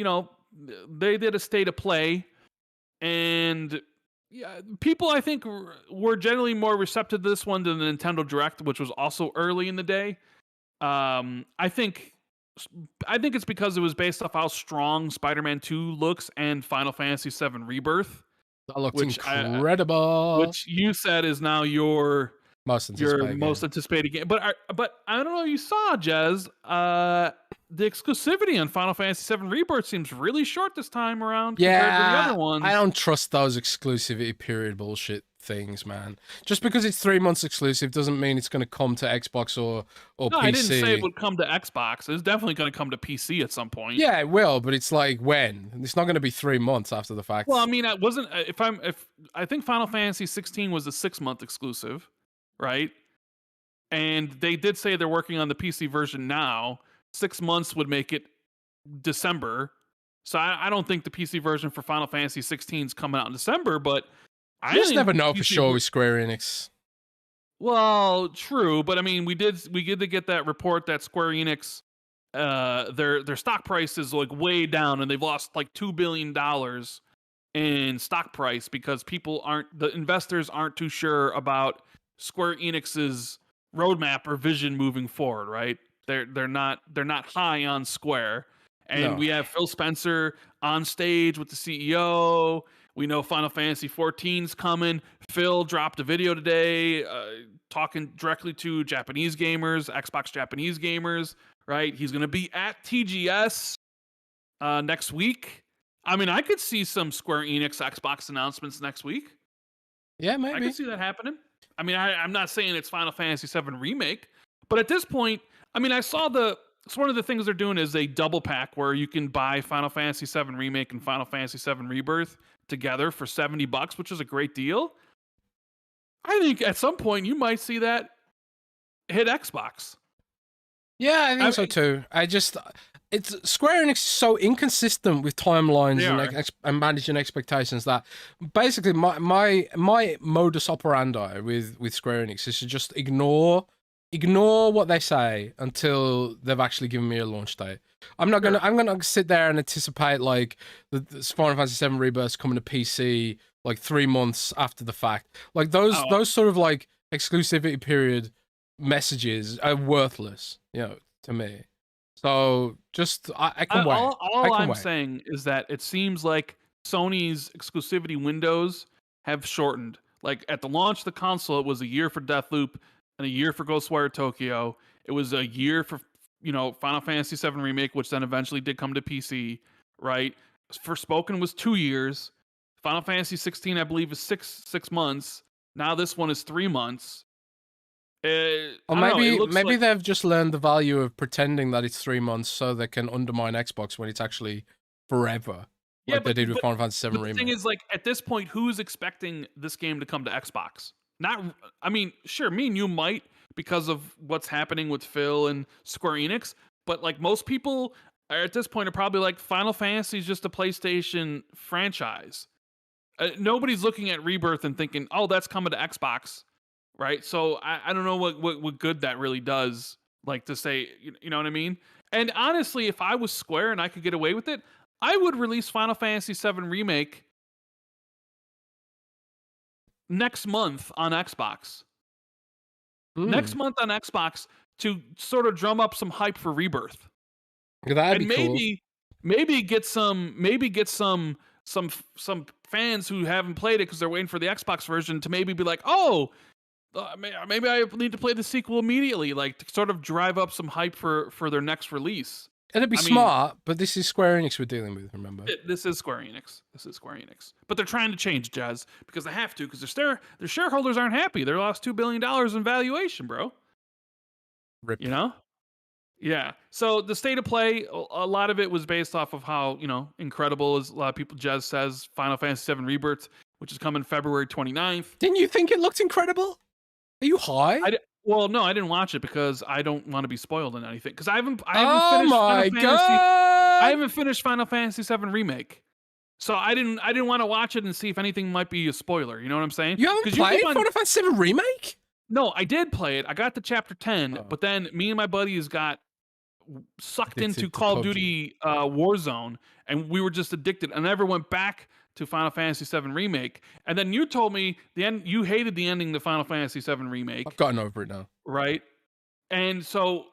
they did a state of play, and yeah, people I think were generally more receptive to this one than the Nintendo Direct, which was also early in the day. I think it's because it was based off how strong Spider-Man 2 looks and Final Fantasy VII Rebirth. That looked incredible. Which you said is now your most anticipated game. But I don't know. You saw, Jez. The exclusivity on Final Fantasy VII Rebirth seems really short this time around compared to the other ones. I don't trust those exclusivity period bullshit things, man. Just because it's 3 months exclusive doesn't mean it's going to come to Xbox or PC. I didn't say it would come to Xbox. It's definitely going to come to PC at some point. Yeah, it will, but it's like when? It's not going to be 3 months after the fact. Well, I mean, I wasn't. I think Final Fantasy 16 was a 6-month exclusive, right? And they did say they're working on the PC version now. 6 months would make it December. So I don't think the PC version for Final Fantasy 16 is coming out in December, but I just never know for sure with Square Enix. Well, true, but I mean, we did to get that report that Square Enix, their stock price is like way down, and they've lost like $2 billion in stock price because the investors aren't too sure about Square Enix's roadmap or vision moving forward, right? They're not high on Square. And we have Phil Spencer on stage with the CEO. We know Final Fantasy 14's coming. Phil dropped a video today talking directly to Japanese gamers, Xbox Japanese gamers, right? He's going to be at TGS next week. I mean, I could see some Square Enix Xbox announcements next week. Yeah, maybe. I could see that happening. I mean, I'm not saying it's Final Fantasy VII Remake, but at this point, I mean, it's one of the things they're doing is a double pack where you can buy Final Fantasy VII Remake and Final Fantasy VII Rebirth together for $70, which is a great deal. I think at some point you might see that hit Xbox. Yeah, I think so too. It's Square Enix is so inconsistent with timelines and managing expectations that basically my modus operandi with Square Enix is to just ignore what they say until they've actually given me a launch date. I'm gonna sit there and anticipate like the Final Fantasy VII Rebirth coming to PC like 3 months after the fact. Like those sort of like exclusivity period messages are worthless, to me. So just I can wait. All I'm saying is that it seems like Sony's exclusivity windows have shortened. Like at the launch of the console, it was a year for Deathloop and a year for Ghostwire Tokyo. It was a year for Final Fantasy VII Remake, which then eventually did come to PC, right? Forspoken was 2 years. Final Fantasy 16, I believe, is six months. Now this one is 3 months. Or maybe they've just learned the value of pretending that it's 3 months so they can undermine Xbox when it's actually forever. Like they did with Final Fantasy VII Remake. The thing is, like, at this point, who's expecting this game to come to Xbox? Sure, me and you might because of what's happening with Phil and Square Enix, but like most people at this point are probably like, Final Fantasy is just a PlayStation franchise. Nobody's looking at Rebirth and thinking, oh, that's coming to Xbox. right? So I don't know what good that really does. Like to say, you know what I mean? And honestly, if I was Square and I could get away with it, I would release Final Fantasy VII Remake next month on Xbox. Next Mm, month on Xbox to sort of drum up some hype for Rebirth. that'd be And cool. maybe get some fans who haven't played it because they're waiting for the Xbox version to maybe be like, oh, maybe I need to play the sequel immediately, like to sort of drive up some hype for their next release. It'd be I mean, smart, but this is Square Enix we're dealing with, remember? this is Square Enix. This is Square Enix, but they're trying to change Jazz because they have to because their shareholders aren't happy. They lost $2 billion in valuation, bro. Rip. You know. Yeah. So the state of play, a lot of it was based off of how, incredible, as a lot of people, Jez says, Final Fantasy VII Rebirth, which is coming February 29th. Didn't you think it looked incredible? Are you high? Well, no, I didn't watch it because I don't want to be spoiled in anything. Because I haven't Oh finished my Final Fantasy. god! I haven't finished Final Fantasy VII Remake. So I didn't want to watch it and see if anything might be a spoiler. You know what I'm saying? You haven't played Final Fantasy VII Remake? No, I did play it. I got to chapter 10, Oh. but then me and my buddies got sucked Addicted into to Call of PUBG. Duty Warzone, and we were just addicted. I never went back to Final Fantasy VII Remake. And then you told me you hated the ending to Final Fantasy VII Remake, I've gotten over it now. right? And so,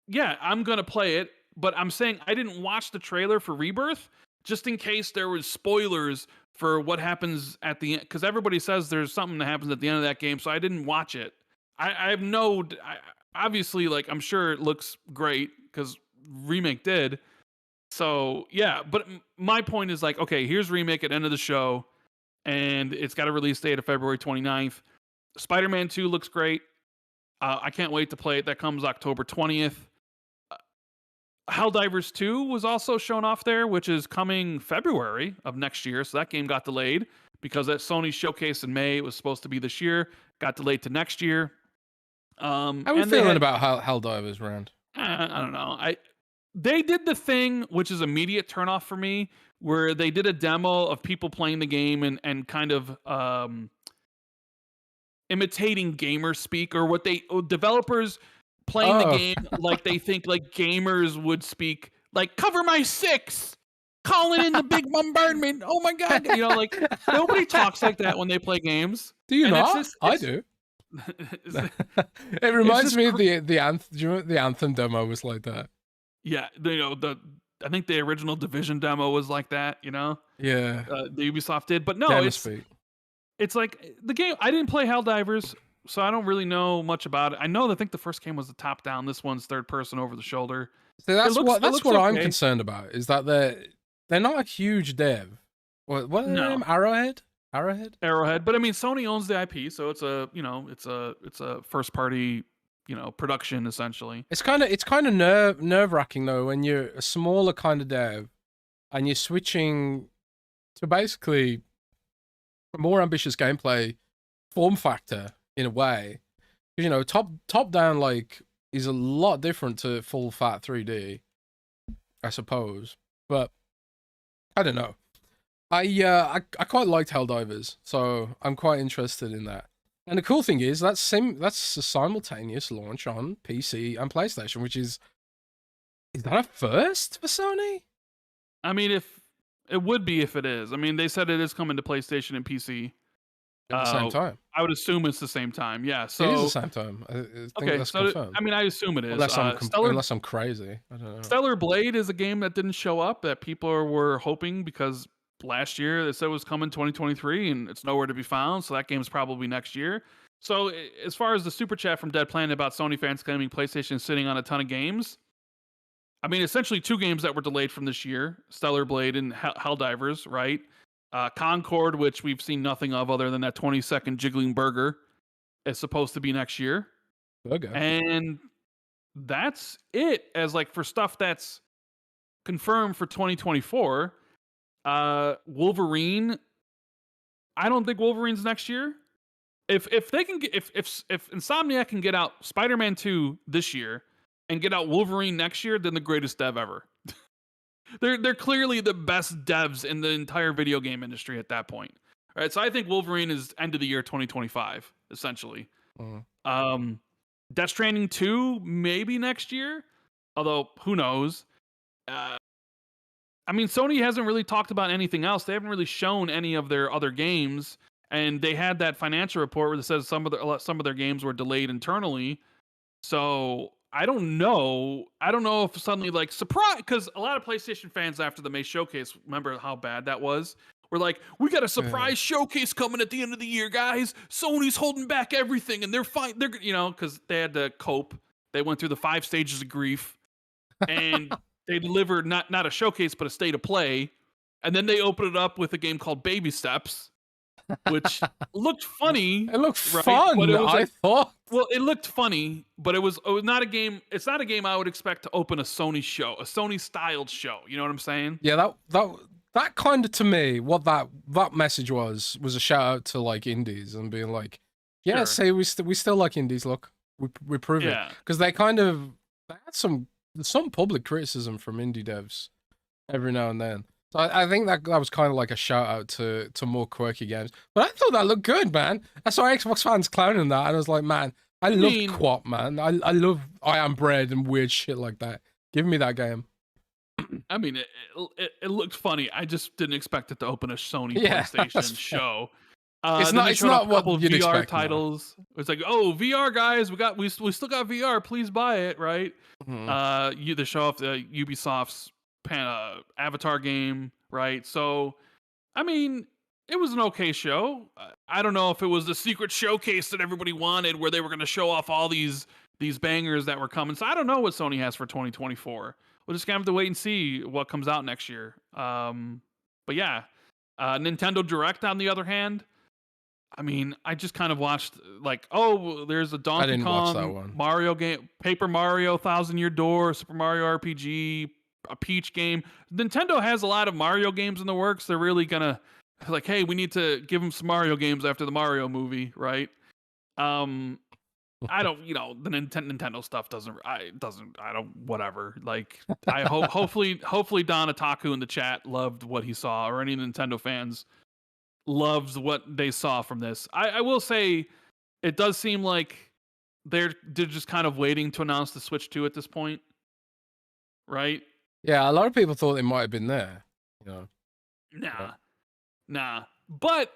yeah, I'm gonna play it, but I'm saying I didn't watch the trailer for Rebirth just in case there was spoilers for what happens at the end, because everybody says there's something that happens at the end of that game, so I didn't watch it. I have obviously, like, I'm sure it looks great because Remake did. So yeah, but my point is, like, okay, here's Remake at end of the show, and it's got a release date of February 29th. Spider-Man 2 looks great. I can't wait to play it. That comes October 20th. Helldivers 2 was also shown off there, which is coming February of next year. So that game got delayed because at Sony's showcase in May, it was supposed to be this year, got delayed to next year. How are we feeling about Helldivers, Rand? I don't know. They did the thing, which is immediate turnoff for me, where they did a demo of people playing the game and kind of imitating gamer speak, or developers playing the game like they think like gamers would speak, like, cover my six, calling in the big bombardment. Oh my god, like nobody talks like that when they play games. Do you And not? I do. It reminds me of the Anthem. Do you remember the Anthem demo was like that? Yeah, I think the original Division demo was like that. Yeah. The Ubisoft did, but no, it's like the game. I didn't play Helldivers, so I don't really know much about it. I think the first game was the top down. This one's third person over the shoulder. So that's what I'm concerned about, is that they're not a huge dev. What are their name? Arrowhead. But I mean, Sony owns the IP, so it's a first party production essentially. It's kind of nerve wracking though when you're a smaller kind of dev and you're switching to basically a more ambitious gameplay form factor in a way. Top down like is a lot different to full fat 3D, I suppose. But I don't know. I quite liked Helldivers, so I'm quite interested in that. And the cool thing is that's a simultaneous launch on PC and PlayStation, which is that a first for Sony? I mean, if it would be if it is. I mean, they said it is coming to PlayStation and PC at the same time. I would assume it's the same time. Yeah, so it is the same time. I think that's confirmed. I mean, I assume it is. Unless I'm crazy. I don't know. Stellar Blade is a game that didn't show up that people were hoping, because last year they said it was coming 2023 and it's nowhere to be found. So that game's probably next year. So as far as the super chat from Dead Planet about Sony fans claiming PlayStation sitting on a ton of games, I mean, essentially two games that were delayed from this year: Stellar Blade and Helldivers, right? Concord, which we've seen nothing of other than that 20-second jiggling burger, is supposed to be next year. Burger. And that's it, as like for stuff that's confirmed for 2024. Wolverine, I don't think Wolverine's next year. If they can get, if Insomniac can get out Spider-Man 2 this year and get out Wolverine next year, then the greatest dev ever. They're clearly the best devs in the entire video game industry at that point. All right, so I think Wolverine is end of the year 2025, essentially. Death Stranding 2 maybe next year, although who knows. I mean, Sony hasn't really talked about anything else. They haven't really shown any of their other games, and they had that financial report where it says some of their games were delayed internally. So I don't know. I don't know if suddenly like surprise, because a lot of PlayStation fans after the May showcase, remember how bad that was. We're like, we got a surprise showcase coming at the end of the year, guys. Sony's holding back everything, and they're fine. They're because they had to cope. They went through the 5 stages of grief, and they delivered not a showcase but a state of play, and then they opened it up with a game called Baby Steps, which looked funny. It looked fun. But it was I thought. Well, it looked funny, but it was not a game. It's not a game I would expect to open a Sony show, a Sony styled show. You know what I'm saying? Yeah, that kind of, to me, what that message was a shout out to like indies and being like, yeah, say we still like indies. Look, we prove it, because they had some public criticism from indie devs every now and then. So I think that was kind of like a shout out to more quirky games. But I thought that looked good, man. I saw Xbox fans clowning that, and I was like, man, I love QWOP, man. I love I Am Bread and weird shit like that. Give me that game. I mean, it looked funny. I just didn't expect it to open a Sony PlayStation show. It's not what you'd VR expect, titles. No. It's like, oh, VR guys, we still got VR. Please buy it, right? Mm-hmm. They show off the Ubisoft's Avatar game, right? So, I mean, it was an okay show. I don't know if it was the secret showcase that everybody wanted, where they were going to show off all these bangers that were coming. So I don't know what Sony has for 2024. We'll just gonna have to wait and see what comes out next year. But yeah, Nintendo Direct, on the other hand, I mean, I just kind of watched like, oh, there's a Donkey Kong Mario game, Paper Mario, 1000 Year Door, Super Mario RPG, a Peach game. Nintendo has a lot of Mario games in the works. They're really gonna like, hey, we need to give them some Mario games after the Mario movie, right? I don't, the Nintendo stuff whatever. Like, I hopefully Don Otaku in the chat loved what he saw, or any Nintendo fans loved what they saw from this. I will say, it does seem like they're just kind of waiting to announce the Switch 2 at this point, right? Yeah, a lot of people thought they might have been there. Nah. But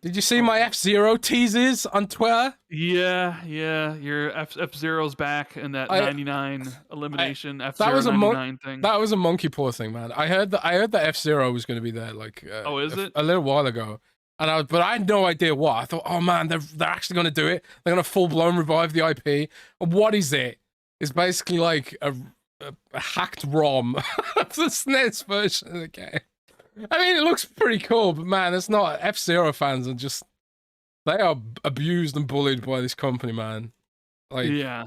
did you see my F-Zero teases on Twitter? Yeah. Your F-Zero's back in that 99 elimination F-Zero 99 thing. That was a monkey paw thing, man. I heard that F-Zero was going to be there, like is it? A little while ago. But I had no idea what. I thought, oh man, they're actually going to do it. They're going to full blown revive the IP. And what is it? It's basically like a hacked ROM of the SNES version of the game. I mean, it looks pretty cool, but man, it's not. F-Zero fans they are abused and bullied by this company, man. Like, yeah,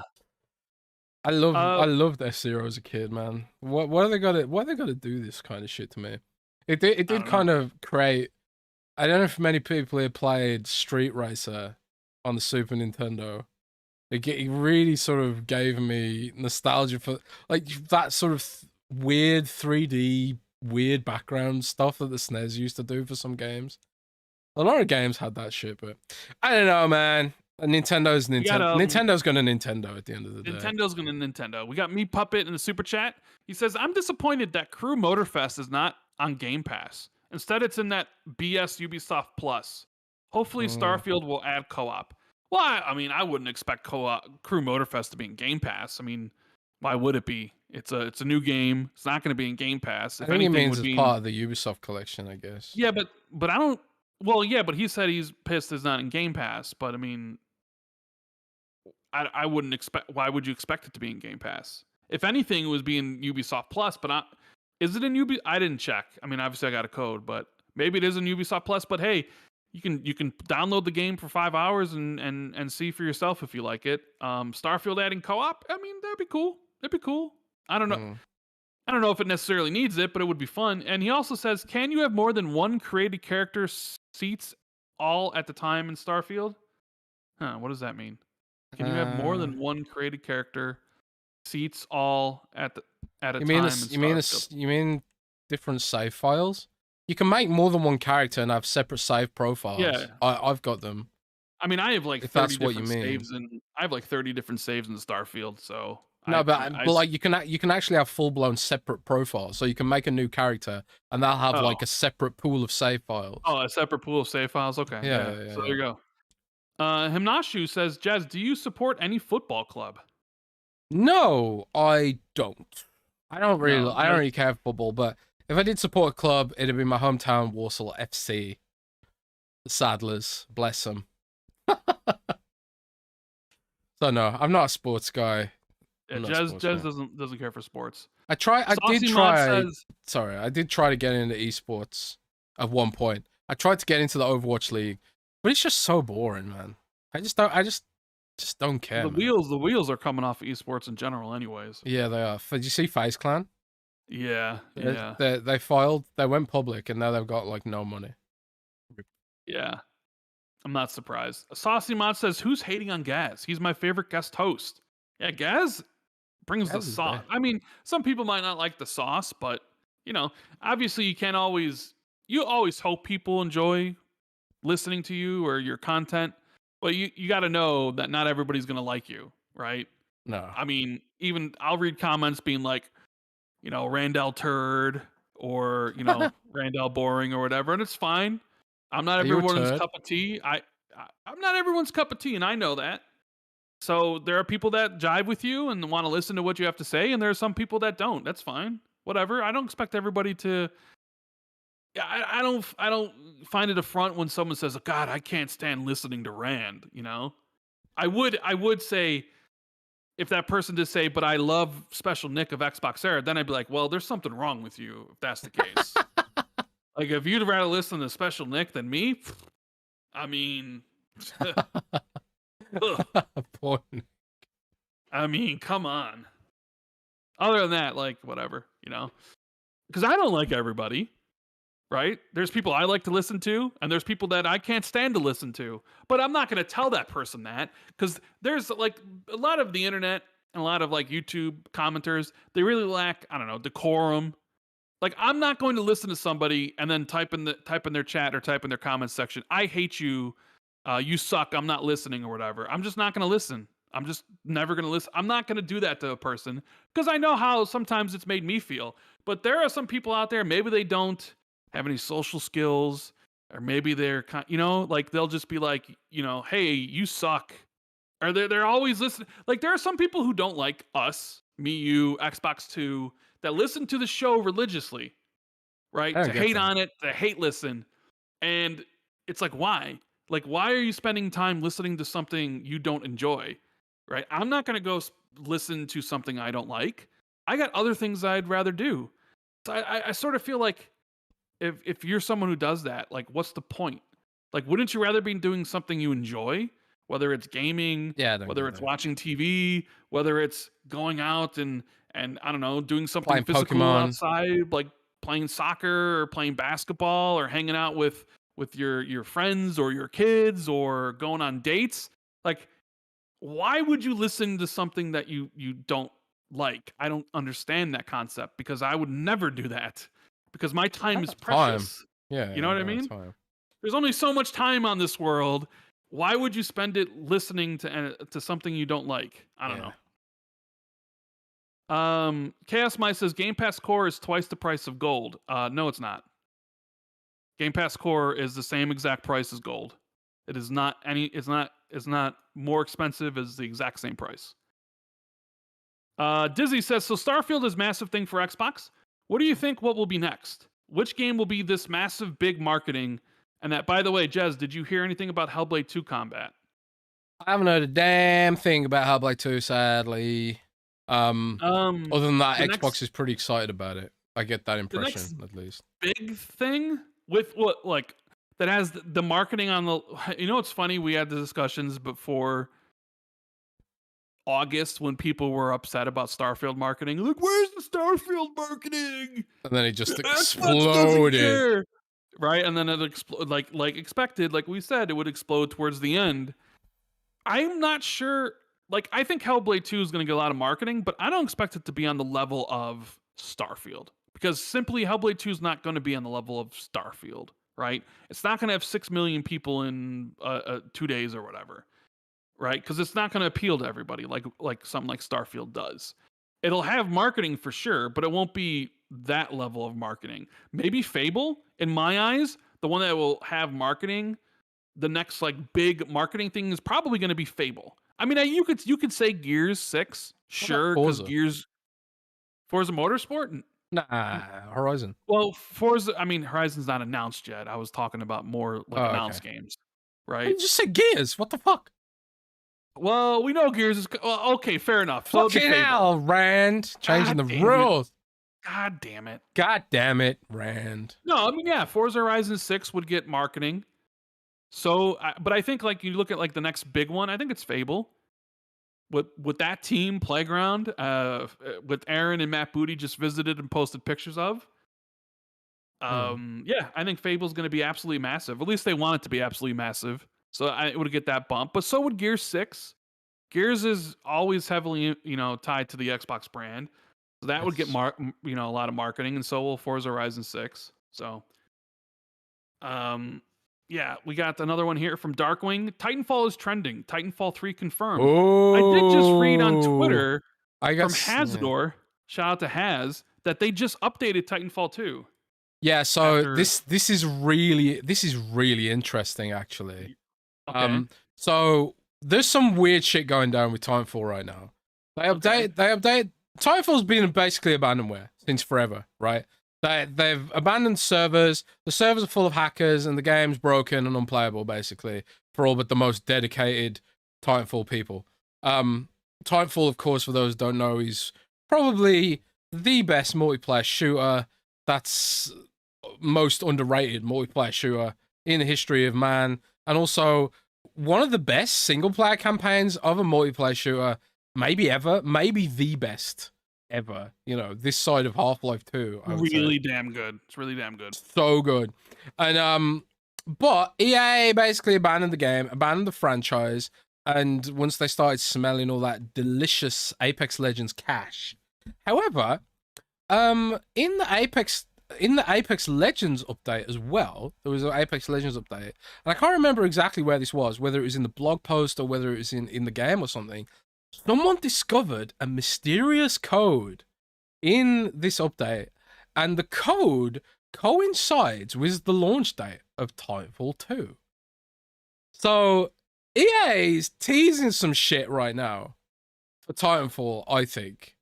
I loved F-Zero as a kid, man. What are they gonna do this kind of shit to me? It did kind of create. I don't know if many people here played Street Racer on the Super Nintendo. It really sort of gave me nostalgia for like that sort of weird 3D. Weird background stuff that the SNES used to do for some games. A lot of games had that shit, but I don't know, man. Nintendo's gonna Nintendo at the end of the day. Nintendo's gonna Nintendo. We got Me Puppet in the super chat. He says, I'm disappointed that Crew Motorfest is not on Game Pass. Instead, it's in that BS Ubisoft Plus. Hopefully Starfield will add co-op. Well, I mean, I wouldn't expect Crew Motorfest to be in Game Pass. I mean, why would it be? It's a new game. It's not going to be in Game Pass. I think it means it's part of the Ubisoft collection, I guess. Yeah, but I don't. Well, yeah, but he said he's pissed it's not in Game Pass. But I mean, I wouldn't expect. Why would you expect it to be in Game Pass? If anything, it was being Ubisoft Plus. But is it in Ubisoft? I didn't check. I mean, obviously I got a code, but maybe it is in Ubisoft Plus. But hey, you can download the game for 5 hours and see for yourself if you like it. Starfield adding co-op. I mean, that'd be cool. I don't know. I don't know if it necessarily needs it, but it would be fun. And he also says, can you have more than one created character seats all at the time in Starfield? What does that mean? Can you have more than one created character seats all at a time in Starfield? You mean different save files? You can make more than one character and have separate save profiles. Yeah. I've got them. I mean, I have like if 30 that's what you different mean. saves, and I have like 30 different saves in Starfield. So No, but like you can actually have full blown separate profiles, so you can make a new character and they'll have like oh a separate pool of save files. oh, a separate pool of save files. Okay, Yeah, yeah. yeah, So yeah. there you go. Himnashu says, Jez, do you support any football club? No, I don't. I don't No, really care for football, but if I did support a club, it'd be my hometown Warsaw FC. The Saddlers, bless them. So no, I'm not a sports guy. Yeah, I'm not a Jez sports guy. doesn't care for sports. I did try to get into esports at one point. I tried to get into the Overwatch League, but it's just so boring, man. I just don't care. The wheels are coming off of esports in general, anyways. Yeah, they are. Did you see FaZe Clan? Yeah, yeah, They filed. They went public, and now they've got like no money. yeah. I'm not surprised. Saucy Mod says, "Who's hating on Gaz? He's my favorite guest host." Yeah, Gaz brings the Gaz is sauce. there. I mean, some people might not like the sauce, but you know, obviously you can't always. You always hope people enjoy listening to you or your content, but you got to know that not everybody's gonna like you, right? No. I mean, even I'll read comments being like, Randall turd or Randall boring or whatever, and it's fine. I'm not Are you a everyone's turd? cup of tea. I'm not everyone's cup of tea, and I know that. So there are people that jive with you and want to listen to what you have to say, and there are some people that don't. That's fine. Whatever. I don't expect everybody to. Yeah, I don't find it affront when someone says, "God, I can't stand listening to Rand." I would say if that person did say, "But I love Special Nick of Xbox Era," then I'd be like, "Well, there's something wrong with you if that's the case." Like if you'd rather listen to Special Nick than me, I mean, ugh. Poor Nick. I mean, come on. Other than that, like whatever, because I don't like everybody, right? There's people I like to listen to, and there's people that I can't stand to listen to. But I'm not going to tell that person that because there's like a lot of the internet and a lot of like YouTube commenters. They really lack, I don't know, decorum. Like I'm not going to listen to somebody and then type in their chat or type in their comments section, "I hate you, you suck, I'm not listening," or whatever. I'm just not going to listen. I'm just never going to listen. I'm not going to do that to a person because I know how sometimes it's made me feel. But there are some people out there, maybe they don't have any social skills, or maybe they're like they'll just be like, "Hey, you suck." Or they're always listening. Like there are some people who don't like us, me, you, Xbox 2, that listen to the show religiously, right? I To don't get hate that. on it, to hate listen. And it's like, why? Like, why are you spending time listening to something you don't enjoy, right? I'm not going to go listen to something I don't like. I got other things I'd rather do. So I sort of feel like if you're someone who does that, like, what's the point? Like, wouldn't you rather be doing something you enjoy? Whether it's gaming, Yeah, I don't whether get it's that. watching TV, whether it's going out and I don't know, doing something Playing physical Pokemon. outside, like playing soccer or playing basketball or hanging out with your friends or your kids or going on dates. Like, why would you listen to something that you don't like? I don't understand that concept because I would never do that because my time is Time. precious. Yeah, You know what I mean? time. There's only so much time on this world. Why would you spend it listening to something you don't like? I don't know. Chaos Mice says Game Pass Core is twice the price of gold. No, it's not. Game Pass Core is the same exact price as gold. It is not any. It's not more expensive. It's the exact same price. Dizzy says so. Starfield is massive thing for Xbox. What do you think? What will be next? Which game will be this massive, big marketing? And that, by the way, Jez, did you hear anything about Hellblade 2 combat? I haven't heard a damn thing about Hellblade 2, sadly. Other than that, Xbox is pretty excited about it. I get that impression, at least. Big thing with what, like, that has the marketing on the. It's funny. We had the discussions before August when people were upset about Starfield marketing. Like, where's the Starfield marketing? And then it just exploded. Right, and then it exploded like expected. Like we said, it would explode towards the end. I'm not sure. Like, I think Hellblade 2 is going to get a lot of marketing, but I don't expect it to be on the level of Starfield because simply Hellblade 2 is not going to be on the level of Starfield, right? It's not going to have 6 million people in 2 days or whatever, right? Because it's not going to appeal to everybody like something like Starfield does. It'll have marketing for sure, but it won't be that level of marketing. Maybe Fable, in my eyes, the one that will have marketing, the next like big marketing thing is probably going to be Fable. I mean, you could say Gears 6, What about sure, because Forza? Forza Motorsport. Nah, Horizon. Well, Forza, I mean, Horizon's not announced yet. I was talking about more like Oh, okay. announced games, right? You just said Gears. What the fuck? Well, we know Gears is well, okay. Fair enough. So it'd be Fucking Fable. hell, Rand. Changing God the damn it. rules. God damn it. God damn it, Rand. No, I mean, yeah, Forza Horizon 6 would get marketing. So, but I think like you look at like the next big one. I think it's Fable. With that team, Playground, with Aaron and Matt Booty just visited and posted pictures of. Yeah, I think Fable's going to be absolutely massive. At least they want it to be absolutely massive. So it would get that bump. But so would Gears 6. Gears is always heavily, tied to the Xbox brand. So that would get a lot of marketing, and so will Forza Horizon 6. So yeah, we got another one here from Darkwing. Titanfall is trending. Titanfall 3 confirmed. Oh, I did just read on Twitter from yeah. Hasdor, shout out to Haz, that they just updated Titanfall 2. Yeah, so After- this is really interesting actually. Okay. So there's some weird shit going down with Titanfall right now. They update Titanfall's been basically abandonware since forever, right? They've abandoned servers. The servers are full of hackers, and the game's broken and unplayable, basically, for all but the most dedicated Titanfall people. Titanfall, of course, for those who don't know, is probably the best multiplayer shooter. That's most underrated multiplayer shooter in the history of man, and also one of the best single-player campaigns of a multiplayer shooter, maybe ever, maybe the best ever, this side of Half-Life 2. Really damn good. It's really damn good. So good. And but EA basically abandoned the game, abandoned the franchise, and once they started smelling all that delicious Apex Legends cash. However, in the Apex Legends update as well, there was an Apex Legends update, and I can't remember exactly where this was, whether it was in the blog post or whether it was in the game or something. Someone discovered a mysterious code in this update, and the code coincides with the launch date of Titanfall 2. So EA is teasing some shit right now for Titanfall, I think.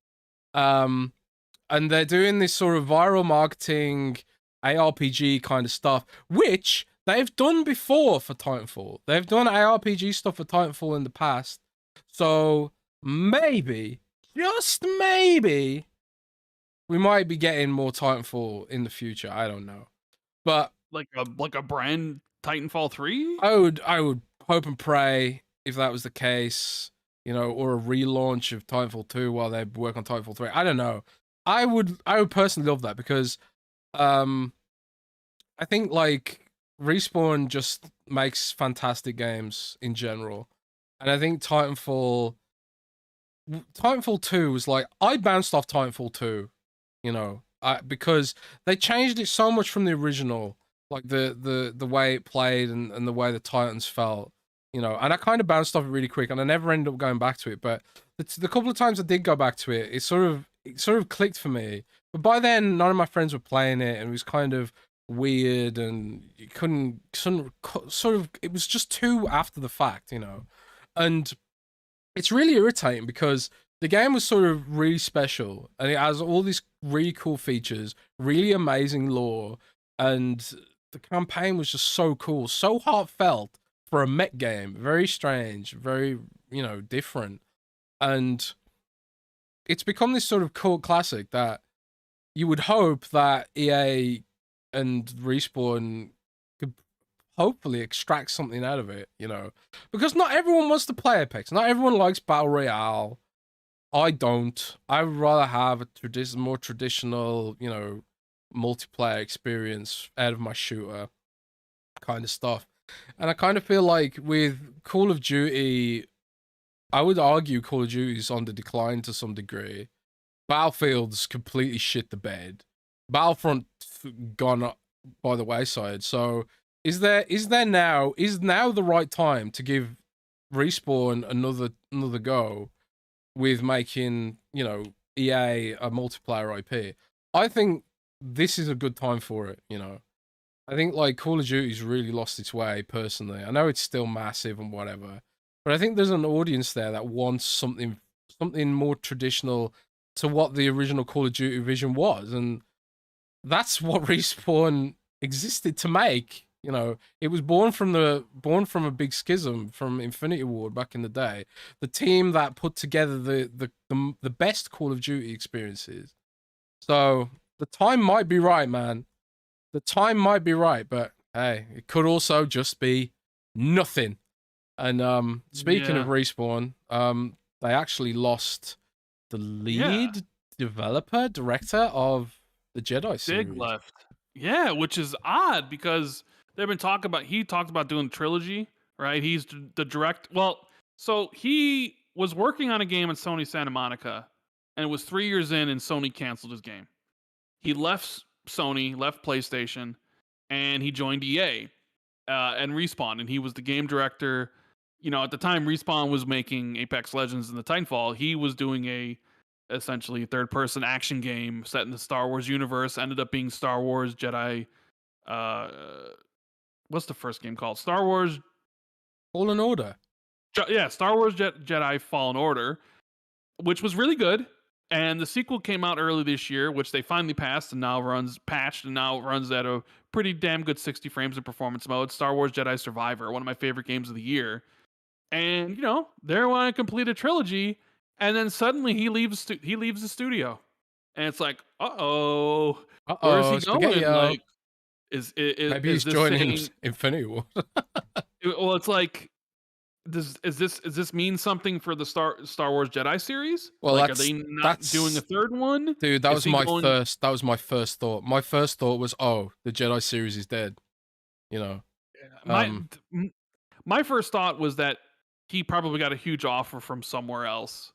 And they're doing this sort of viral marketing, ARPG kind of stuff, which they've done before for Titanfall. They've done ARPG stuff for Titanfall in the past. So maybe, just maybe, we might be getting more Titanfall in the future. I don't know. But like a brand Titanfall 3? I would hope and pray if that was the case, or a relaunch of Titanfall 2 while they work on Titanfall 3. I don't know. I would personally love that because I think like Respawn just makes fantastic games in general. And I think Titanfall 2 was like, I bounced off Titanfall 2, because they changed it so much from the original, like the way it played and the way the Titans felt, and I kind of bounced off it really quick and I never ended up going back to it. But the couple of times I did go back to it, it sort of clicked for me. But by then, none of my friends were playing it, and it was kind of weird, and you couldn't it was just too after the fact, and it's really irritating because the game was sort of really special, and it has all these really cool features, really amazing lore, and the campaign was just so cool, so heartfelt for a mech game, very strange, very different, and it's become this sort of cult classic that you would hope that EA and Respawn could hopefully extract something out of it, because not everyone wants to play Apex. Not everyone likes Battle Royale. I don't. I would rather have a more traditional, multiplayer experience out of my shooter kind of stuff. And I kind of feel like with Call of Duty, I would argue Call of Duty is on the decline to some degree. Battlefield's completely shit the bed. Battlefront gone by the wayside. So is now the right time to give Respawn another go with making, you know, EA a multiplayer IP? I think this is a good time for it, you know. I think like Call of Duty's really lost its way personally. I know it's still massive and whatever, but I think there's an audience there that wants something more traditional to what the original Call of Duty vision was, and that's what Respawn existed to make. You know, it was born from a big schism from Infinity Ward back in the day. The team that put together the best Call of Duty experiences. So the time might be right, man. The time might be right, but hey, it could also just be nothing. And speaking of Respawn, they actually lost the lead developer, director of the Jedi series. Dig left. Yeah, which is odd because they've been talking about, he talked about doing trilogy, right? He's the direct. Well, so he was working on a game at Sony Santa Monica, and it was 3 years in, and Sony canceled his game. He left Sony, left PlayStation, and he joined EA and Respawn, and he was the game director. You know, at the time Respawn was making Apex Legends and the Titanfall, he was doing a essentially third-person action game set in the Star Wars universe. Ended up being Star Wars Jedi. What's the first game called? Star Wars Fallen Order. Yeah, Star Wars Jedi Fallen Order, which was really good. And the sequel came out early this year, which they finally passed and now runs patched and now runs at a pretty damn good 60 frames in performance mode. Star Wars Jedi Survivor, one of my favorite games of the year. And you know, they want to complete a trilogy, and then suddenly he leaves the studio, and it's like, where's he going? Like, is maybe he's joining Infinity War? Well, it's like, does this mean something for the Star Wars Jedi series? Well, like, are they not doing a third one? Dude, that was my first thought. My first thought was, oh, the Jedi series is dead. You know, my first thought was that he probably got a huge offer from somewhere else,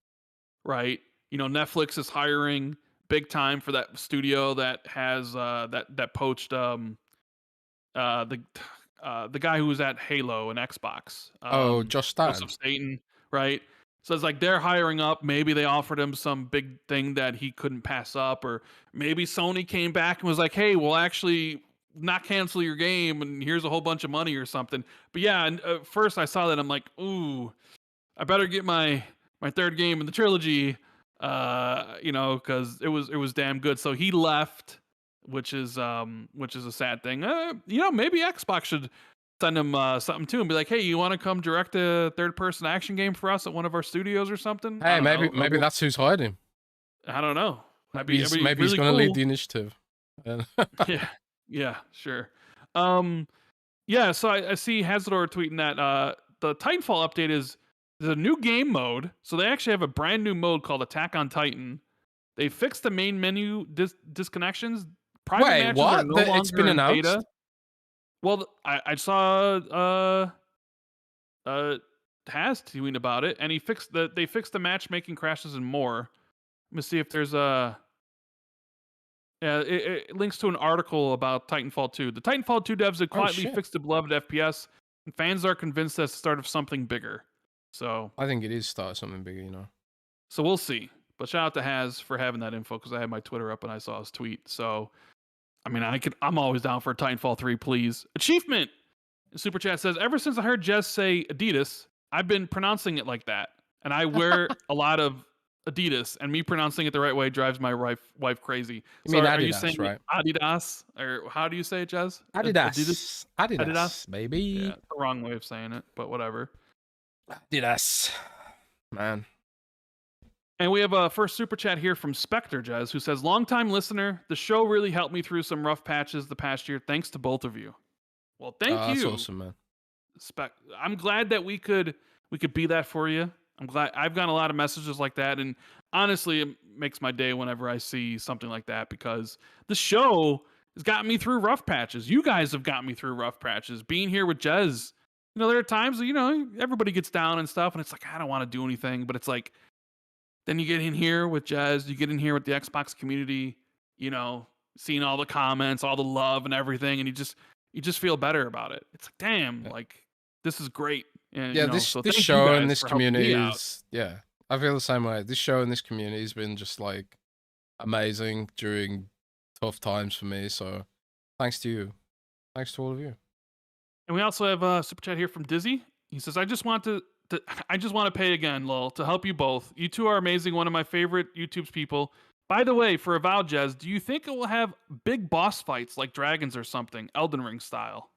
right? You know, Netflix is hiring big time for that studio that has that poached the guy who was at Halo and Xbox. Joseph Staten, right? So it's like they're hiring up. Maybe they offered him some big thing that he couldn't pass up, or maybe Sony came back and was like, "Hey, we'll actually not cancel your game, and here's a whole bunch of money or something." But yeah, and first I saw that, I'm like, "Ooh, I better get my third game in the trilogy," you know, because it was damn good. So he left, which is a sad thing. You know, maybe Xbox should send him something too and be like, "Hey, you want to come direct a third-person action game for us at one of our studios or something?" Hey, maybe that's who's hiding. I don't know. Maybe he's really going to lead the initiative. Yeah, sure. Yeah. So I see Hazardor tweeting that the Titanfall update is there's a new game mode. So they actually have a brand new mode called Attack on Titan. They fixed the main menu disconnections. Private matches are no longer it's been announced. Beta. Well, I saw Has tweeting about it, and they fixed the matchmaking crashes and more. Let me see if there's a. Yeah, it links to an article about Titanfall 2. The Titanfall 2 devs have quietly fixed the beloved FPS, and fans are convinced that's the start of something bigger. So I think it is start of something bigger, you know. So we'll see. But shout out to Has for having that info, because I had my Twitter up and I saw his tweet. So I mean, I'm always down for Titanfall 3, please. Achievement! Super Chat says, ever since I heard Jez say Adidas, I've been pronouncing it like that. And I wear a lot of Adidas, and me pronouncing it the right way drives my wife crazy. You mean Adidas, are you saying right? Adidas? Or how do you say it, Jez? Adidas. Adidas, baby. Yeah, the wrong way of saying it, but whatever. Adidas. Man. And we have a first super chat here from Spectre Jez, who says, "Longtime listener, the show really helped me through some rough patches the past year. Thanks to both of you." Well, thank you. That's awesome, man. I'm glad that we could be that for you. I'm glad. I've gotten a lot of messages like that, and honestly, it makes my day whenever I see something like that, because the show has gotten me through rough patches. You guys have gotten me through rough patches. Being here with Jez, you know, there are times, you know, everybody gets down and stuff, and it's like, I don't want to do anything, but it's like, then you get in here with Jez, you get in here with the Xbox community, you know, seeing all the comments, all the love and everything, and you just feel better about it. It's like, damn, Yeah. like this is great. And Yeah, so this thank you show and guys this for helping community me out. is, yeah, I feel the same way. This show and this community has been just like amazing during tough times for me. So thanks to you. Thanks to all of you. And we also have a super chat here from Dizzy. He says, "I just want to I just want to pay again, lol, to help you both. You two are amazing. One of my favorite YouTube's people. By the way, for Avowed Jez, do you think it will have big boss fights like dragons or something, Elden Ring style?"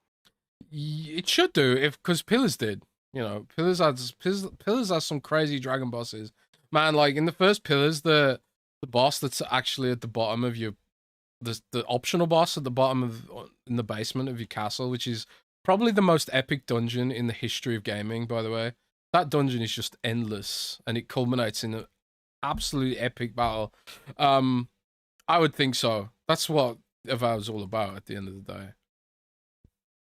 It should do, if because Pillars did. You know, Pillars has some crazy dragon bosses. Man, like in the first Pillars, the boss that's actually at the bottom of your the optional boss at the bottom of in the basement of your castle, which is probably the most epic dungeon in the history of gaming, by the way. That dungeon is just endless and it culminates in an absolutely epic battle. I would think so. That's what Avowed's all about at the end of the day.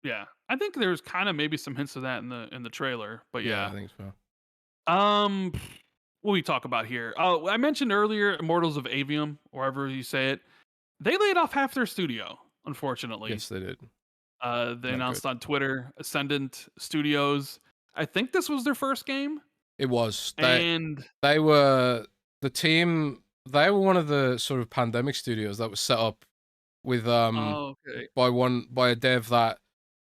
Yeah, I think there's kind of maybe some hints of that in the trailer, but Yeah, yeah. I think so. Um, what we talk about here? Oh, I mentioned earlier, Immortals of Aveum, or however you say it. They laid off half their studio, unfortunately. Yes, they did. They Not good. announced on Twitter, Ascendant Studios. I think this was their first game, It was. and They were the team. They were one of the sort of pandemic studios that was set up with oh, okay. by a dev that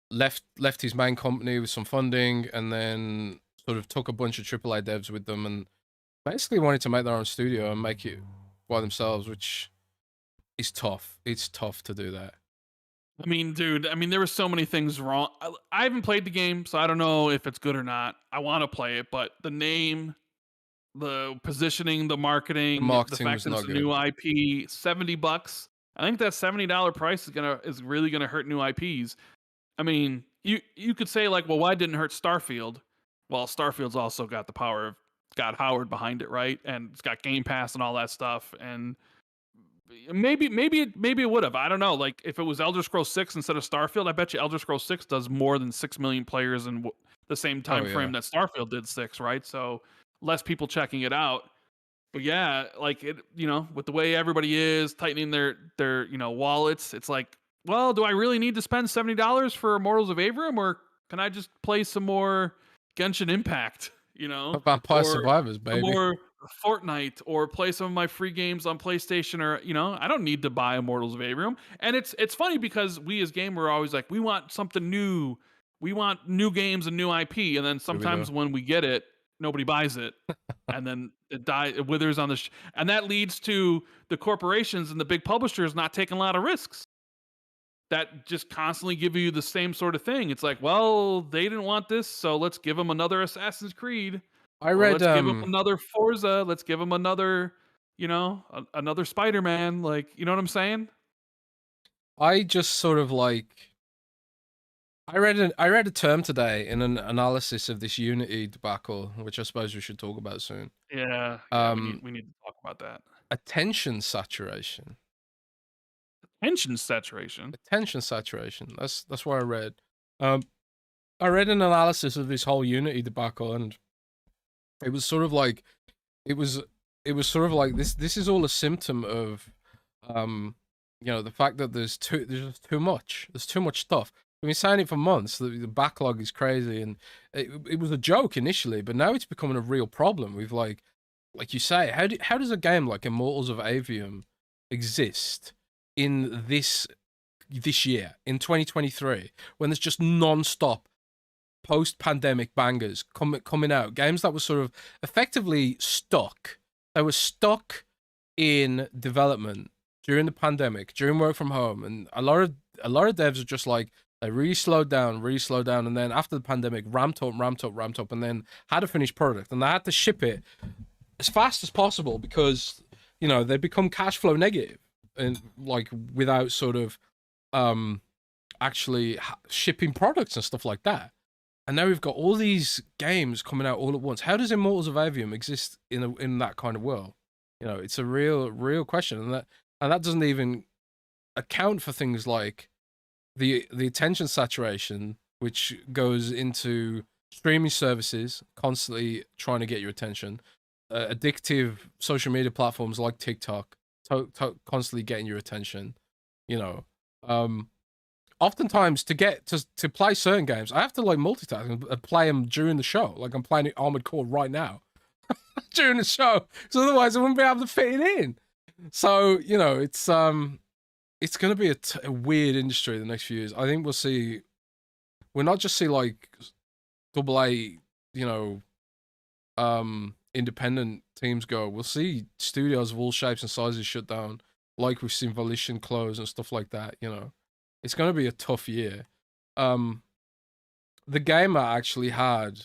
left his main company with some funding and then sort of took a bunch of AAA devs with them and basically wanted to make their own studio and make it by themselves, which is tough. It's tough to do that. I mean, dude, there were so many things wrong. I haven't played the game, so I don't know if it's good or not. I want to play it, but the name, the positioning, the The marketing, the marketing fact was that it's not a new good. IP, $70. I think that $70 price is really gonna hurt new IPs. I mean, you could say like, well, why didn't it hurt Starfield? Well, Starfield's also got the power of God Howard behind it, right? And it's got Game Pass and all that stuff. And maybe it would have. I don't know. Like if it was Elder Scrolls 6 instead of Starfield, I bet you Elder Scrolls 6 does more than 6 million players in the same Oh time yeah. frame that Starfield did 6, right? So less people checking it out. But yeah, like it, with the way everybody is tightening their wallets, it's like, well, do I really need to spend $70 for Immortals of Aveum, or can I just play some more Genshin Impact, Vampire or Survivors, some baby. more Fortnite, or play some of my free games on PlayStation, or I don't need to buy Immortals of Aveum. And it's funny because we as gamers are always like, we want something new, we want new games and new IP, and then Here we go. sometimes when we get it, nobody buys it, and then it withers on the and that leads to the corporations and the big publishers not taking a lot of risks that just constantly give you the same sort of thing. It's like, well, they didn't want this, so let's give them another Assassin's Creed, I or read let's give them another Forza, let's give them another, another Spider-Man. Like, you know what I'm saying? I just sort of like I read a term today in an analysis of this Unity debacle, which I suppose we should talk about soon. Yeah, we need to talk about that. Attention saturation. Tension saturation. Attention saturation. That's what I read. I read an analysis of this whole Unity debacle, and it was sort of like it was sort of like this is all a symptom of the fact that there's just too much. There's too much stuff. We've been saying it for months. The backlog is crazy, and it was a joke initially, but now it's becoming a real problem. We've like you say, how does a game like Immortals of Aveum exist in this year in 2023 when there's just non-stop post-pandemic bangers coming out, games that were sort of effectively stuck. They were stuck in development during the pandemic, during work from home, and a lot of devs are just like, they really slowed down, and then after the pandemic, ramped up, and then had a finished product, and they had to ship it as fast as possible because they become cash flow negative, and like without sort of actually shipping products and stuff like that. And now we've got all these games coming out all at once. How does Immortals of Aveum exist in that kind of world? It's a real question, and that doesn't even account for things like the attention saturation, which goes into streaming services constantly trying to get your attention, addictive social media platforms like TikTok constantly getting your attention, You know, oftentimes to get to play certain games, I have to like multitask and play them during the show. Like I'm playing Armored Core right now during the show, so otherwise I wouldn't be able to fit it in. So you know, it's gonna be a weird industry the next few years. I think we'll not just see like AA, you know, independent teams go. We'll see studios of all shapes and sizes shut down, like we've seen Volition close and stuff like that. You know, it's gonna be a tough year. The Gamer actually had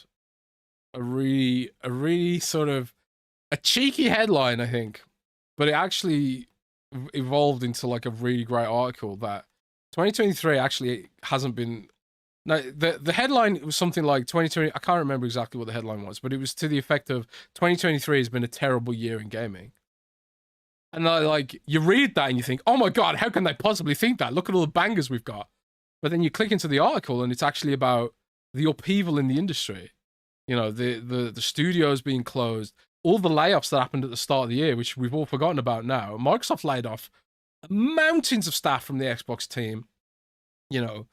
a really sort of a cheeky headline, I think, but it actually evolved into like a really great article that 2023 actually hasn't been. No, the headline was something like 2020. I can't remember exactly what the headline was, but it was to the effect of 2023 has been a terrible year in gaming. And like you read that and you think, oh my god, how can they possibly think that? Look at all the bangers we've got. But then you click into the article and it's actually about the upheaval in the industry. You know, the studios being closed, all the layoffs that happened at the start of the year, which we've all forgotten about now. Microsoft laid off mountains of staff from the Xbox team. You know,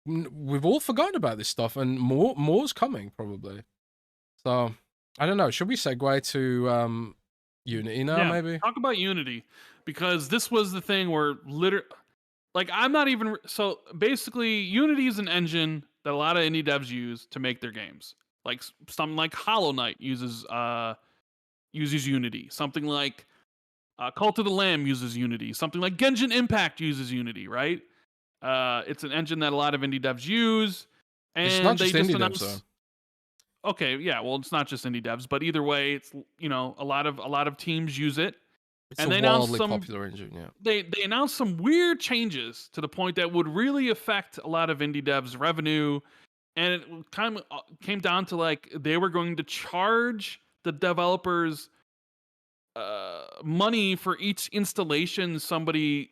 we've all forgotten about this stuff, and more's coming probably. So I don't know. Should we segue to Unity now? Maybe talk about Unity, because this was the thing where literally, like, I'm not even so basically Unity is an engine that a lot of indie devs use to make their games. Like something like Hollow Knight uses Unity. Something like Cult of the Lamb uses Unity. Something like Genshin Impact uses Unity, right? It's an engine that a lot of indie devs use, and it's not just they just indie announced. Devs, okay, yeah, well, it's not just indie devs, but either way, it's, you know, a lot of teams use it. It's and a wildly popular engine. Yeah, they announced some weird changes to the point that would really affect a lot of indie devs' revenue, and it kind of came down to like they were going to charge the developers money for each installation somebody.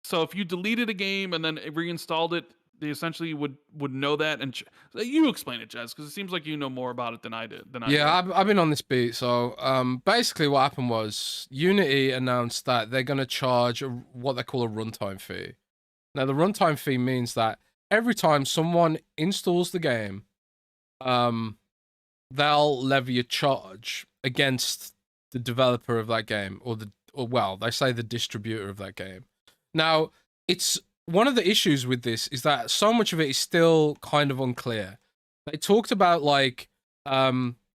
So if you deleted a game and then reinstalled it, they essentially would know that. And you explain it, Jez, because it seems like you know more about it than I did. I've been on this beat. So basically what happened was Unity announced that they're going to charge what they call a runtime fee. Now, the runtime fee means that every time someone installs the game, they'll levy a charge against the developer of that game, or they say the distributor of that game. Now, it's one of the issues with this is that so much of it is still kind of unclear. They talked about like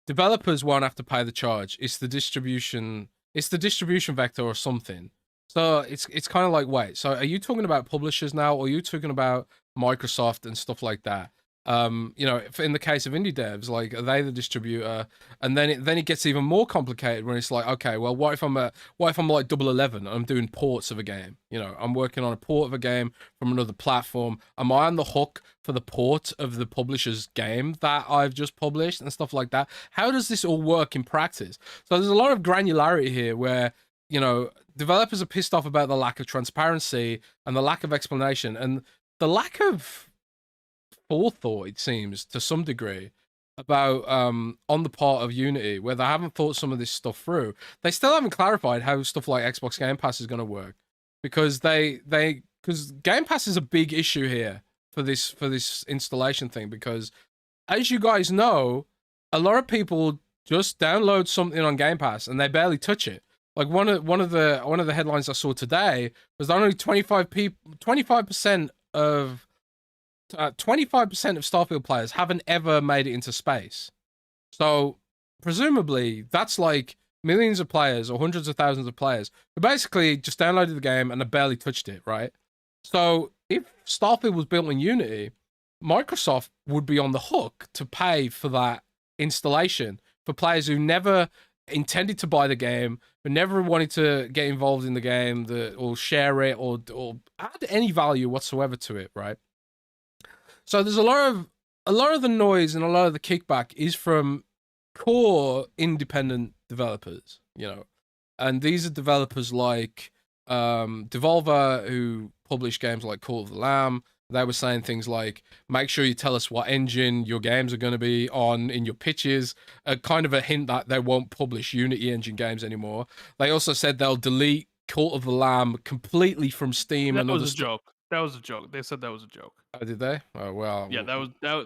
developers won't have to pay the charge. It's the distribution vector or something. So it's kind of like, wait, so are you talking about publishers now, or are you talking about Microsoft and stuff like that? You know, in the case of indie devs, like, are they the distributor? And then it gets even more complicated when it's like, okay, well, what if I'm like Double 11 and I'm doing ports of a game? You know, I'm working on a port of a game from another platform. Am I on the hook for the port of the publisher's game that I've just published and stuff like that? How does this all work in practice? So there's a lot of granularity here where, you know, developers are pissed off about the lack of transparency and the lack of explanation and the lack of forethought, it seems, to some degree, about on the part of Unity, where they haven't thought some of this stuff through. They still haven't clarified how stuff like Xbox Game Pass is going to work, because because Game Pass is a big issue here for this installation thing, because as you guys know, a lot of people just download something on Game Pass and they barely touch it. Like one of the headlines I saw today was that only 25% of 25% of Starfield players haven't ever made it into space. So presumably that's like millions of players or hundreds of thousands of players who basically just downloaded the game and have barely touched it, right? So if Starfield was built in Unity, Microsoft would be on the hook to pay for that installation for players who never intended to buy the game, who never wanted to get involved in the game, or share it, or add any value whatsoever to it, right? So there's a lot of the noise and a lot of the kickback is from core independent developers, you know, and these are developers like Devolver, who publish games like Cult of the Lamb. They were saying things like, make sure you tell us what engine your games are going to be on in your pitches, kind of a hint that they won't publish Unity engine games anymore. They also said they'll delete Cult of the Lamb completely from Steam That and was other a stuff. joke. That was a joke. They said that was a joke. Oh, did they? Oh well. Yeah,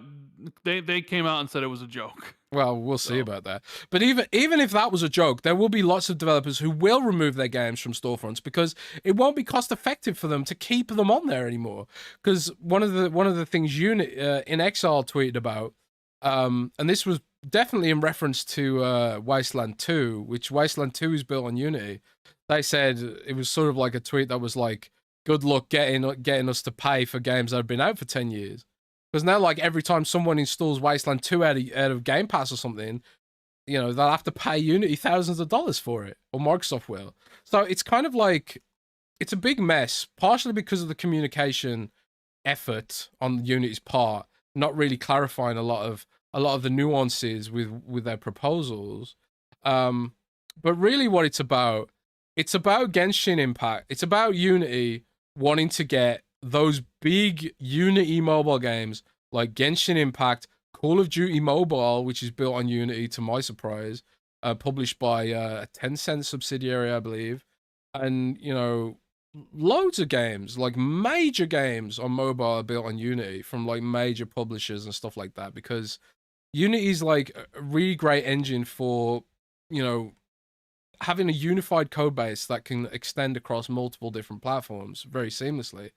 they came out and said it was a joke. Well, we'll see So about that. But even if that was a joke, there will be lots of developers who will remove their games from storefronts because it won't be cost effective for them to keep them on there anymore. Because one of the things In Exile tweeted about, and this was definitely in reference to Wasteland 2, which Wasteland 2 is built on Unity. They said it was sort of like a tweet that was like, "Good luck getting us to pay for games that have been out for 10 years." Because now, like, every time someone installs Wasteland 2 out of Game Pass or something, you know, they'll have to pay Unity thousands of dollars for it, or Microsoft will. So it's kind of like, it's a big mess, partially because of the communication effort on Unity's part, not really clarifying a lot of the nuances with their proposals. But really what it's about Genshin Impact. It's about Unity wanting to get those big Unity mobile games like Genshin Impact, Call of Duty Mobile, which is built on Unity to my surprise, published by a Tencent subsidiary, I believe, and you know, loads of games, like major games on mobile are built on Unity from like major publishers and stuff like that, because Unity is like a really great engine for, you know, having a unified code base that can extend across multiple different platforms very seamlessly.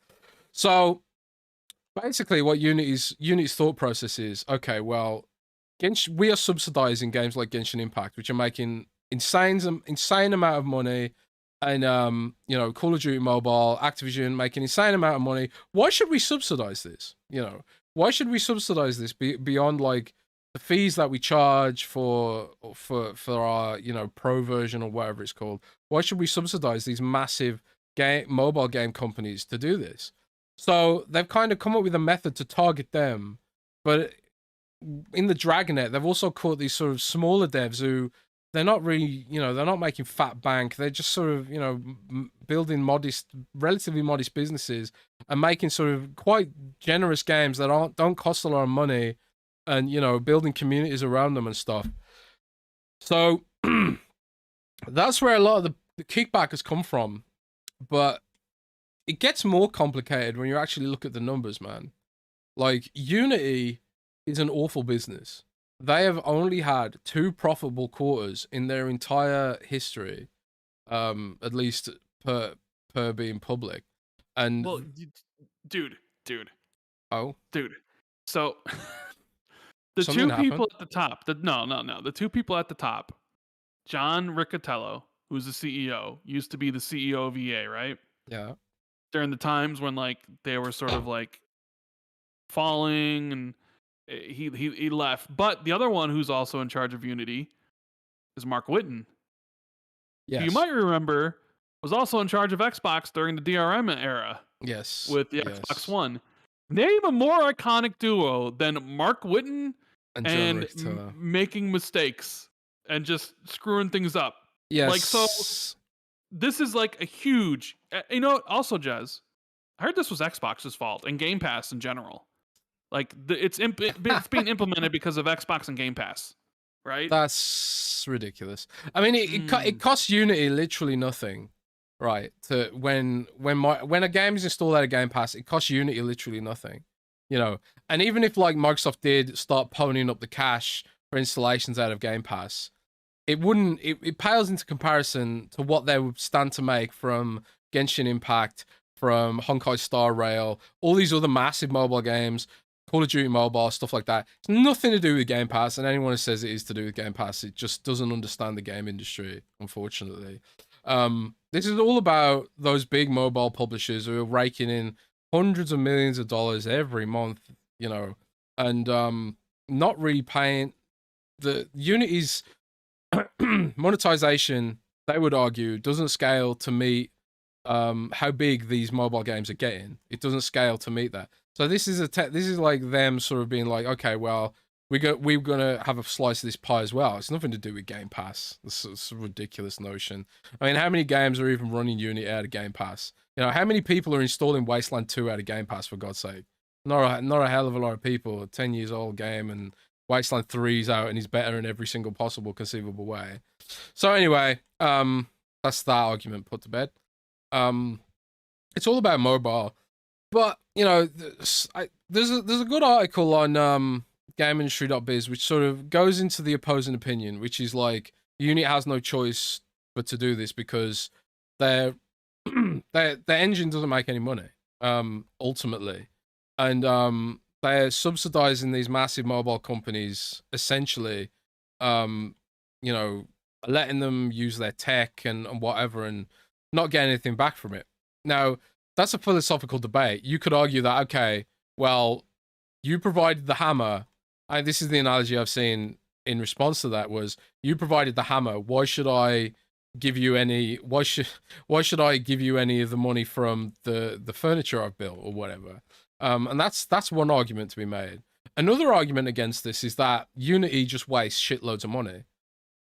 So basically what Unity's thought process is, okay, well, we are subsidizing games like Genshin Impact, which are making insane amount of money, and you know, Call of Duty Mobile, Activision making insane amount of money. Why should we subsidize this? You know, why should we subsidize this beyond like the fees that we charge for our, you know, pro version or whatever it's called? Why should we subsidize these massive mobile game companies to do this? So they've kind of come up with a method to target them, but in the Dragonet, they've also caught these sort of smaller devs who they're not really, you know, they're not making fat bank. They're just sort of, you know, building relatively modest businesses and making sort of quite generous games that don't cost a lot of money, and you know, building communities around them and stuff. So that's where a lot of the kickback has come from, but it gets more complicated when you actually look at the numbers, man. Like, Unity is an awful business. They have only had 2 profitable quarters in their entire history, at least per being public. And well, dude. oh, Dude. So the something two happened. people at the top, the two people at the top, John Riccatello, who's the CEO, used to be the CEO of EA, right? Yeah. During the times when like they were sort of like falling, and he left. But the other one who's also in charge of Unity is Mark Whitten. Yes. You might remember was also in charge of Xbox during the DRM era. Yes. With the Xbox One. Name a more iconic duo than Mark Whitten and making mistakes and just screwing things up. Yes. Like, so this is like a huge, you know, also Jez, I heard this was Xbox's fault and Game Pass in general. Like, it's being implemented because of Xbox and Game Pass, right? That's ridiculous. I mean, it costs Unity literally nothing, right? To when a game is installed out of Game Pass, it costs Unity literally nothing, you know. And even if like Microsoft did start ponying up the cash for installations out of Game Pass, it wouldn't. It pales into comparison to what they would stand to make from Genshin Impact, from Honkai Star Rail, all these other massive mobile games, Call of Duty Mobile, stuff like that. It's nothing to do with Game Pass, and anyone who says it is to do with Game Pass, it just doesn't understand the game industry, unfortunately. This is all about those big mobile publishers who are raking in hundreds of millions of dollars every month, you know, and not really paying. The Unity's monetization, they would argue, doesn't scale to meet how big these mobile games are getting. It doesn't scale to meet that. So this is like them sort of being like, okay, well, we're gonna have a slice of this pie as well. It's nothing to do with Game Pass. It's a ridiculous notion. I mean, how many games are even running Unity out of Game Pass? You know, how many people are installing Wasteland 2 out of Game Pass, for God's sake? Not a hell of a lot of people. A 10 years old game, and Wasteland 3's out and he's better in every single possible conceivable way. So anyway, that's that argument put to bed. It's all about mobile. But you know, there's a good article on GameIndustry.biz which sort of goes into the opposing opinion, which is like Unity has no choice but to do this because their their engine doesn't make any money ultimately, and they're subsidizing these massive mobile companies essentially, you know, letting them use their tech and whatever, and not getting anything back from it. Now that's a philosophical debate. You could argue that, okay, well, you provided the hammer. This is the analogy I've seen in response to that was you provided the hammer. Why should I give you any? Why should I give you any of the money from the furniture I've built or whatever? And that's one argument to be made. Another argument against this is that Unity just wastes shitloads of money.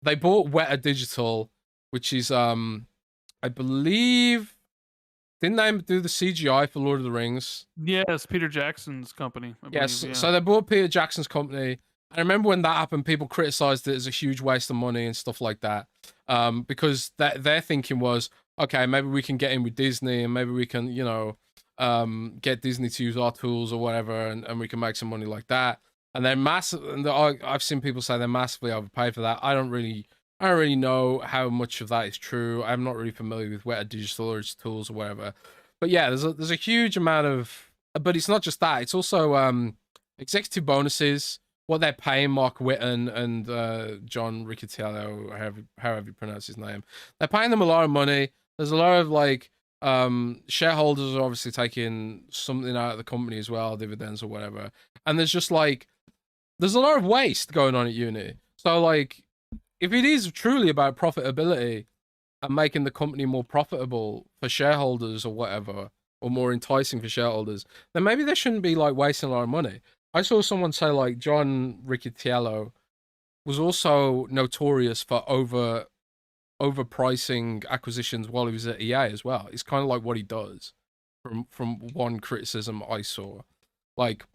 They bought Weta Digital, which is I believe. Didn't they do the CGI for Lord of the Rings? Yes, Peter Jackson's company. Yes, so they bought Peter Jackson's company. I remember when that happened, people criticized it as a huge waste of money and stuff like that, because their thinking was, okay, maybe we can get in with Disney and maybe we can, you know, get Disney to use our tools or whatever, and we can make some money like that. And they're massive. And I've seen people say they're massively overpaid for that. I don't really know how much of that is true. I'm not really familiar with Weta Digital or its tools or whatever. But yeah, there's a huge amount of. But it's not just that. It's also executive bonuses. What they're paying Mark Whitten and John Riccitiello, however you pronounce his name. They're paying them a lot of money. There's a lot of like shareholders are obviously taking something out of the company as well, dividends or whatever. And there's just like there's a lot of waste going on at Unity. So like, if it is truly about profitability and making the company more profitable for shareholders or whatever, or more enticing for shareholders, then maybe they shouldn't be like wasting a lot of money. I saw someone say like John Riccitiello was also notorious for overpricing acquisitions while he was at EA as well. It's kind of like what he does from one criticism I saw. Like,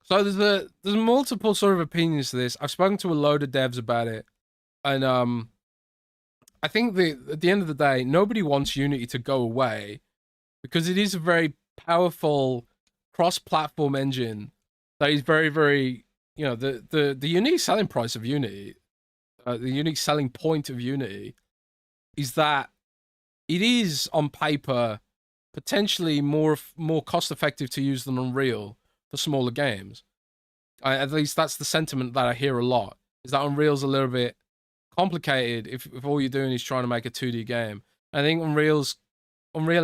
so there's multiple sort of opinions to this. I've spoken to a load of devs about it. And I think at the end of the day, nobody wants Unity to go away because it is a very powerful cross-platform engine that is very, very, you know, the unique selling price of Unity, the unique selling point of Unity is that it is on paper potentially more cost-effective to use than Unreal for smaller games. At least that's the sentiment that I hear a lot, is that Unreal's a little bit complicated if all you're doing is trying to make a 2D game. I think Unreal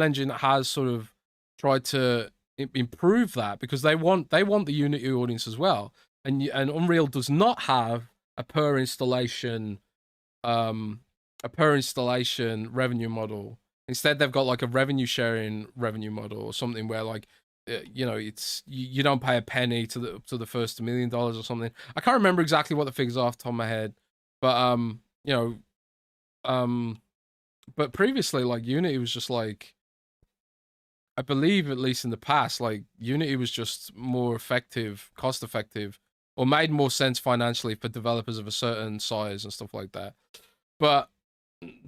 Engine has sort of tried to improve that because they want the Unity audience as well. And Unreal does not have a per installation revenue model. Instead, they've got like a revenue sharing revenue model or something where like you know, it's you don't pay a penny to the first $1 million or something. I can't remember exactly what the figures are off the top of my head. But you know, but previously, like Unity was just like, I believe at least in the past, like Unity was just more effective, cost effective, or made more sense financially for developers of a certain size and stuff like that. But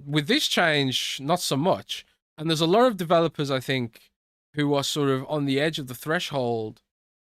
with this change, not so much. And there's a lot of developers, I think, who are sort of on the edge of the threshold,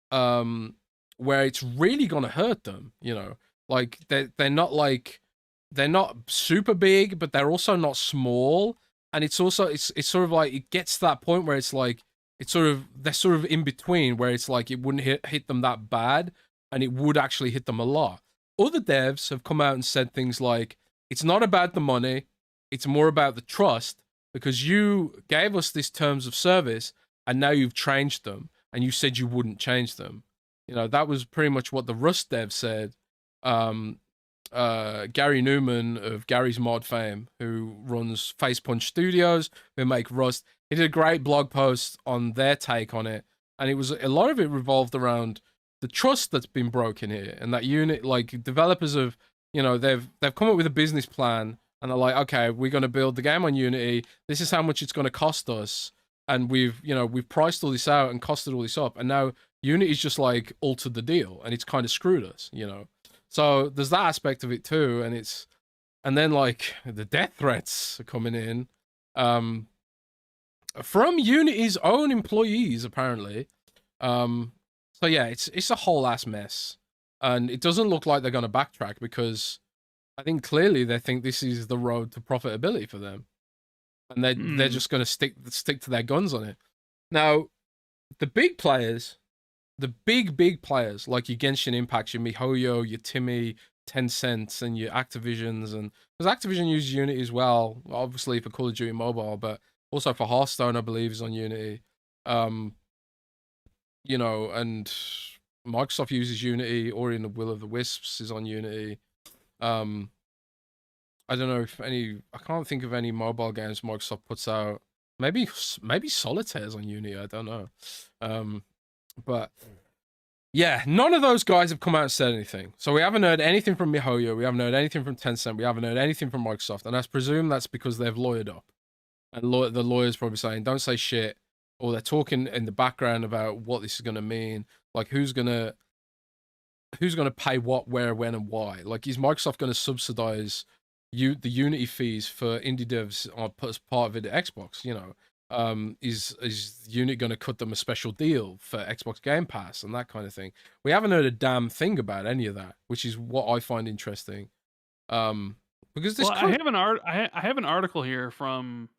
where it's really gonna hurt them, you know. Like they're not super big, but they're also not small. And it's sort of like it gets to that point where it's like they're sort of in between where it's like it wouldn't hit them that bad and it would actually hit them a lot. Other devs have come out and said things like, it's not about the money, it's more about the trust, because you gave us these terms of service and now you've changed them and you said you wouldn't change them. You know, that was pretty much what the Rust dev said. Gary Newman of Gary's Mod fame, who runs Face Punch Studios, who make Rust, he did a great blog post on their take on it, and it was a lot of it revolved around the trust that's been broken here, and that unit, like developers have, you know, they've come up with a business plan, and they're like, okay, we're going to build the game on Unity. This is how much it's going to cost us, and we've priced all this out and costed all this up, and now Unity's just like altered the deal, and it's kind of screwed us, you know. So there's that aspect of it too, and then like the death threats are coming in. From Unity's own employees, apparently. So yeah, it's a whole ass mess, and it doesn't look like they're going to backtrack because I think clearly they think this is the road to profitability for them, and they're just going to stick to their guns on it. Now, the big players, the big players like your Genshin Impacts, your MiHoYo, your Timmy, Tencent, and your Activisions, and because Activision uses Unity as well, obviously for Call of Duty Mobile, but also for Hearthstone, I believe, is on Unity. You know, and Microsoft uses Unity. Ori and the Will of the Wisps is on Unity. I don't know if any. I can't think of any mobile games Microsoft puts out. Maybe Solitaire's on Unity. I don't know. But yeah, none of those guys have come out and said anything. So we haven't heard anything from MiHoYo. We haven't heard anything from Tencent. We haven't heard anything from Microsoft. And I presume that's because they've lawyered up. And the lawyer's probably saying, don't say shit. Or they're talking in the background about what this is going to mean. Like, who's going to pay what, where, when, and why? Like, is Microsoft going to subsidize the Unity fees for indie devs as part of it at Xbox? You know, is Unity going to cut them a special deal for Xbox Game Pass and that kind of thing? We haven't heard a damn thing about any of that, which is what I find interesting. Because this, I have an article here from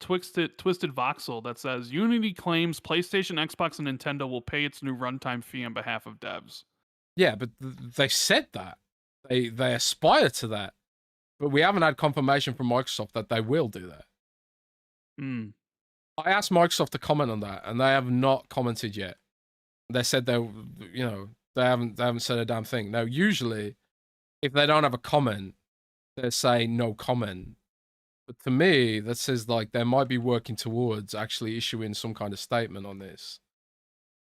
Twisted Voxel that says Unity claims PlayStation, Xbox, and Nintendo will pay its new runtime fee on behalf of devs. Yeah, but they said that they aspire to that, but we haven't had confirmation from Microsoft that they will do that. I asked Microsoft to comment on that, and they have not commented yet. They said they haven't said a damn thing. Now, usually, if they don't have a comment, they say no comment. But to me, that says like they might be working towards actually issuing some kind of statement on this.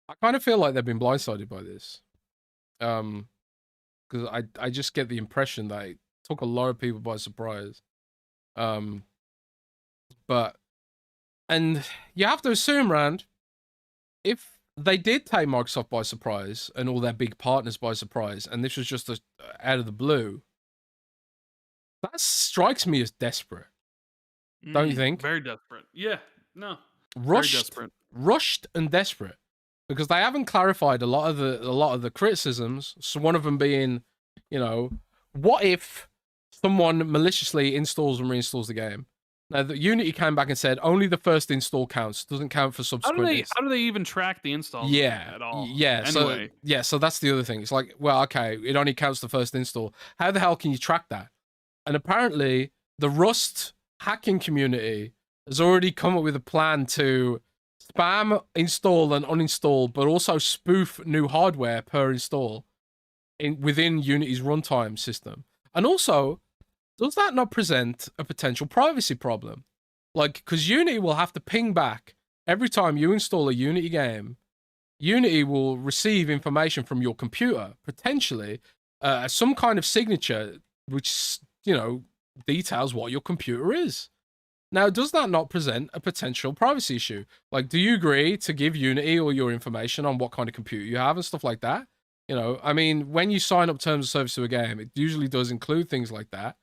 I kind of feel like they've been blindsided by this. Because I just get the impression that it took a lot of people by surprise. But and you have to assume, Rand, if they did take Microsoft by surprise and all their big partners by surprise, and this was just out of the blue, that strikes me as desperate. Don't you think? Very desperate. Yeah. No. Rushed and desperate. Because they haven't clarified a lot of the criticisms. So one of them being, you know, what if someone maliciously installs and reinstalls the game? Now, the Unity came back and said only the first install counts. Doesn't count for subsequent. How do they even track the installs? Yeah, at all? Yeah. Anyway. So that's the other thing. It's like, well, okay, it only counts the first install. How the hell can you track that? And apparently, the Rust hacking community has already come up with a plan to spam install and uninstall, but also spoof new hardware per install within Unity's runtime system. And also, does that not present a potential privacy problem? Like, because Unity will have to ping back every time you install a Unity game. Unity will receive information from your computer, potentially some kind of signature, which, you know, details what your computer is. Now, does that not present a potential privacy issue? Like, do you agree to give Unity all your information on what kind of computer you have and stuff like that? You know, I mean, when you sign up terms of service to a game, it usually does include things like that.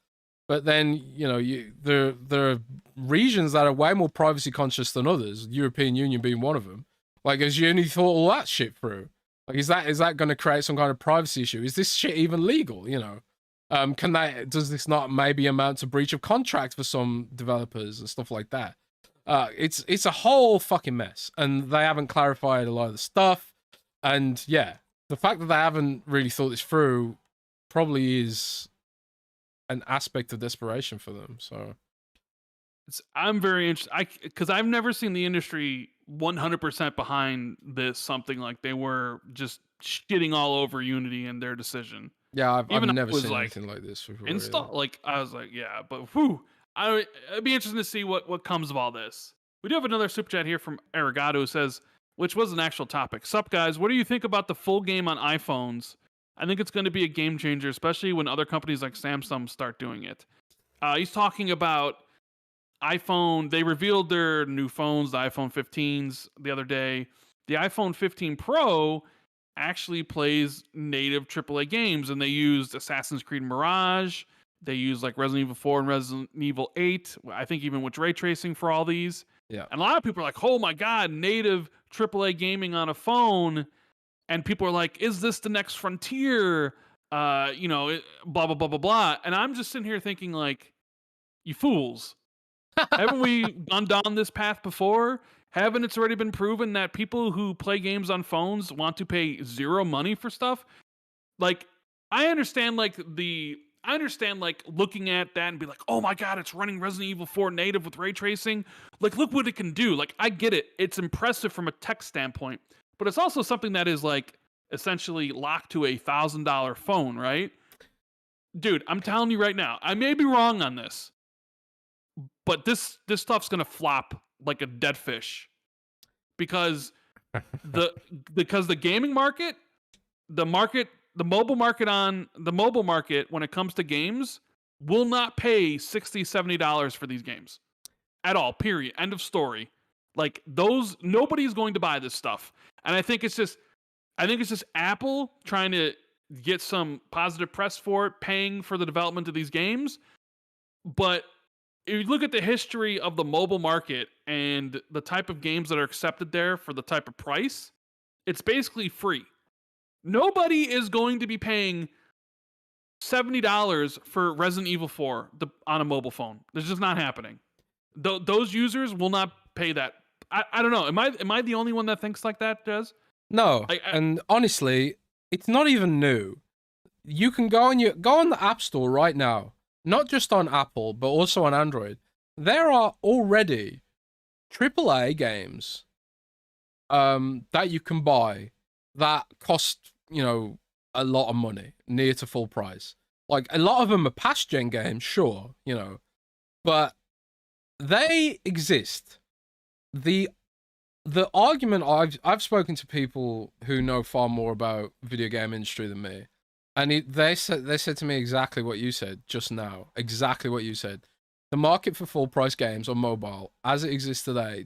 But then, you know, there are regions that are way more privacy conscious than others, European Union being one of them. Like, has Unity thought all that shit through? Like, is that going to create some kind of privacy issue? Is this shit even legal, you know? Does this not maybe amount to breach of contract for some developers and stuff like that? It's a whole fucking mess, and they haven't clarified a lot of the stuff. And yeah, the fact that they haven't really thought this through probably is an aspect of desperation for them. So I'm very interested because I've never seen the industry 100% behind this. Something like they were just shitting all over Unity and their decision. Yeah, I've never seen anything like this before. Install, like, I was like, yeah, but whew, it'd be interesting to see what comes of all this. We do have another super chat here from Arigato who says, which was an actual topic. Sup, guys, what do you think about the full game on iPhones? I think it's going to be a game changer, especially when other companies like Samsung start doing it. He's talking about iPhone. They revealed their new phones, the iPhone 15s, the other day. The iPhone 15 Pro actually plays native AAA games, and they used Assassin's Creed Mirage. They used like Resident Evil 4 and Resident Evil 8. I think even with ray tracing for all these. Yeah. And a lot of people are like, "Oh my god, native AAA gaming on a phone." And people are like, "Is this the next frontier?" Blah blah blah blah blah. And I'm just sitting here thinking, like, you fools. Haven't we gone down this path before? Haven't it's already been proven that people who play games on phones want to pay zero money for stuff? Like, I understand like looking at that and be like, "Oh my god, it's running Resident Evil 4 native with ray tracing." Like, look what it can do. Like, I get it. It's impressive from a tech standpoint, but it's also something that is like essentially locked to $1,000 phone, right? Dude, I'm telling you right now, I may be wrong on this, but this stuff's gonna flop like a dead fish because the the gaming market, the market, the mobile market when it comes to games will not pay $60-$70 for these games at all. Period. End of story. Like those, nobody's going to buy this stuff, and I think it's just Apple trying to get some positive press for it, paying for the development of these games, but if you look at the history of the mobile market and the type of games that are accepted there for the type of price, it's basically free. Nobody is going to be paying $70 for Resident Evil 4 on a mobile phone. It's just not happening. Those users will not pay that. I don't know. Am I the only one that thinks like that, Jez? No, and honestly, it's not even new. You can go on the App Store right now, not just on Apple, but also on Android. There are already AAA games that you can buy that cost, a lot of money, near to full price. Like, a lot of them are past-gen games, sure, but they exist. The argument I've spoken to people who know far more about video game industry than me, and they said to me exactly what you said just now. Exactly what you said. The market for full price games on mobile, as it exists today,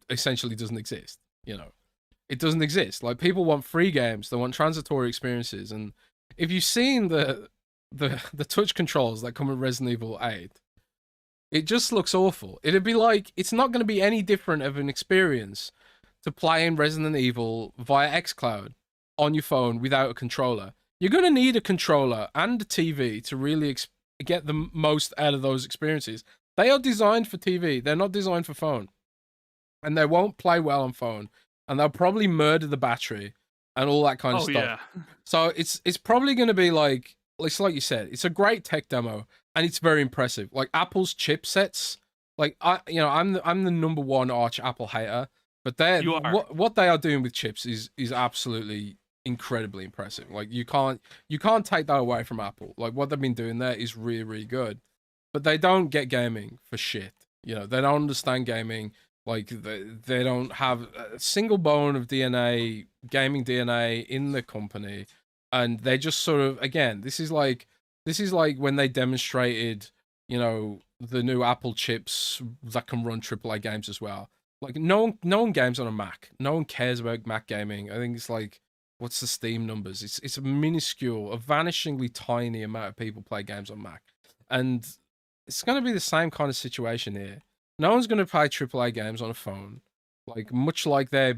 essentially doesn't exist. It doesn't exist. Like, people want free games, they want transitory experiences, and if you've seen the touch controls that come with Resident Evil 8, it just looks awful. It'd be like, it's not going to be any different of an experience to playing Resident Evil via xCloud on your phone without a controller. You're going to need a controller and a TV to really get the most out of those experiences. They are designed for TV. They're not designed for phone. And they won't play well on phone. And they'll probably murder the battery and all that kind of stuff. Yeah. So it's probably going to be like, it's like you said, it's a great tech demo. And it's very impressive. Like, Apple's chipsets, like, I'm the number one arch Apple hater, but what they are doing with chips is absolutely incredibly impressive. Like, you can't take that away from Apple. Like, what they've been doing there is really, really good. But they don't get gaming for shit. They don't understand gaming. Like, they don't have a single bone of gaming DNA in the company, and they just sort of, again, this is like when they demonstrated, the new Apple chips that can run AAA games as well. Like, no one games on a Mac. No one cares about Mac gaming. I think it's like, what's the Steam numbers? It's a minuscule, a vanishingly tiny amount of people play games on Mac. And it's going to be the same kind of situation here. No one's going to play AAA games on a phone. Like, much like they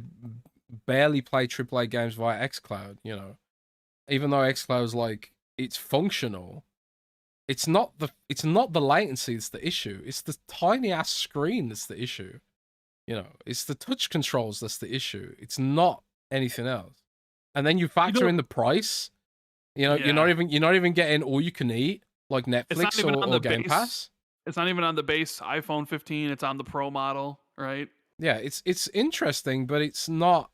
barely play AAA games via xCloud, Even though xCloud's like, it's functional. It's not the latency that's the issue. It's the tiny ass screen that's the issue. It's the touch controls that's the issue. It's not anything else. And then you factor in the price. You're not even getting all you can eat like Netflix or Game Pass. It's not even on the base iPhone 15. It's on the Pro model, right? Yeah, it's interesting, but it's not.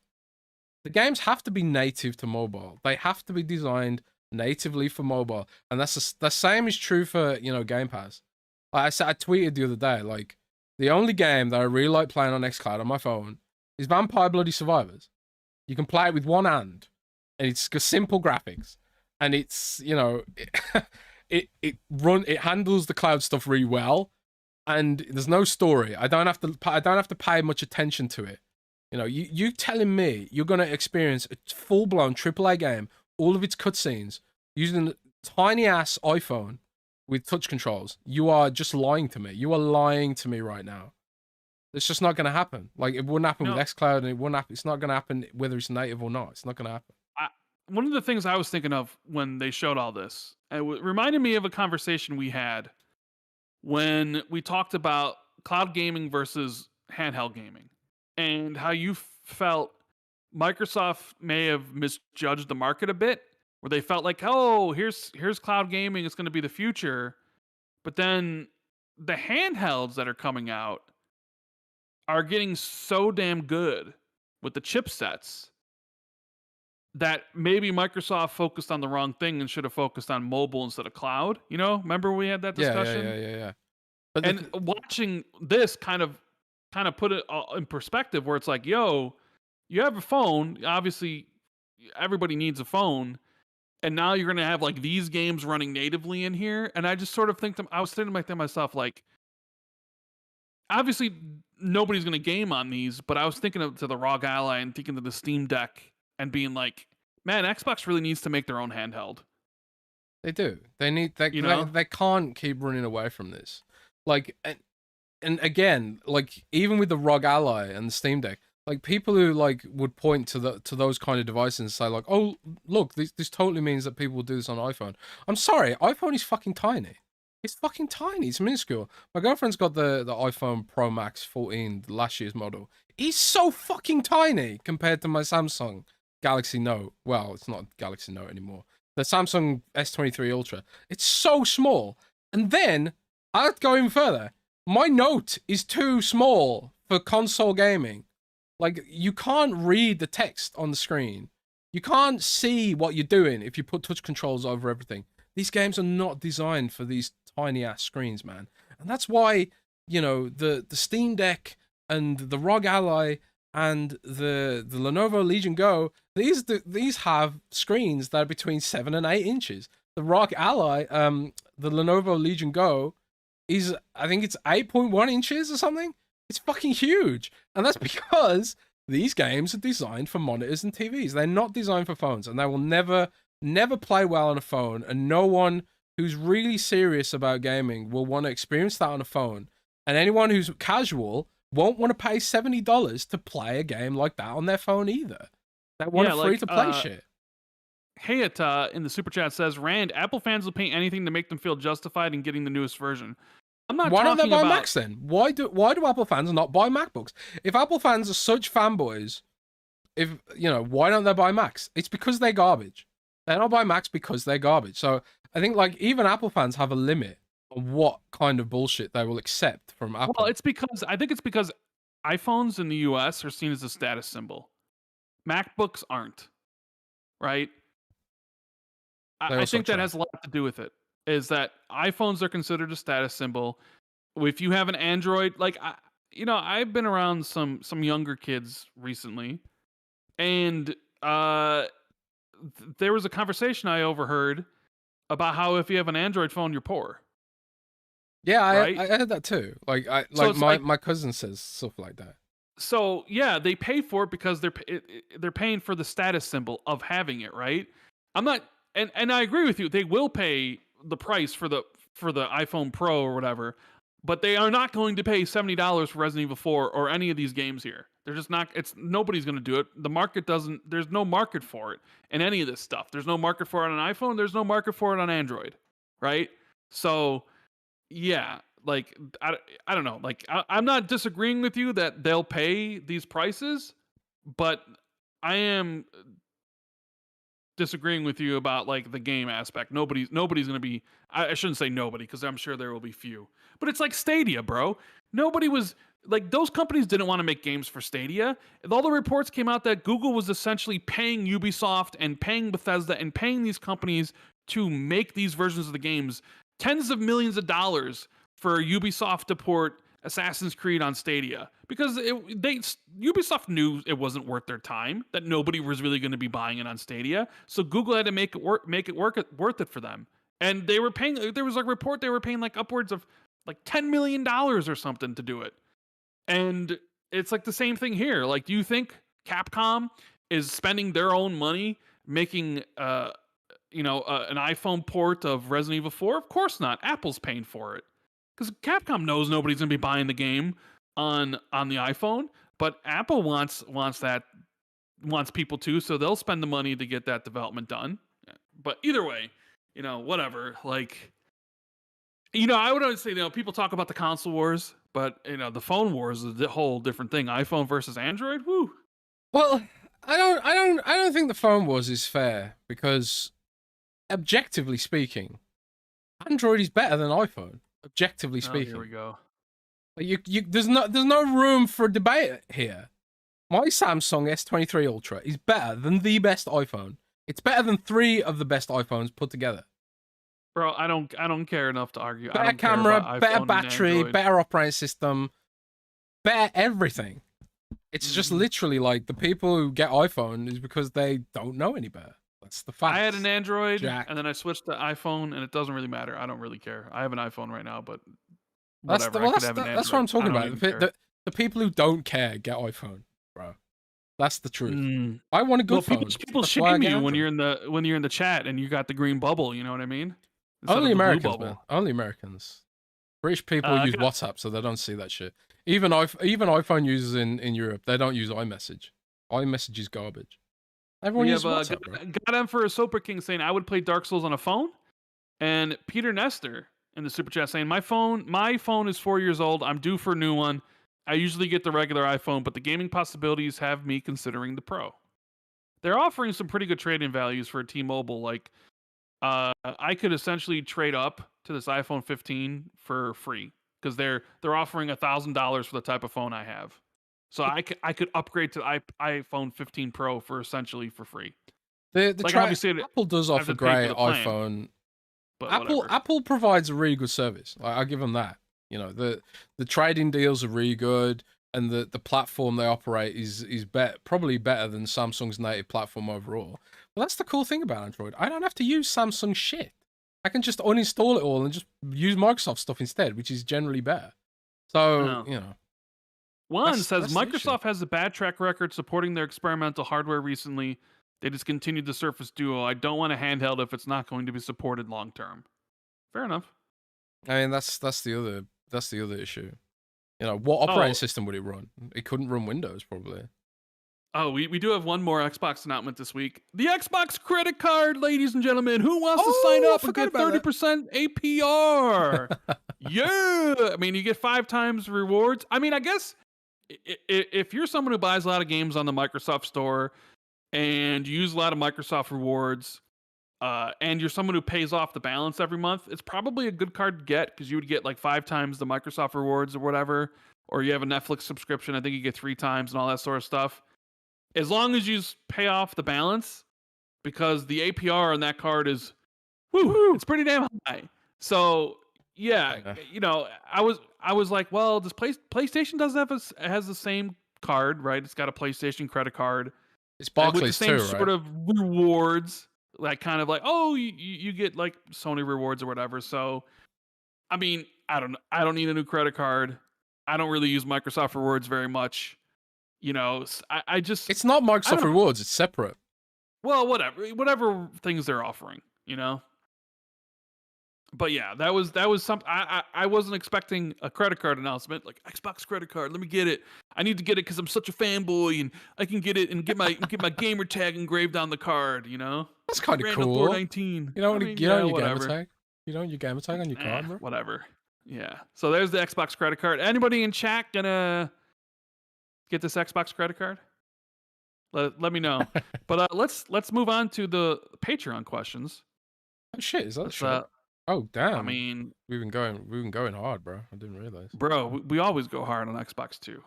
The games have to be native to mobile. They have to be designed natively for mobile, and the same is true for Game Pass. Like I tweeted the other day, like, the only game that I really like playing on xCloud on my phone is Vampire Bloody Survivors. You can play it with one hand, and it's got simple graphics, and it's it handles the cloud stuff really well, and there's no story. I don't have to pay much attention to it. You telling me you're gonna experience a full-blown AAA game, all of its cutscenes, using a tiny-ass iPhone with touch controls. You are just lying to me. You are lying to me right now. It's just not going to happen. Like, it wouldn't happen No. with xCloud, and it wouldn't happen. It's not going to happen whether it's native or not. It's not going to happen. One of the things I was thinking of when they showed all this, it reminded me of a conversation we had when we talked about cloud gaming versus handheld gaming, and how you felt Microsoft may have misjudged the market a bit, where they felt like, oh, here's cloud gaming, it's going to be the future, but then the handhelds that are coming out are getting so damn good with the chipsets that maybe Microsoft focused on the wrong thing and should have focused on mobile instead of cloud. You know, remember we had that discussion? Yeah. But And watching this kind of put it in perspective, where it's like, yo, you have a phone. Obviously, everybody needs a phone, and now you're gonna have like these games running natively in here. And I just sort of I was thinking to myself, like, obviously nobody's gonna game on these, but I was thinking to the ROG Ally and thinking to the Steam Deck and being like, man, Xbox really needs to make their own handheld. they do. They can't keep running away from this. Like, and again, like, even with the ROG Ally and the Steam Deck, like, people who like would point to those kind of devices and say like, oh, look, this totally means that people will do this on iPhone. I'm sorry, iPhone is fucking tiny. It's fucking tiny. It's minuscule. My girlfriend's got the iPhone Pro Max 14, last year's model. It's so fucking tiny compared to my Samsung Galaxy Note. Well, it's not Galaxy Note anymore. The Samsung S23 Ultra. It's so small. And then, I'll go even further. My Note is too small for console gaming. Like, you can't read the text on the screen. You can't see what you're doing if you put touch controls over everything. These games are not designed for these tiny ass screens, man. And that's why, you know, the Steam Deck and the ROG Ally and the Lenovo Legion Go, these have screens that are between 7 and 8 inches. The ROG Ally, the Lenovo Legion Go, is, I think it's 8.1 inches or something. It's fucking huge. And that's because these games are designed for monitors and TVs. They're not designed for phones, and they will never play well on a phone. And no one who's really serious about gaming will want to experience that on a phone. And anyone who's casual won't want to pay $70 to play a game like that on their phone either. They want free to play shit. Hayat in the super chat says, Rand, Apple fans will pay anything to make them feel justified in getting the newest version. I'm not. Why don't they buy Macs then? Why do Apple fans not buy MacBooks? If Apple fans are such fanboys, why don't they buy Macs? It's because they're garbage. They don't buy Macs because they're garbage. So I think like even Apple fans have a limit on what kind of bullshit they will accept from Apple. Well, I think it's because iPhones in the US are seen as a status symbol. MacBooks aren't. Right? I think that has a lot to do with it. Is that iPhones are considered a status symbol. If you have an Android, like I've been around some younger kids recently, and there was a conversation I overheard about how if you have an Android phone, you're poor. Yeah, I heard that too. My cousin says stuff like that. So yeah, they pay for it because they're paying for the status symbol of having it, right? I'm not, and I agree with you. They will pay the price for the iPhone Pro or whatever, but they are not going to pay $70 for Resident Evil 4 or any of these games here. They're just not. Nobody's going to do it. The market doesn't. There's no market for it in any of this stuff. There's no market for it on an iPhone. There's no market for it on Android, right? So yeah, like I don't know. Like I'm not disagreeing with you that they'll pay these prices, but I am disagreeing with you about like the game aspect. Nobody's gonna be. I shouldn't say nobody because I'm sure there will be few. But it's like Stadia, bro. Nobody was like those companies didn't want to make games for Stadia. All the reports came out that Google was essentially paying Ubisoft and paying Bethesda and paying these companies to make these versions of the games, tens of millions of dollars for Ubisoft to port Assassin's Creed on Stadia, because Ubisoft knew it wasn't worth their time, that nobody was really going to be buying it on Stadia. So Google had to make it worth it for them. And they were paying. There was a report they were paying like upwards of like $10 million or something to do it. And it's like the same thing here. Like, do you think Capcom is spending their own money making an iPhone port of Resident Evil 4? Of course not. Apple's paying for it. Because Capcom knows nobody's going to be buying the game on the iPhone, but Apple wants people to, so they'll spend the money to get that development done. But either way, whatever. Like, I would always say, people talk about the console wars, but the phone wars is a whole different thing. iPhone versus Android. Woo. Well, I don't think the phone wars is fair because, objectively speaking, Android is better than iPhone. Objectively speaking. Here we go. There's no room for debate here. My Samsung S23 Ultra is better than the best iPhone. It's better than 3 of the best iPhones put together. Bro, I don't care enough to argue. Better camera, better battery, better operating system, better everything. It's just literally like the people who get iPhone is because they don't know any better. That's the fact. I had an Android, and then I switched to iPhone, and it doesn't really matter. I don't really care. I have an iPhone right now, but whatever. That's what I'm talking about. The people who don't care get iPhone, bro. That's the truth. I want a good phone. People shame you when you're in the chat and you got the green bubble. You know what I mean? Only Americans, man. Only Americans. British people use WhatsApp, so they don't see that shit. Even iPhone users in Europe, they don't use iMessage. iMessage is garbage. Everyone uses WhatsApp, bro. God Emperor Super King saying I would play Dark Souls on a phone, and Peter Nestor in the super chat saying my phone is 4 years old. I'm due for a new one. I usually get the regular iPhone, but the gaming possibilities have me considering the Pro. They're offering some pretty good trade-in values for a T-Mobile. Like, I could essentially trade up to this iPhone 15 for free because they're offering $1,000 for the type of phone I have. So I could upgrade to iPhone 15 Pro for essentially for free. Apple does offer great iPhone. But Apple provides a really good service. I'll give them that. The trading deals are really good, and the platform they operate is probably better than Samsung's native platform overall. But that's the cool thing about Android. I don't have to use Samsung shit. I can just uninstall it all and just use Microsoft stuff instead, which is generally better. So, One says Microsoft has a bad track record supporting their experimental hardware recently. They discontinued the Surface Duo. I don't want a handheld if it's not going to be supported long term. Fair enough. I mean, that's the other issue. What operating system would it run? It couldn't run Windows, probably. Oh, we do have one more Xbox announcement this week. The Xbox credit card, ladies and gentlemen. Who wants to sign up and get 30% APR? Yeah. I mean, you get 5 times rewards. I mean, I guess if you're someone who buys a lot of games on the Microsoft Store and you use a lot of Microsoft rewards, and you're someone who pays off the balance every month, it's probably a good card to get because you would get like 5 times the Microsoft rewards or whatever. Or you have a Netflix subscription, I think you get 3 times and all that sort of stuff. As long as you pay off the balance, because the APR on that card is, it's pretty damn high. So yeah, I was like, well, this PlayStation has the same card, right? It's got a PlayStation credit card. It's Barclays too, right? Sort of rewards, like kind of like, you get like Sony rewards or whatever. So, I mean, I don't need a new credit card. I don't really use Microsoft rewards very much. I just... It's not Microsoft rewards, it's separate. Well, whatever things they're offering, But yeah, that was something. I wasn't expecting a credit card announcement, like Xbox credit card. Let me get it. I need to get it because I'm such a fanboy, and I can get it and get my gamer tag engraved on the card. That's kind of cool. 419. You don't want your gamer tag. You don't want your gamer tag on your card, bro. Whatever. Yeah. So there's the Xbox credit card. Anybody in chat gonna get this Xbox credit card? Let me know. But let's move on to the Patreon questions. Oh shit! Is that shit? Oh damn! I mean, we've been going hard, bro. I didn't realize. Bro, we always go hard on Xbox too.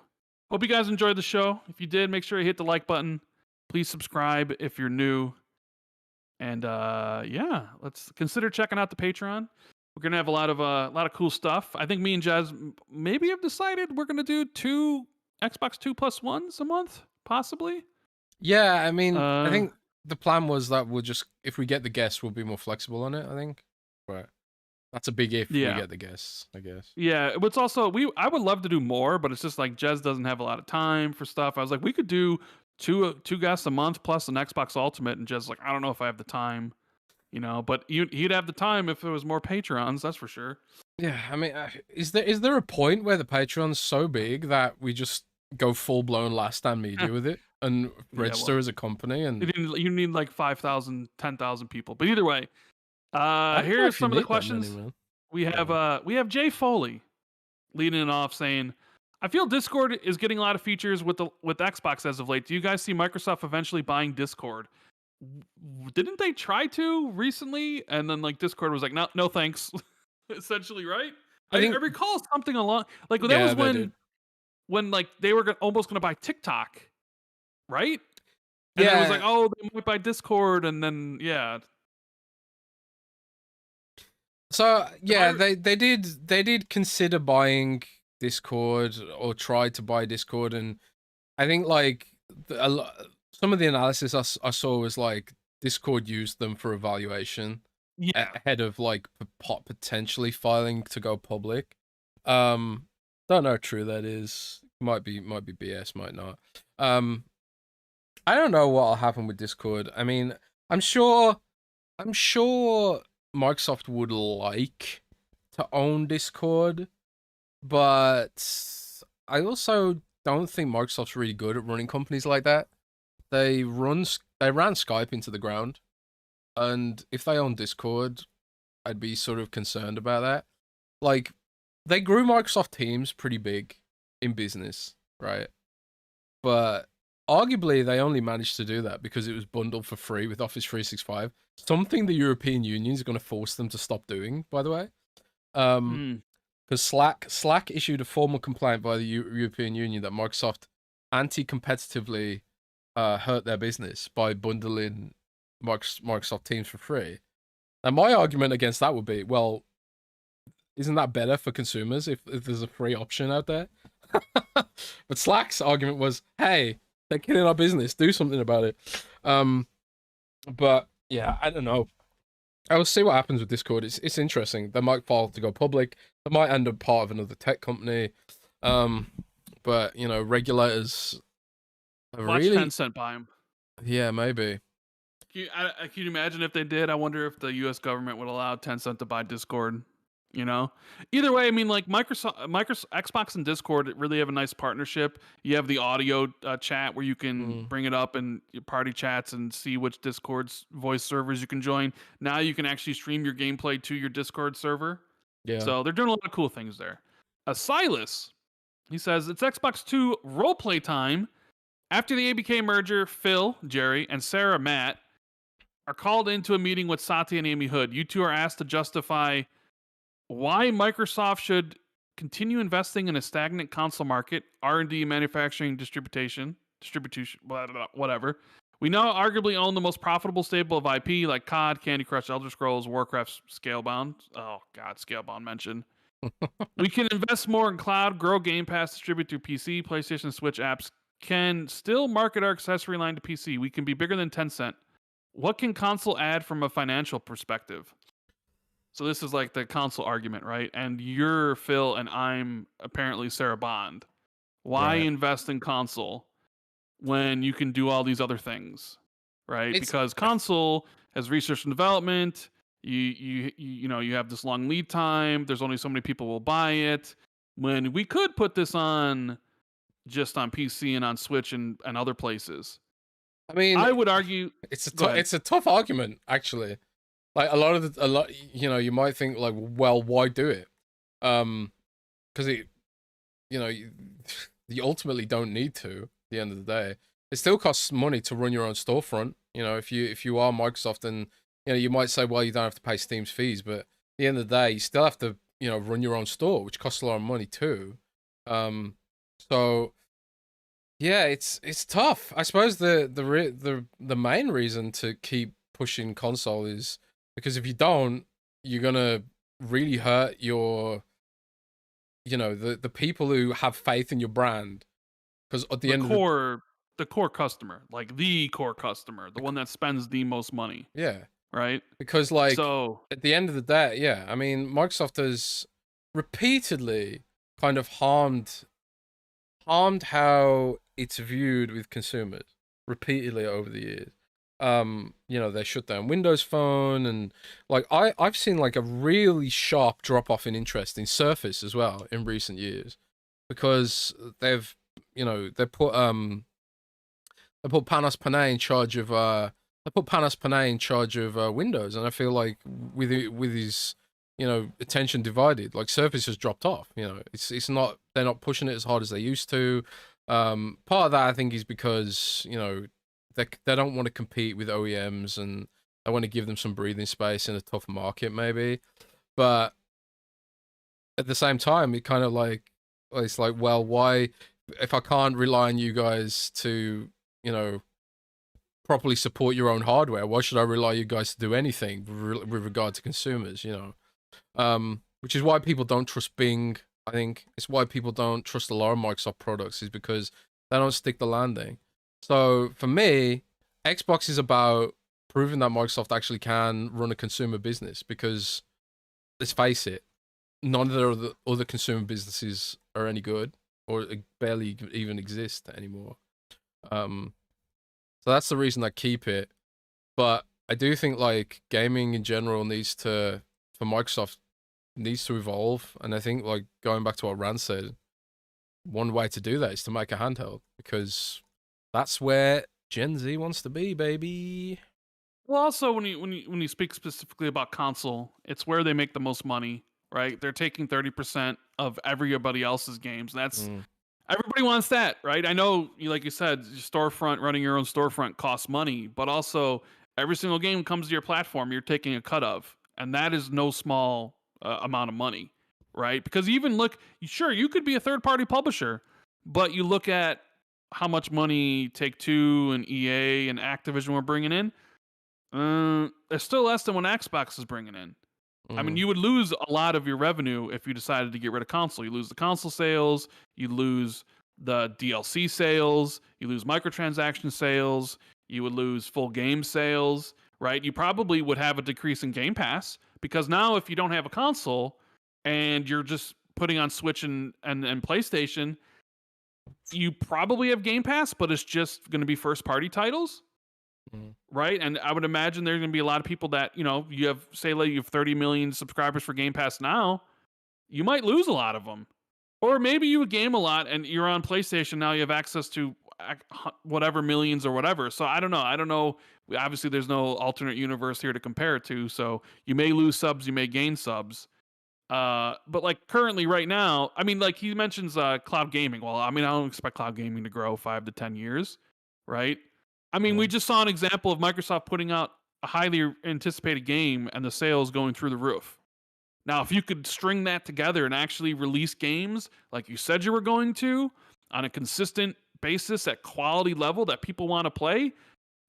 Hope you guys enjoyed the show. If you did, make sure you hit the like button. Please subscribe if you're new. And yeah, let's consider checking out the Patreon. We're gonna have a lot of cool stuff. I think me and Jez maybe have decided we're gonna do 2 Xbox 2+1s a month, possibly. Yeah, I mean, I think the plan was that we'll just, if we get the guests, we'll be more flexible on it. I think, but that's a big if we get the guests, I guess. Yeah, it's also I would love to do more, but it's just like Jez doesn't have a lot of time for stuff. I was like, we could do two guests a month plus an Xbox Ultimate, and Jez like, I don't know if I have the time. But he'd have the time if there was more Patreons, that's for sure. Yeah, I mean, is there a point where the Patreon's so big that we just go full blown last stand media with it and Yeah, register well, as a company? And you need like 5,000, 10,000 people. But either way, I don't know here's if you some of the need that many, questions. man. We have Jay Foley leading it off saying, I feel Discord is getting a lot of features with Xbox as of late. Do you guys see Microsoft eventually buying Discord? Didn't they try to recently? And then like Discord was like, no, no thanks. Essentially, right? I I think, recall something along like that yeah, was they did. when like they were almost going to buy TikTok, right? And then it was like, Yeah, oh, they might buy Discord, and then yeah. so If yeah, I they did consider buying Discord or tried to buy Discord, and I think like some of the analysis I saw was like Discord used them for evaluation yeah, ahead of like potentially filing to go public. Don't know how true that is. Might be BS, might not. I don't know what'll happen with Discord. I mean, I'm sure I'm sure Microsoft would like to own Discord, but I also don't think Microsoft's really good at running companies like that. They ran Skype into the ground, and if they own Discord, I'd be sort of concerned about that. Like, they grew Microsoft Teams pretty big in business, right? But arguably, they only managed to do that because it was bundled for free with Office 365. Something the European Union is going to force them to stop doing, by the way. mm, Because Slack issued a formal complaint by the European Union that Microsoft anti-competitively hurt their business by bundling Microsoft Teams for free. And my argument against that would be, well, isn't that better for consumers if there's a free option out there? But Slack's argument was, hey, they're killing our business. Do something about it. But yeah, I don't know. I will see what happens with Discord. It's interesting. They might fall to go public. They might end up part of another tech company. But you know, regulators are watch really, Tencent buy them. yeah, maybe. Can you imagine if they did? I wonder if the U.S. government would allow Tencent to buy Discord. You know, either way, I mean, like Microsoft, Xbox, and Discord really have a nice partnership. You have the audio chat where you can Mm, bring it up in your party chats and see which Discord's voice servers you can join. Now you can actually stream your gameplay to your Discord server. yeah. So they're doing a lot of cool things there. Silas, he says it's Xbox 2 roleplay time. After the ABK merger, Phil, Jerry, and Sarah, Matt, are called into a meeting with Satya and Amy Hood. You two are asked to justify why Microsoft should continue investing in a stagnant console market, R&D, manufacturing, distribution, blah, blah, blah, whatever. We now arguably own the most profitable stable of IP like COD, Candy Crush, Elder Scrolls, Warcraft, Scalebound. Oh God, Scalebound mentioned. We can invest more in cloud, grow Game Pass, distribute through PC, PlayStation, Switch apps. Can still market our accessory line to PC. We can be bigger than Tencent. What can console add from a financial perspective? So this is like the console argument, right? And you're Phil and I'm apparently Sarah Bond. Why Right. invest in console when you can do all these other things, right? It's Because console has research and development. You know you have this long lead time. There's only so many people will buy it. When we could put this on just on PC and on Switch and other places. I mean, I would argue. Go ahead. it's a tough argument actually. Like a lot, you know, you might think like, well, why do it? Because it, you know, you ultimately don't need to. At the end of the day, it still costs money to run your own storefront. You know, if you are Microsoft, and you know, you might say, well, you don't have to pay Steam's fees, but at the end of the day, you still have to, you know, run your own store, which costs a lot of money too. So yeah, it's tough. I suppose the main reason to keep pushing console is because if you don't, you're gonna really hurt your, you know, the people who have faith in your brand. Because at the the end of the, core the core customer, like the core customer, the one that spends the most money, yeah, right? because like So at the end of the day, yeah, I mean, Microsoft has repeatedly kind of harmed how it's viewed with consumers repeatedly over the years. they shut down Windows Phone, and like I've seen like a really sharp drop off in interest in Surface as well in recent years, because they've they put Panos Panay in charge of Windows, and I feel like with his attention divided, like Surface has dropped off. It's not, they're not pushing it as hard as they used to. Part of that I think is because they don't want to compete with OEMs, and they want to give them some breathing space in a tough market maybe. But at the same time, it kind of like, it's like, well, why, if I can't rely on you guys to properly support your own hardware, why should I rely on you guys to do anything with regard to consumers? Which is why people don't trust Bing. I think it's why people don't trust a lot of Microsoft products, is because they don't stick the landing. So for me, Xbox is about proving that Microsoft actually can run a consumer business, because let's face it, none of the other consumer businesses are any good, or barely even exist anymore. So that's the reason I keep it. But I do think like gaming in general for Microsoft needs to evolve. And I think, like, going back to what Rand said, one way to do that is to make a handheld, because that's where Gen Z wants to be, baby. Well, also when you speak specifically about console, it's where they make the most money, right? They're taking 30% of everybody else's games. That's everybody wants that, right? I know, like you said, running your own storefront costs money, but also every single game comes to your platform, you're taking a cut of, and that is no small amount of money, right? Because even sure, you could be a third-party publisher, but you look at how much money Take-Two and EA and Activision were bringing in. It's still less than what Xbox is bringing in. I mean, you would lose a lot of your revenue if you decided to get rid of console. You lose the console sales, you lose the DLC sales, you lose microtransaction sales, you would lose full game sales, right? You probably would have a decrease in Game Pass, because now if you don't have a console and you're just putting on Switch and PlayStation, you probably have Game Pass, but it's just going to be first-party titles. Right? And I would imagine there's going to be a lot of people that, you have, say, like, you have 30 million subscribers for Game Pass now, you might lose a lot of them. Or maybe you game a lot and you're on PlayStation now, you have access to whatever millions or whatever. So I don't know. Obviously, there's no alternate universe here to compare it to. So you may lose subs, you may gain subs. But like currently right now, I mean, like he mentions cloud gaming. Well, I mean, I don't expect cloud gaming to grow 5 to 10 years, right? I mean, we just saw an example of Microsoft putting out a highly anticipated game and the sales going through the roof. Now, if you could string that together and actually release games like you said you were going to, on a consistent basis at quality level that people want to play,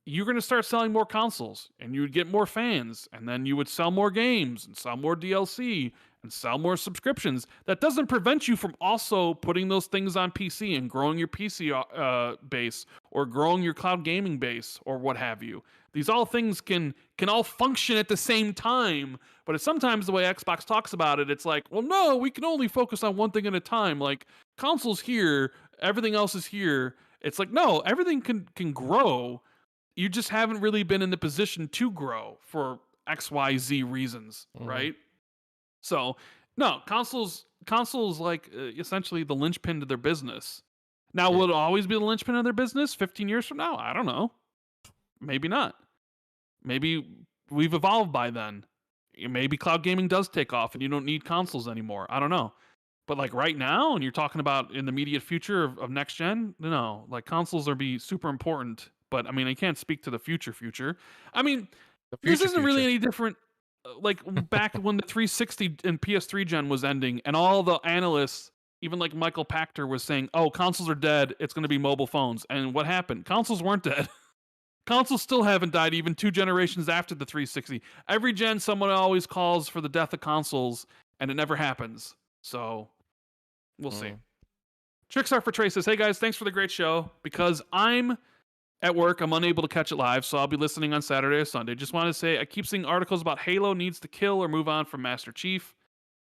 you're going to start selling more consoles, and you would get more fans, and then you would sell more games and sell more DLC and sell more subscriptions. That doesn't prevent you from also putting those things on PC and growing your PC base, or growing your cloud gaming base, or what have you. These all things can all function at the same time, but it's sometimes the way Xbox talks about it, it's like, well, no, we can only focus on one thing at a time. Like, consoles here, everything else is here. It's like, no, everything can grow. You just haven't really been in the position to grow for XYZ reasons, right? So, no, consoles like essentially the linchpin to their business. Now, will it always be the linchpin of their business 15 years from now? I don't know. Maybe not. Maybe we've evolved by then. Maybe cloud gaming does take off and you don't need consoles anymore. I don't know. But like right now, and you're talking about in the immediate future of next gen, no, like consoles are be super important. But I mean, I can't speak to the future. I mean, this isn't really any different. Like back when the 360 and PS3 gen was ending, and all the analysts, even like Michael Pachter, was saying, "Oh, consoles are dead. It's going to be mobile phones." And what happened? Consoles weren't dead. Consoles still haven't died, even 2 generations after the 360. Every gen, someone always calls for the death of consoles, and it never happens. So we'll see. Trickstar for Trey says, "Hey guys, thanks for the great show. Because I'm at work, I'm unable to catch it live, so I'll be listening on Saturday or Sunday. Just want to say, I keep seeing articles about Halo needs to kill or move on from Master Chief.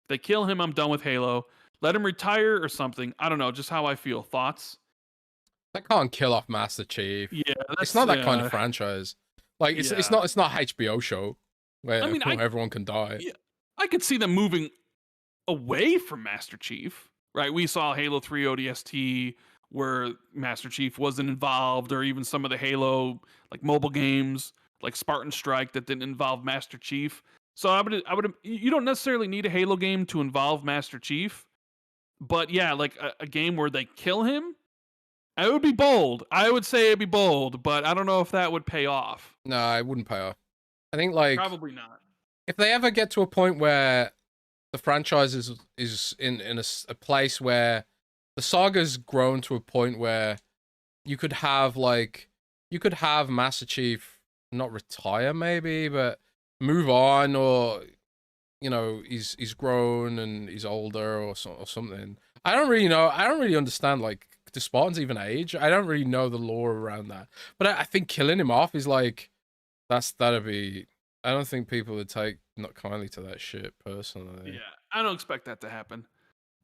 If they kill him, I'm done with Halo. Let him retire or something. I don't know, just how I feel. Thoughts?" They can't kill off Master Chief. Yeah, it's not that kind of franchise. Like it's not HBO show where I mean, everyone can die. yeah, I could see them moving away from Master Chief, right? We saw Halo 3 ODST where Master Chief wasn't involved, or even some of the Halo like mobile games like Spartan Strike that didn't involve Master Chief. So you don't necessarily need a Halo game to involve Master Chief, but yeah, like a game where they kill him, it would be bold. I would say it'd be bold, but I don't know if that would pay off. No, it wouldn't pay off. I think like Probably not. if they ever get to a point where the franchise is in a place where the saga's grown to a point where you could have Master Chief not retire maybe, but move on, or he's grown and he's older or something. I don't really know. I don't really understand like do Spartans even age? I don't really know the lore around that. But I think killing him off is like that'd be. I don't think people would take not kindly to that shit personally. Yeah, I don't expect that to happen.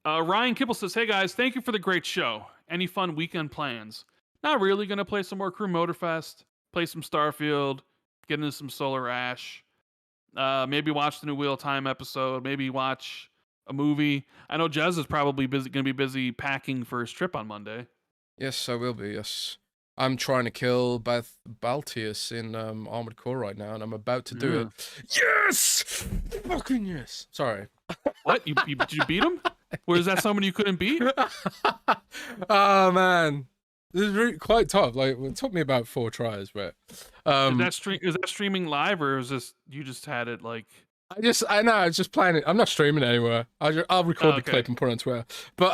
Ryan Kibble says, "Hey guys, thank you for the great show. Any fun weekend plans? Not really. Gonna play some more Crew Motorfest, play some Starfield, get into some Solar Ash. Maybe watch the new Wheel of Time episode. Maybe watch a movie. I know Jez is probably gonna be busy packing for his trip on Monday. Yes, I will be. Yes, I'm trying to kill Baltius in Armored Core right now, and I'm about to do it. Yes, fucking yes. Sorry. What? Did you beat him? Or is that someone you couldn't beat? Oh man, this is really quite tough. Like it took me about 4 tries, but Is that streaming live, or is this you just had it like? I know I was just playing it. I'm not streaming it anywhere. I'll record the clip and put it on Twitter. But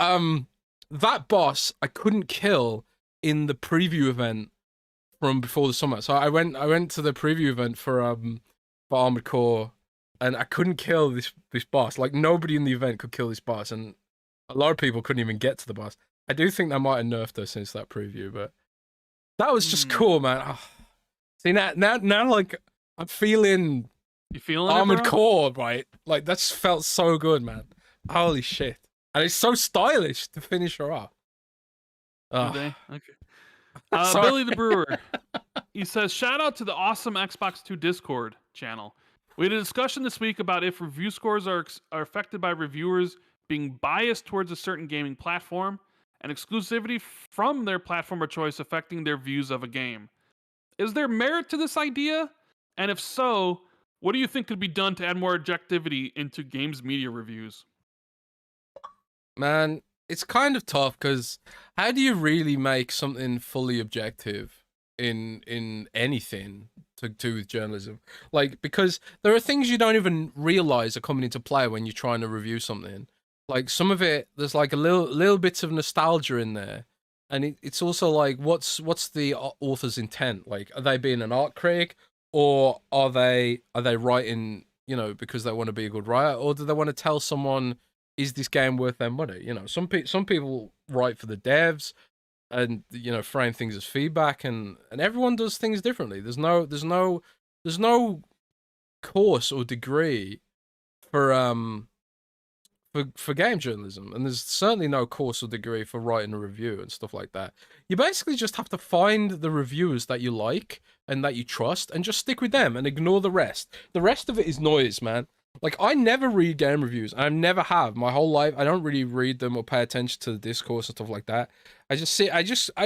that boss I couldn't kill in the preview event from before the summer. So I went to the preview event for Armored Core, and I couldn't kill this boss. Like nobody in the event could kill this boss, and a lot of people couldn't even get to the boss. I do think they might have nerfed her since that preview, but that was just cool, man. Oh. See now like I'm feeling. You feeling Armored Core, right? Like that's felt so good, man. Holy shit! And it's so stylish to finish her off. Okay. Billy the Brewer. He says, "Shout out to the awesome Xbox 2 Discord channel. We had a discussion this week about if review scores are affected by reviewers being biased towards a certain gaming platform, and exclusivity from their platform of choice affecting their views of a game. Is there merit to this idea? And if so, what do you think could be done to add more objectivity into games media reviews?" Man, it's kind of tough because how do you really make something fully objective in anything to do with journalism? Like, because there are things you don't even realize are coming into play when you're trying to review something. Like some of it, there's like a little bits of nostalgia in there, and it's also like, what's the author's intent? Like, are they being an art critic, or are they writing, because they want to be a good writer, or do they want to tell someone, is this game worth their money? Some people write for the devs, and frame things as feedback, and everyone does things differently. There's no course or degree for game journalism, and there's certainly no course or degree for writing a review and stuff like that. You basically just have to find the reviewers that you like and that you trust, and just stick with them and ignore the rest. The rest of it is noise, man. Like, I never read game reviews. I never have my whole life. I don't really read them or pay attention to the discourse and stuff like that. I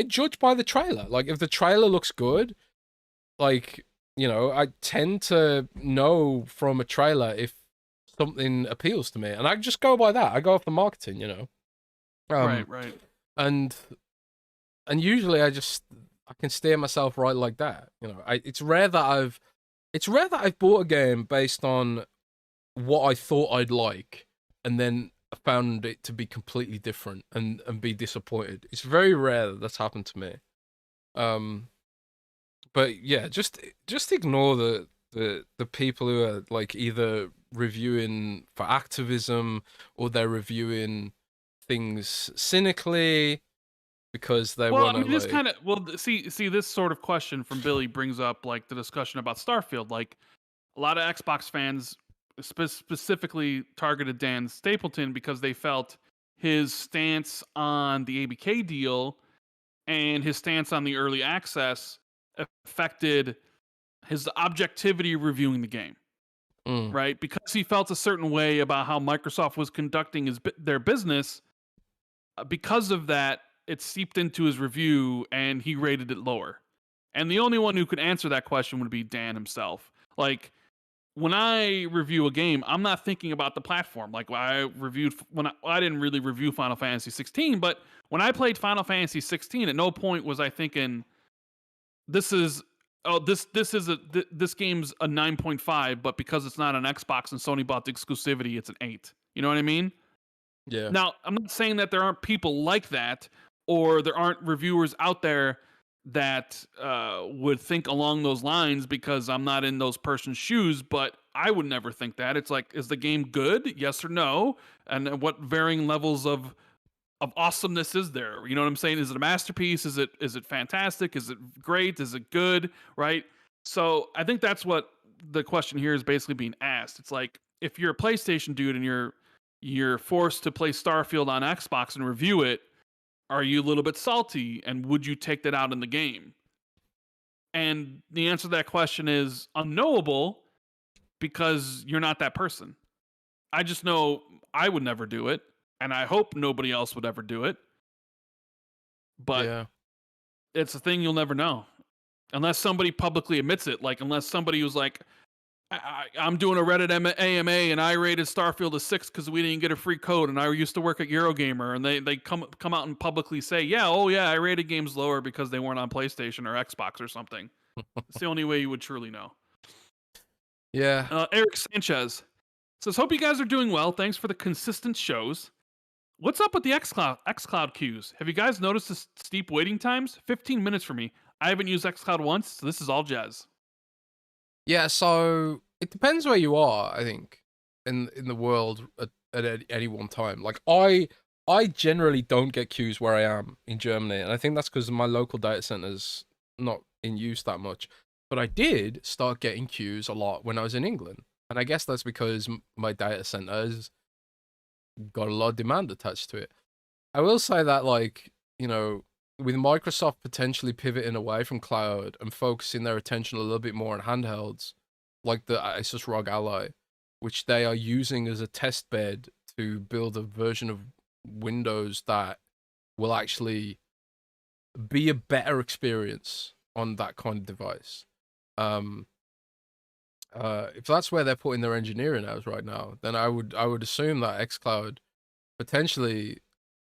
judge by the trailer. Like, if the trailer looks good, like, I tend to know from a trailer if something appeals to me, and I just go by that. I go off the marketing, Right. And usually I can steer myself right like that. It's rare that I've bought a game based on what I thought I'd like, and then found it to be completely different and be disappointed. It's very rare that that's happened to me. But yeah, just ignore the people who are like either reviewing for activism, or they're reviewing things cynically because they want to. This kind of see this sort of question from Billy brings up like the discussion about Starfield. Like a lot of Xbox fans specifically targeted Dan Stapleton because they felt his stance on the ABK deal and his stance on the early access affected his objectivity reviewing the game, right? Because he felt a certain way about how Microsoft was conducting their business. Because of that, it seeped into his review, and he rated it lower. And the only one who could answer that question would be Dan himself. Like, when I review a game, I'm not thinking about the platform. Like I didn't really review Final Fantasy 16, but when I played Final Fantasy 16, at no point was I thinking this game's a 9.5, but because it's not on Xbox and Sony bought the exclusivity, it's an 8. You know what I mean? Yeah. Now, I'm not saying that there aren't people like that, or there aren't reviewers out there that would think along those lines, because I'm not in those person's shoes, but I would never think that. It's like, is the game good? Yes or no? And what varying levels of awesomeness is there? You know what I'm saying? Is it a masterpiece? Is it fantastic? Is it great? Is it good? Right? So I think that's what the question here is basically being asked. It's like, if you're a PlayStation dude and you're forced to play Starfield on Xbox and review it, are you a little bit salty, and would you take that out in the game? And the answer to that question is unknowable, because you're not that person. I just know I would never do it, and I hope nobody else would ever do it. But it's a thing you'll never know. Unless somebody publicly admits it. Like, unless somebody was like, I'm doing a Reddit AMA and I rated Starfield a 6 because we didn't get a free code, and I used to work at Eurogamer, and they come out and publicly say, I rated games lower because they weren't on PlayStation or Xbox or something. It's the only way you would truly know. Yeah. Eric Sanchez says, hope you guys are doing well. Thanks for the consistent shows. What's up with the xCloud queues? Have you guys noticed the steep waiting times? 15 minutes for me. I haven't used xCloud once, so this is all jazz. Yeah, so it depends where you are, I think, in the world at any one time. Like, I generally don't get queues where I am in Germany, and I think that's because my local data center's not in use that much. But I did start getting queues a lot when I was in England, and I guess that's because my data center has got a lot of demand attached to it. I will say that, like, with Microsoft potentially pivoting away from cloud and focusing their attention a little bit more on handhelds, like the Asus ROG Ally, which they are using as a test bed to build a version of Windows that will actually be a better experience on that kind of device. If that's where they're putting their engineering hours right now, then I would assume that xCloud potentially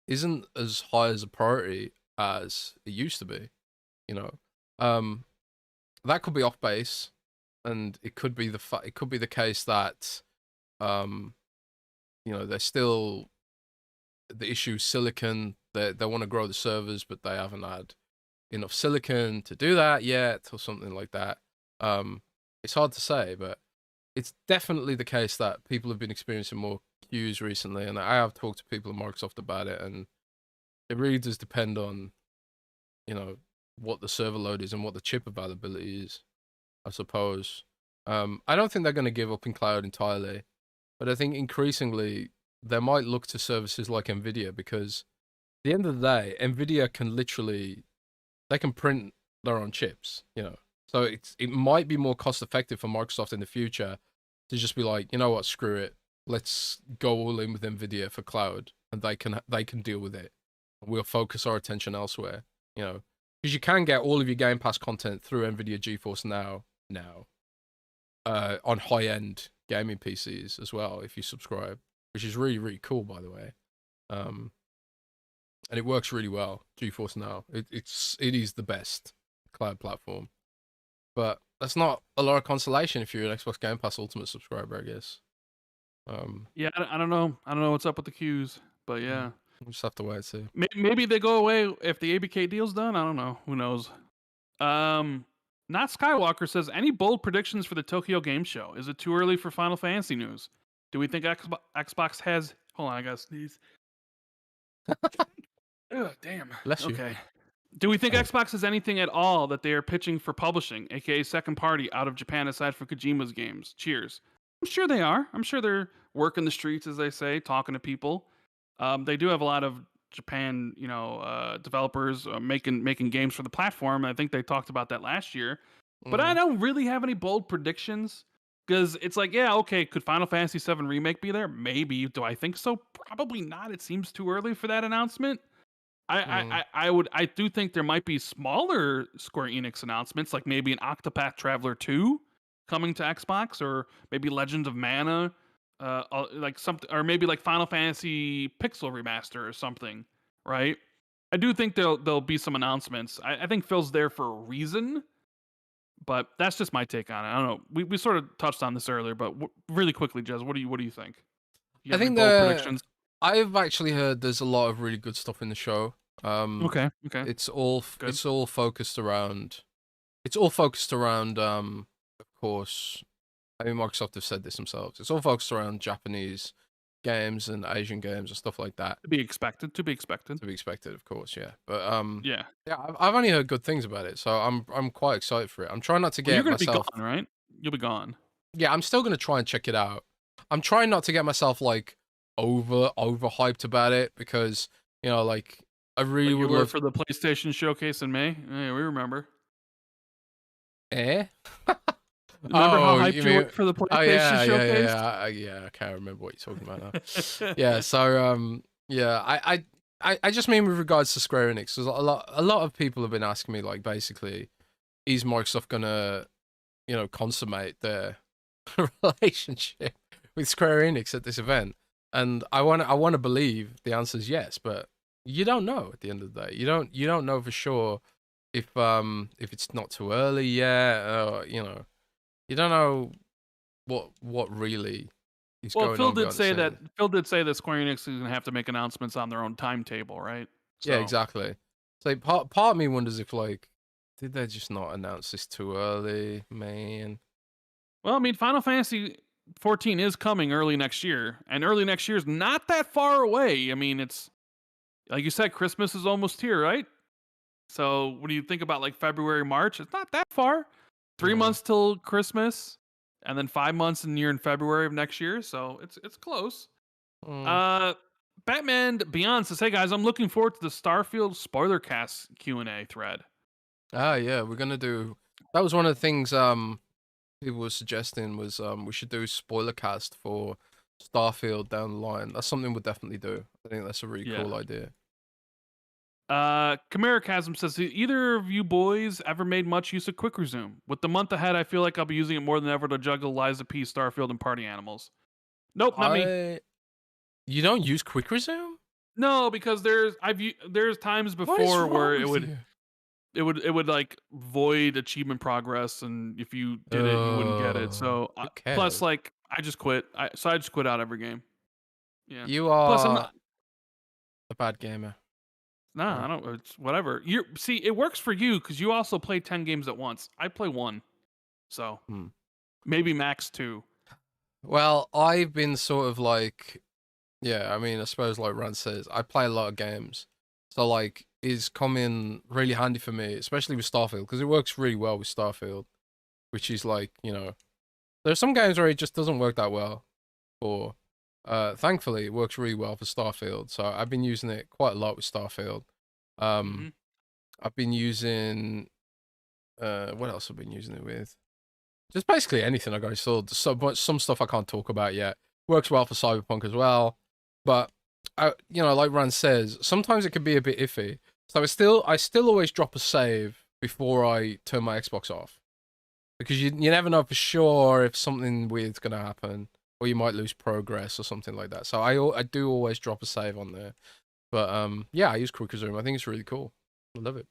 isn't as high as a priority as it used to be. That could be off base, and it could be the case that they're still the issue silicon. They want to grow the servers, but they haven't had enough silicon to do that yet, or something like that. It's hard to say, but it's definitely the case that people have been experiencing more queues recently, and I have talked to people at Microsoft about it, and it really does depend on, what the server load is and what the chip availability is, I suppose. I don't think they're going to give up in cloud entirely, but I think increasingly they might look to services like Nvidia, because at the end of the day, Nvidia can they can print their own chips, So it might be more cost effective for Microsoft in the future to just be like, you know what, screw it. Let's go all in with Nvidia for cloud, and they can deal with it. We'll focus our attention elsewhere, because you can get all of your Game Pass content through Nvidia GeForce Now on high-end gaming PCs as well if you subscribe, which is really, really cool, by the way. And it works really well. GeForce Now, it is the best cloud platform, but that's not a lot of consolation if you're an Xbox Game Pass Ultimate subscriber, I guess. Yeah, I don't know. I don't know what's up with the queues, but yeah. We'll just have to wait and see. Maybe they go away if the ABK deal's done. I don't know. Who knows? Not Skywalker says, any bold predictions for the Tokyo Game Show? Is it too early for Final Fantasy news? Do we think Xbox has... Hold on, I gotta sneeze. Ugh, damn. Bless you. Okay. Do we think Xbox has anything at all that they are pitching for publishing, aka second party, out of Japan aside from Kojima's games? Cheers. I'm sure they are. I'm sure they're working the streets, as they say, talking to people. They do have a lot of Japan, developers making games for the platform. I think they talked about that last year. But I Mm. don't really have any bold predictions because it's like, yeah, okay, could Final Fantasy VII Remake be there? Maybe. Do I think so? Probably not. It seems too early for that announcement. Mm. I do think there might be smaller Square Enix announcements, like maybe an Octopath Traveler 2 coming to Xbox, or maybe Legends of Mana, like something, or maybe like Final Fantasy Pixel Remaster or something, right? I do think there'll be some announcements. I think Phil's there for a reason, but that's just my take on it. I don't know. We sort of touched on this earlier, but really quickly, Jez, what do you think? You I have any think bold predictions? I've actually heard there's a lot of really good stuff in the show. Okay, okay, good. It's all focused around of course, I mean Microsoft have said this themselves. It's all focused around Japanese games and Asian games and stuff like that. To be expected. To be expected. To be expected, of course, yeah. But Yeah. yeah, I've only heard good things about it, so I'm quite excited for it. I'm trying not to Well, you're get gonna be gone, myself. right? You'll be gone. Yeah, I'm still gonna try and check it out. I'm trying not to get myself like overhyped about it because like I really Like you would were love. for the PlayStation showcase in May. Yeah, we remember. Eh? Remember how Oh, hyped you you were mean? for the Oh PlayStation showcase? yeah. I can't remember what you're talking about now. Yeah, so yeah, I just mean with regards to Square Enix, 'cause a lot of people have been asking me like basically, is Microsoft gonna consummate their relationship with Square Enix at this event? And I want to believe the answer is yes, but you don't know at the end of the day. You don't know for sure if it's not too early yet, or you don't know what really is Well, going on behind the scenes. Phil did say that Square Enix is gonna have to make announcements on their own timetable, right? Yeah, So, exactly. So like, part of me wonders if like did they just not announce this too early, man? well, I mean, Final Fantasy 14 is coming early next year, and early next year is not that far away. I mean, it's like you said, Christmas is almost here, right? So, when you think about like February, March, it's not that far. 3 months till Christmas, and then 5 months in February of next year. So it's close. Mm. Uh, Batman Beyond says, "Hey guys, I'm looking forward to the Starfield spoiler cast Q&A thread." Ah, yeah, we're gonna do. That was one of the things people were suggesting was we should do spoiler cast for Starfield down the line. That's something we'll definitely do. I think that's a really Yeah. cool idea. Chimera Chasm says, "Do either of you boys ever made much use of Quick Resume? With the month ahead, I feel like I'll be using it more than ever to juggle Liza P, Starfield, and party animals." Nope, not me. You don't use Quick Resume? No, because there's times What is before where wrong with you? it would like void achievement progress, and if you did it, you wouldn't get it. So Who plus, cares? like, I just quit. I just quit out every game. Yeah. You Plus, I'm are not. a bad gamer. Nah, I Right. don't. It's whatever. You see, it works for you because you also play 10 games at once. I play one, so Hmm. maybe max two. Well, I've been sort of like, yeah, I mean, I suppose like Rand says, I play a lot of games. So like, it's come in really handy for me, especially with Starfield, because it works really well with Starfield, which is like, there are some games where it just doesn't work that well. Or, thankfully, it works really well for Starfield. So I've been using it quite a lot with Starfield. Mm-hmm. I've been using, what else have I been using it with? Just basically anything I go saw. Some stuff I can't talk about yet. Works well for Cyberpunk as well, but like Rand says, sometimes it can be a bit iffy. So I still always drop a save before I turn my Xbox off, because you never know for sure if something weird's gonna happen, or you might lose progress or something like that. So I do always drop a save on there. But yeah, I use Quick Resume. I think it's really cool. I love it.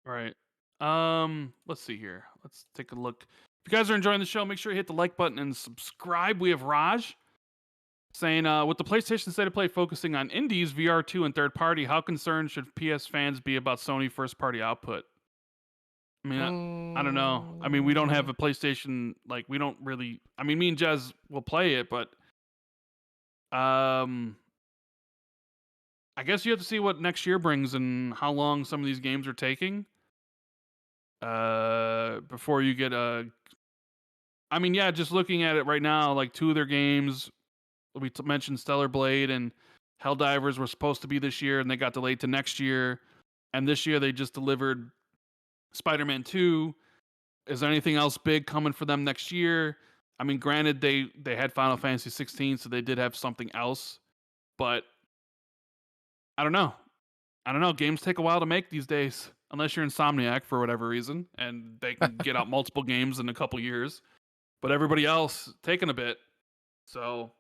Right. Let's see here. Let's take a look. If you guys are enjoying the show, make sure you hit the like button and subscribe. We have Raj saying, with the PlayStation State of Play focusing on indies, VR2, and third party, how concerned should PS fans be about Sony first party output? I mean, I don't know. I mean, we don't have a PlayStation. Like, we don't really. I mean, me and Jez will play it, but um, I guess you have to see what next year brings and how long some of these games are taking. Before you get a. I mean, yeah, just looking at it right now, like two of their games, we mentioned Stellar Blade and Helldivers were supposed to be this year, and they got delayed to next year. And this year they just delivered Spider-Man 2 Is there anything else big coming for them next year? I mean, granted, they had Final Fantasy 16, so they did have something else, but I don't know. I don't know. Games take a while to make these days, unless you're Insomniac for whatever reason, and they can get out multiple games in a couple years. But everybody else taking a bit. So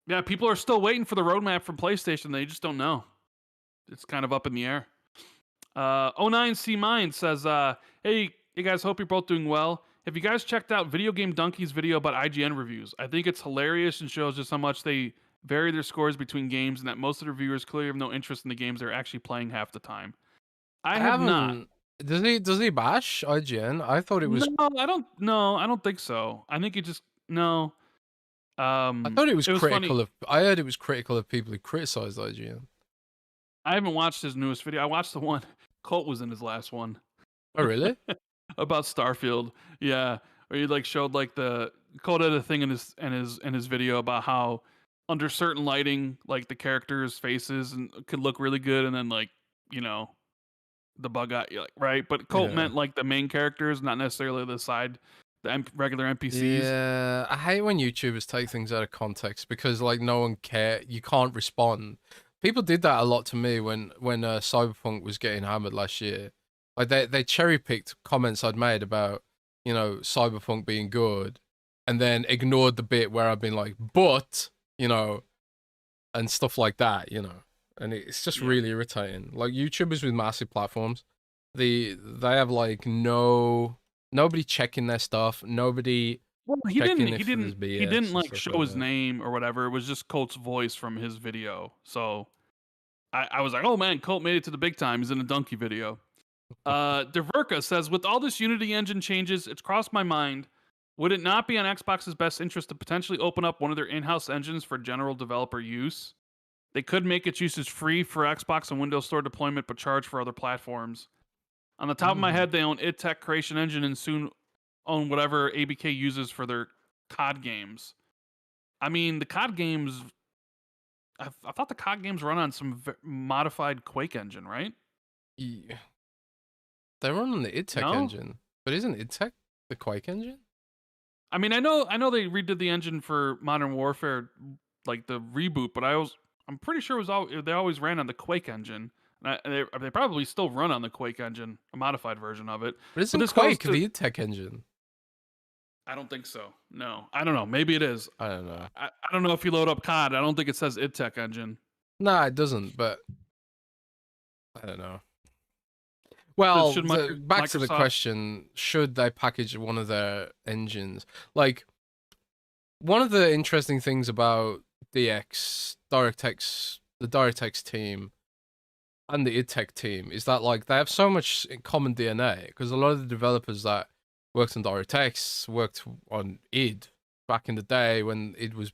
yeah, people are still waiting for the roadmap from PlayStation. They just don't know. It's kind of up in the air. 09C Mind says, hey guys, hope you're both doing well. Have you guys checked out Video Game Donkey's video about IGN reviews? I think it's hilarious and shows just how much they vary their scores between games and that most of the reviewers clearly have no interest in the games they're actually playing half the time. I have not. haven't. Does he bash IGN? I thought it was. No, I don't. No, I don't think so. I think he just no. I thought it was critical funny. of. I heard it was critical of people who criticized IGN. I haven't watched his newest video. I watched the one Colt was in his last one. Oh really? About Starfield. Yeah, where he like showed like the Colt had a thing in his video about how under certain lighting, like the characters' faces and could look really good, and then like you know the bug out, like, right? But Colt Yeah. meant like the main characters, not necessarily the side, regular NPCs. Yeah, I hate when YouTubers take things out of context because like no one care. You can't respond. People did that a lot to me when Cyberpunk was getting hammered last year. Like they cherry picked comments I'd made about Cyberpunk being good, and then ignored the bit where I've been like, but and stuff like that, and it's just really irritating. Like YouTubers with massive platforms, they have like nobody checking their stuff, nobody. Well, he checking didn't. if He there's didn't. He BS didn't and like stuff show like his that. name or whatever. It was just Colt's voice from his video. So I was like, oh man, Colt made it to the big time. He's in a donkey video. Deverka says, with all this Unity engine changes, it's crossed my mind. Would it not be in Xbox's best interest to potentially open up one of their in-house engines for general developer use? They could make its usage free for Xbox and Windows Store deployment, but charge for other platforms. On the top of my head, they own id Creation Engine and soon own whatever ABK uses for their COD games. I mean, the COD games. I thought the COD games run on some modified Quake engine, right? Yeah. They run on the id No? engine, but isn't id the Quake engine? I mean, I know they redid the engine for Modern Warfare, like the reboot, but I'm pretty sure they always ran on the Quake engine. They probably still run on the Quake engine, a modified version of it. But isn't this Quake goes to, the id engine? I don't think so. No, I don't know. Maybe it is. I don't know. I don't know if you load up COD. I don't think it says id engine. No, it doesn't. But I don't know. Well, back to the question: should they package one of their engines? Like, one of the interesting things about DX, DirectX, the DirectX team, and the id team is that like they have so much in common DNA because a lot of the developers that worked on DirectX worked on id back in the day when it was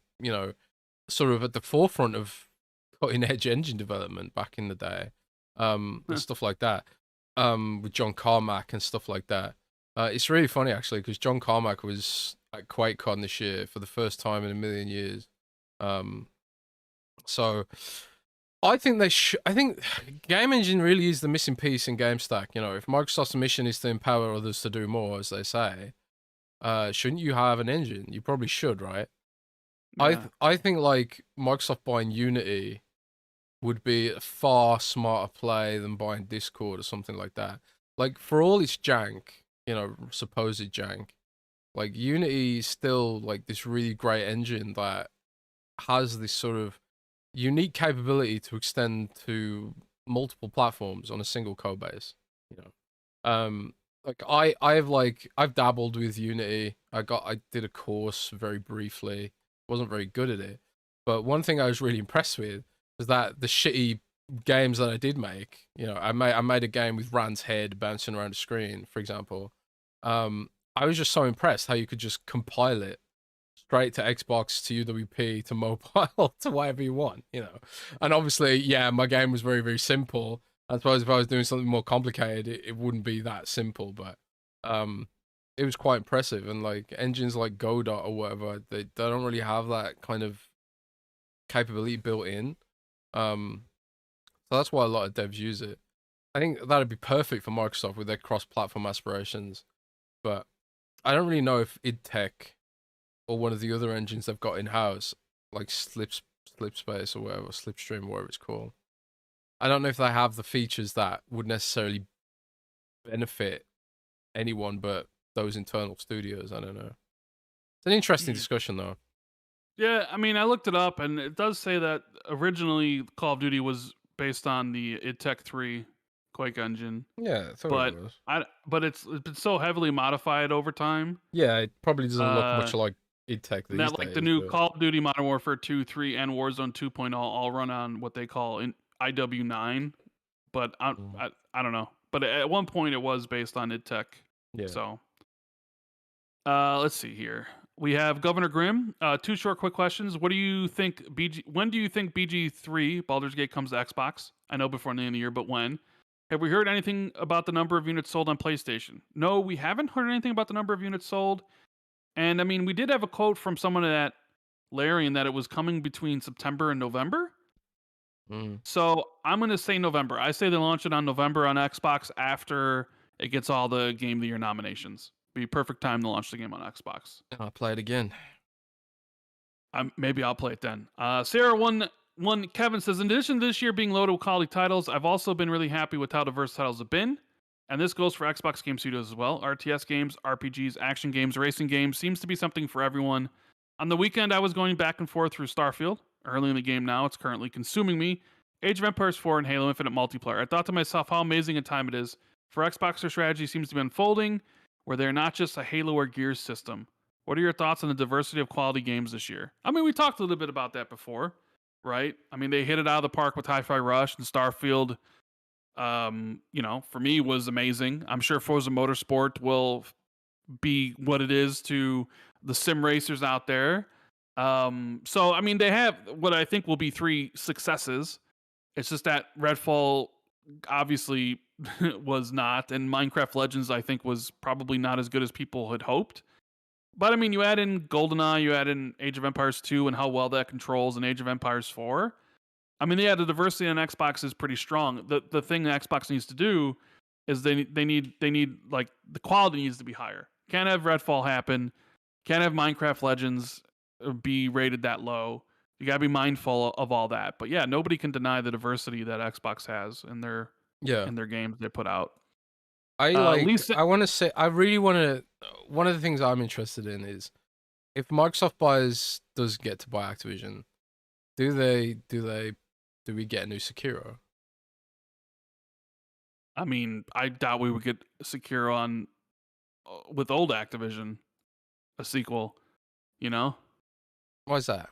sort of at the forefront of cutting edge engine development back in the day, and stuff like that. With John Carmack and stuff like that. It's really funny actually because John Carmack was at QuakeCon this year for the first time in a million years. So I think I think game engine really is the missing piece in GameStack. If Microsoft's mission is to empower others to do more, as they say, shouldn't you have an engine? You probably should, right? Yeah. I think like Microsoft buying Unity would be a far smarter play than buying Discord or something like that. Like, for all its jank, supposed jank, like, Unity is still, like, this really great engine that has this sort of unique capability to extend to multiple platforms on a single code base, Like, I've dabbled with Unity. I did a course very briefly. Wasn't very good at it. But one thing I was really impressed with was that the shitty games that I did make, I made a game with Rand's head bouncing around the screen, for example. I was just so impressed how you could just compile it straight to Xbox, to UWP, to mobile, to whatever you want, And obviously, yeah, my game was very, very simple. I suppose if I was doing something more complicated, it wouldn't be that simple, but it was quite impressive. And like engines like Godot or whatever, they don't really have that kind of capability built in. So that's why a lot of devs use it. I think that'd be perfect for Microsoft with their cross-platform aspirations. but I don't really know if id Tech or one of the other engines they've got in house, like Slipspace or whatever, Slipstream, whatever it's called. I don't know if they have the features that would necessarily benefit anyone but those internal studios. I don't know. It's an interesting discussion, though. Yeah, I mean, I looked it up, and it does say that originally Call of Duty was based on the id Tech 3 Quake engine, Yeah, I thought but it was. it's been so heavily modified over time. Yeah, it probably doesn't look much Uh, like id Tech these that like the days. new But Call of Duty Modern Warfare 2, 3, and Warzone 2.0 all run on what they call IW9, but I don't know. But at one point it was based on id Tech. yeah, So, let's see here. We have Governor Grimm. Two short, quick questions. What do you think? When do you think BG3 Baldur's Gate comes to Xbox? I know before the end of the year, but when? Have we heard anything about the number of units sold on PlayStation? No, we haven't heard anything about the number of units sold. And I mean, we did have a quote from someone at Larian that it was coming between September and November. So I'm going to say November. I say they launch it on November on Xbox after it gets all the Game of the Year nominations. Be perfect time to launch the game on Xbox. I'll play it again. Maybe I'll play it then. Sarah one Kevin says, in addition to this year being loaded with quality titles, I've also been really happy with how diverse titles have been. And this goes for Xbox Game Studios as well. RTS games, RPGs, action games, racing games seems to be something for everyone. On the weekend, I was going back and forth through Starfield. Early in the game now, it's currently consuming me. Age of Empires 4 and Halo Infinite multiplayer. I thought to myself how amazing a time it is. For Xbox, their strategy seems to be unfolding, where they're not just a Halo or Gears system. What are your thoughts on the diversity of quality games this year? I mean, we talked a little bit about that before, right? I mean, they hit it out of the park with Hi-Fi Rush and Starfield. For me was amazing. I'm sure Forza Motorsport will be what it is to the sim racers out there. So I mean, they have what I think will be 3 successes. It's just that Redfall obviously was not, and Minecraft Legends I think was probably not as good as people had hoped. But I mean, you add in GoldenEye, you add in Age of Empires 2 and how well that controls, and Age of Empires 4. I mean, yeah, the diversity on Xbox is pretty strong. The thing that Xbox needs to do is they need like the quality needs to be higher. Can't have Redfall happen. Can't have Minecraft Legends be rated that low. You gotta be mindful of all that. But yeah, nobody can deny the diversity that Xbox has in their games they put out. I want to say, I really want to. One of the things I'm interested in is if Microsoft does get to buy Activision, do we get a new Sekiro? I mean, I doubt we would get Sekiro on with old Activision, a sequel. You know, Why is that?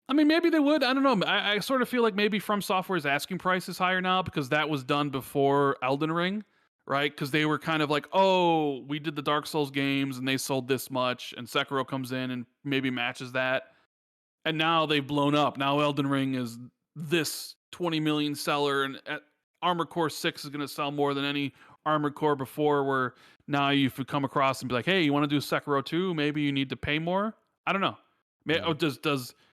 I mean, maybe they would. I don't know. I sort of feel like maybe From Software's asking price is higher now because that was done before Elden Ring, right? Because they were kind of like, oh, we did the Dark Souls games and they sold this much, and Sekiro comes in and maybe matches that. And now they've blown up. Now Elden Ring is this 20 million seller, and Armored Core 6 is going to sell more than any Armored Core before, where now you could come across and be like, hey, you want to do Sekiro 2? Maybe you need to pay more? I don't know. Oh, does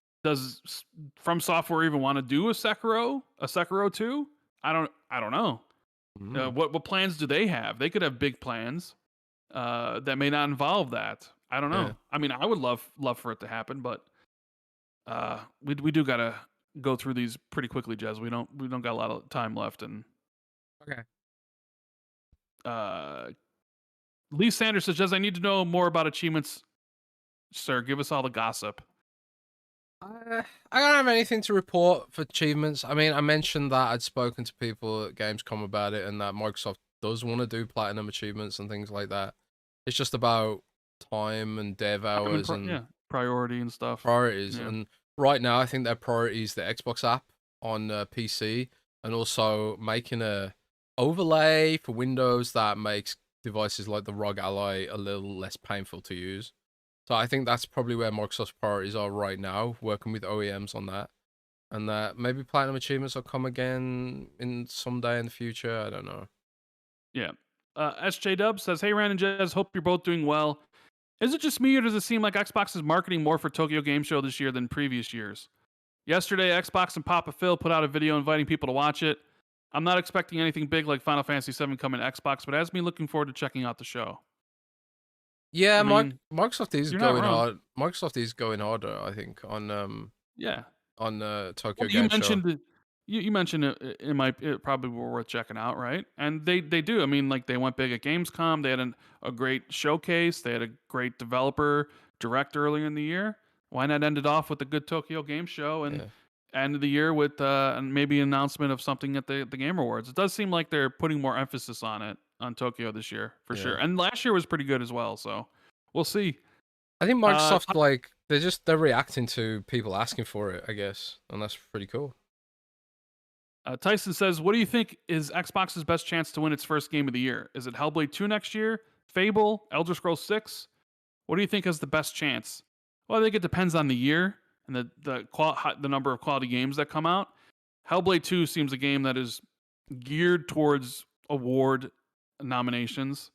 From Software even want to do a Sekiro 2? I don't know. What plans do they have? They could have big plans that may not involve that. I don't know. Yeah. I mean, I would love for it to happen, but we do gotta go through these pretty quickly, Jez. We don't got a lot of time left, and Okay. Lee Sanders says, Jez, I need to know more about achievements. Sir, give us all the gossip. I don't have anything to report for achievements. I mean, I mentioned that I'd spoken to people at Gamescom about it, and that Microsoft does want to do platinum achievements and things like that. It's just about time and dev hours and priority and stuff. Priorities. Yeah. And right now, I think their priority is the Xbox app on PC, and also making a overlay for Windows that makes devices like the ROG Ally a little less painful to use. So I think that's probably where Microsoft's priorities are right now, working with OEMs on that. And that maybe platinum achievements will come again in someday in the future. I don't know. Yeah. SJ Dub says, hey, Rand and Jez, hope you're both doing well. Is it just me, or does it seem like Xbox is marketing more for Tokyo Game Show this year than previous years? Yesterday, Xbox and Papa Phil put out a video inviting people to watch it. I'm not expecting anything big like Final Fantasy VII coming to Xbox, but has me looking forward to checking out the show. Yeah, I mean, Microsoft is you're not going wrong. hard. Microsoft is going harder, I think, Yeah. on the Well, Tokyo you Game Show. mentioned you mentioned it probably were worth checking out, right? And they do. I mean, like they went big at Gamescom. They had a great showcase. They had a great developer direct earlier in the year. Why not end it off with a good Tokyo Game Show and Yeah, end of the year with and maybe an announcement of something at the Game Awards? It does seem like they're putting more emphasis on it on Tokyo this year for sure. yeah. And last year was pretty good as well. So we'll see. I think Uh, Microsoft like they're reacting to people asking for it, I guess, and that's pretty cool. Tyson says, "What do you think is Xbox's best chance to win its first game of the year? Is it Hellblade 2 next year? Fable? Elder Scrolls 6? What do you think has the best chance?" Well, I think it depends on the year and the number of quality games that come out. Hellblade 2 seems a game that is geared towards award nominations.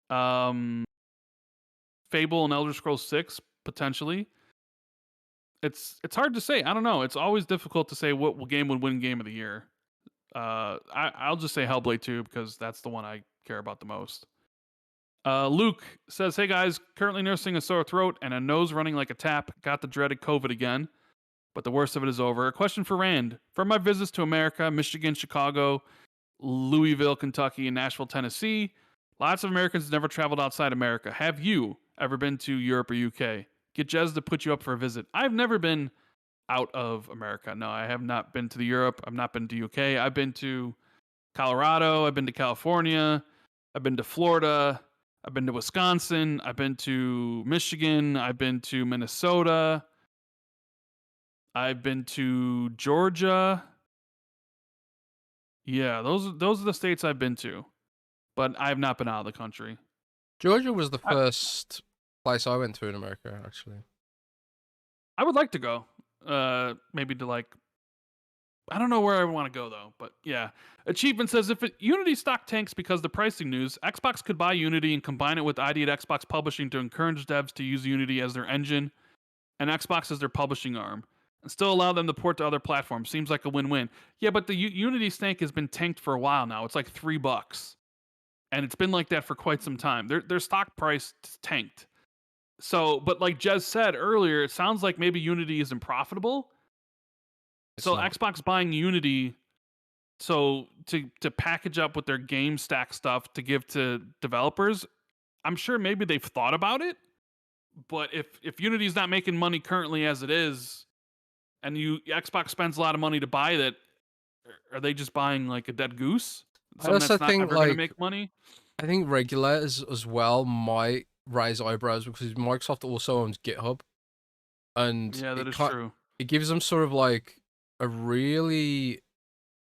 Um, Fable and Elder Scrolls 6 potentially. It's hard to say. I don't know. It's always difficult to say what game would win game of the year. I'll just say Hellblade 2 because that's the one I care about the most. Luke says, "Hey guys, currently nursing a sore throat and a nose running like a tap. Got the dreaded COVID again, but the worst of it is over. A question for Rand. From my visits to America, Michigan, Chicago, Louisville, Kentucky, and Nashville, Tennessee, lots of Americans never traveled outside America. Have you ever been to Europe or UK? Get Jez to put you up for a visit. I've never been out of America. No, I have not been to the Europe. I've not been to UK. I've been to Colorado. I've been to California. I've been to Florida. I've been to Wisconsin. I've been to Michigan. I've been to Minnesota. I've been to Georgia. Yeah, those are the states I've been to, but I have not been out of the country. Georgia was the I, first place I went to in America, actually. I would like to go. Maybe to like I don't know where I want to go though, but yeah. Achievement says if Unity stock tanks because of the pricing news, Xbox could buy Unity and combine it with ID at Xbox Publishing to encourage devs to use Unity as their engine and Xbox as their publishing arm, and still allow them to port to other platforms. Seems like a win-win. Yeah, but the Unity tank has been tanked for a while now. It's like $3, and it's been like that for quite some time. Their stock price tanked. So, but like Jez said earlier, it sounds like maybe Unity isn't profitable. It's So not. Xbox buying Unity so to package up with their game stack stuff to give to developers, I'm sure maybe they've thought about it, but if Unity's not making money currently as it is, and Xbox spends a lot of money to buy that, are they just buying like a dead goose? I Something also that's not think ever going to like make money? I think regulators as well might raise eyebrows because Microsoft also owns GitHub, and Yeah, that is true. it gives them sort of like a really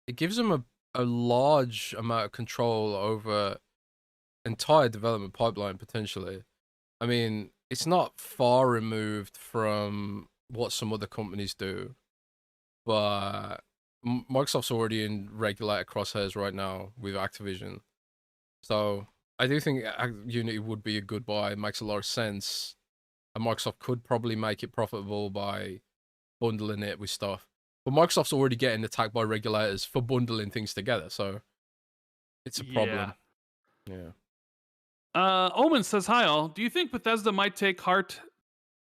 it gives them a large amount of control over entire development pipeline potentially. I mean, it's not far removed from what some other companies do, but Microsoft's already in regulator crosshairs right now with Activision. So I do think Unity would be a good buy. It makes a lot of sense. And Microsoft could probably make it profitable by bundling it with stuff. But Microsoft's already getting attacked by regulators for bundling things together, so it's a Yeah. problem. Yeah. Omen says, "Hi all. Do you think Bethesda might take to heart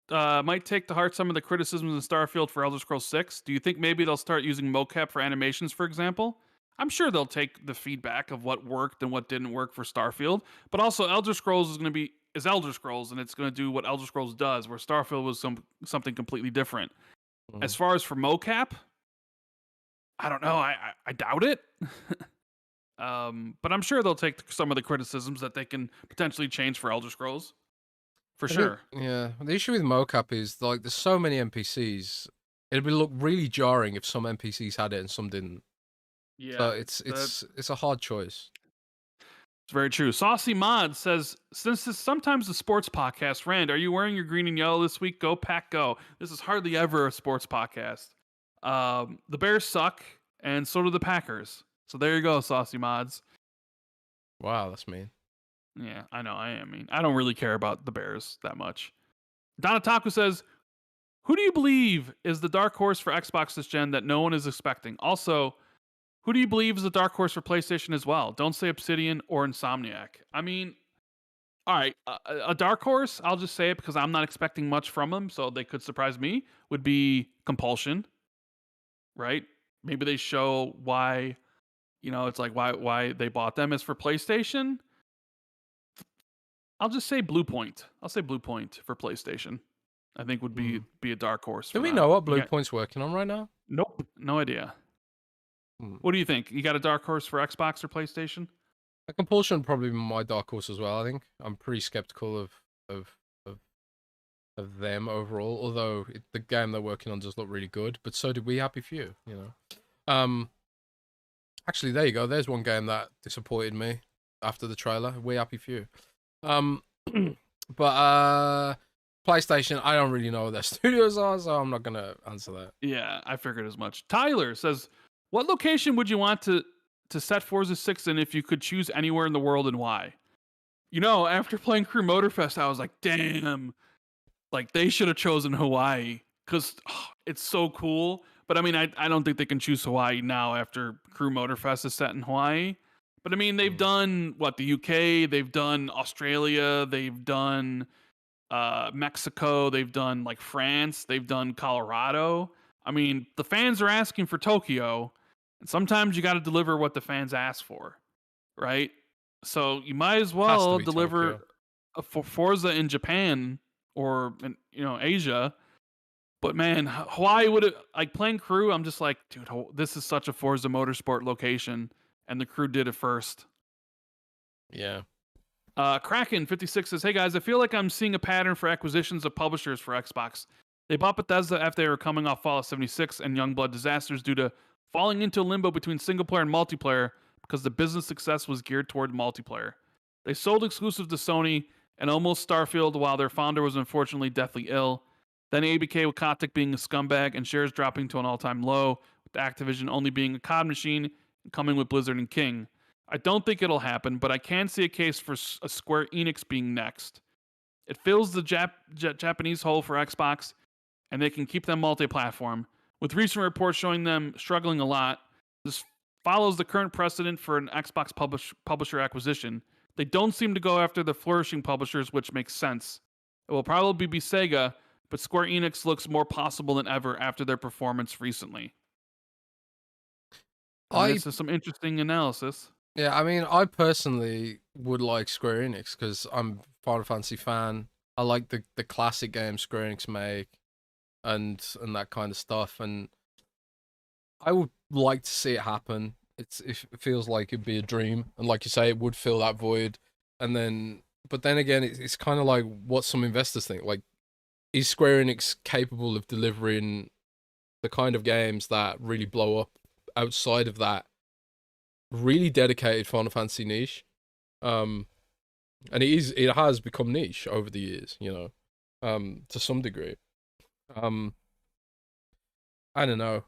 some of the criticisms in Starfield for Elder Scrolls 6? Do you think maybe they'll start using mocap for animations, for example? I'm sure they'll take the feedback of what worked and what didn't work for Starfield, but also Elder Scrolls is Elder Scrolls and it's going to do what Elder Scrolls does, where Starfield was something completely different. As far as for mocap, I don't know. I doubt it. But I'm sure they'll take some of the criticisms that they can potentially change for Elder Scrolls. For I think, sure. yeah. The issue with mocap is like there's so many NPCs. It'd be look really jarring if some NPCs had it and some didn't. Yeah. So it's a hard choice. It's very true. Saucy Mod says, since this is sometimes a sports podcast, Rand, are you wearing your green and yellow this week? Go Pack Go. This is hardly ever a sports podcast. The Bears suck, and so do the Packers. So there you go, Saucy Mods. Wow, that's mean. Yeah, I know. I mean, I don't really care about the Bears that much. Donataku says, who do you believe is the dark horse for Xbox this gen that no one is expecting? Also, Who do you believe is a dark horse for PlayStation as well? Don't say Obsidian or Insomniac. I mean, all right, a dark horse, I'll just say it because I'm not expecting much from them, so they could surprise me, would be Compulsion, right? Maybe they show why, it's like why they bought them as for PlayStation. I'll just say Blue Point. I'll say Blue Point for PlayStation. I think would be a dark horse. Do we know what Blue Point's working on right now? Nope, no idea. What do you think? You got a dark horse for Xbox or PlayStation? A Compulsion would probably be my dark horse as well. I think I'm pretty skeptical of them overall. Although the game they're working on does look really good, but so did We Happy Few. Actually, there you go. There's one game that disappointed me after the trailer. We Happy Few. But PlayStation, I don't really know what their studios are, so I'm not gonna answer that. Yeah, I figured as much. Tyler says, "What location would you want to set Forza 6 in if you could choose anywhere in the world, and why?" After playing Crew Motorfest, I was like, damn, like they should have chosen Hawaii because it's so cool. But I mean, I don't think they can choose Hawaii now after Crew Motorfest is set in Hawaii. But I mean, they've done the UK, they've done Australia, they've done Mexico, they've done like France, they've done Colorado. I mean, the fans are asking for Tokyo, and sometimes you got to deliver what the fans ask for, right? So you might as well deliver a Forza in Japan or in, Asia. But man, Hawaii would have, like, playing Crew. I'm just like, dude, this is such a Forza Motorsport location, and the Crew did it first. Yeah. Kraken 56 says, "Hey guys, I feel like I'm seeing a pattern for acquisitions of publishers for Xbox. They bought Bethesda after they were coming off Fallout 76 and Youngblood Disasters due to falling into a limbo between single player and multiplayer because the business success was geared toward multiplayer. They sold exclusive to Sony and almost Starfield while their founder was unfortunately deathly ill. Then ABK with Kotick being a scumbag and shares dropping to an all-time low, with Activision only being a COD machine and coming with Blizzard and King. I don't think it'll happen, but I can see a case for a Square Enix being next. It fills the Japanese hole for Xbox, and they can keep them multi-platform. With recent reports showing them struggling a lot, this follows the current precedent for an Xbox publisher acquisition. They don't seem to go after the flourishing publishers, which makes sense. It will probably be Sega, but Square Enix looks more possible than ever after their performance recently." This is some interesting analysis. Yeah, I mean, I personally would like Square Enix because I'm a Final Fantasy fan. I like the classic games Square Enix make and that kind of stuff, and I would like to see it happen. It feels like it'd be a dream, and like you say, it would fill that void. But then again, it's kind of like what some investors think. Like, is Square Enix capable of delivering the kind of games that really blow up outside of that really dedicated Final Fantasy niche? And it has become niche over the years, to some degree. I don't know.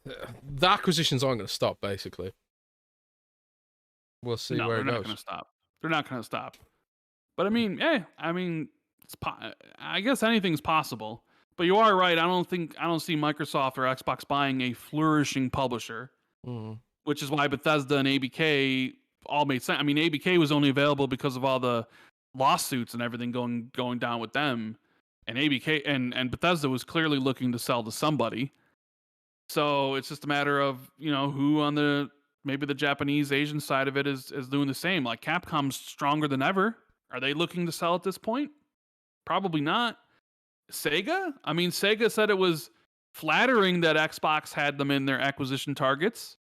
The acquisitions aren't going to stop, basically. We'll see where it goes. They're not going to stop. They're not going to stop. But I mean, I guess anything's possible. But you are right. I don't see Microsoft or Xbox buying a flourishing publisher, which is why Bethesda and ABK all made sense. I mean, ABK was only available because of all the lawsuits and everything going down with them, and ABK and Bethesda was clearly looking to sell to somebody. So it's just a matter of who on maybe the Japanese Asian side of it is doing the same. Like, Capcom's stronger than ever. Are they looking to sell at this point? Probably not. Sega? I mean, Sega said it was flattering that Xbox had them in their acquisition targets.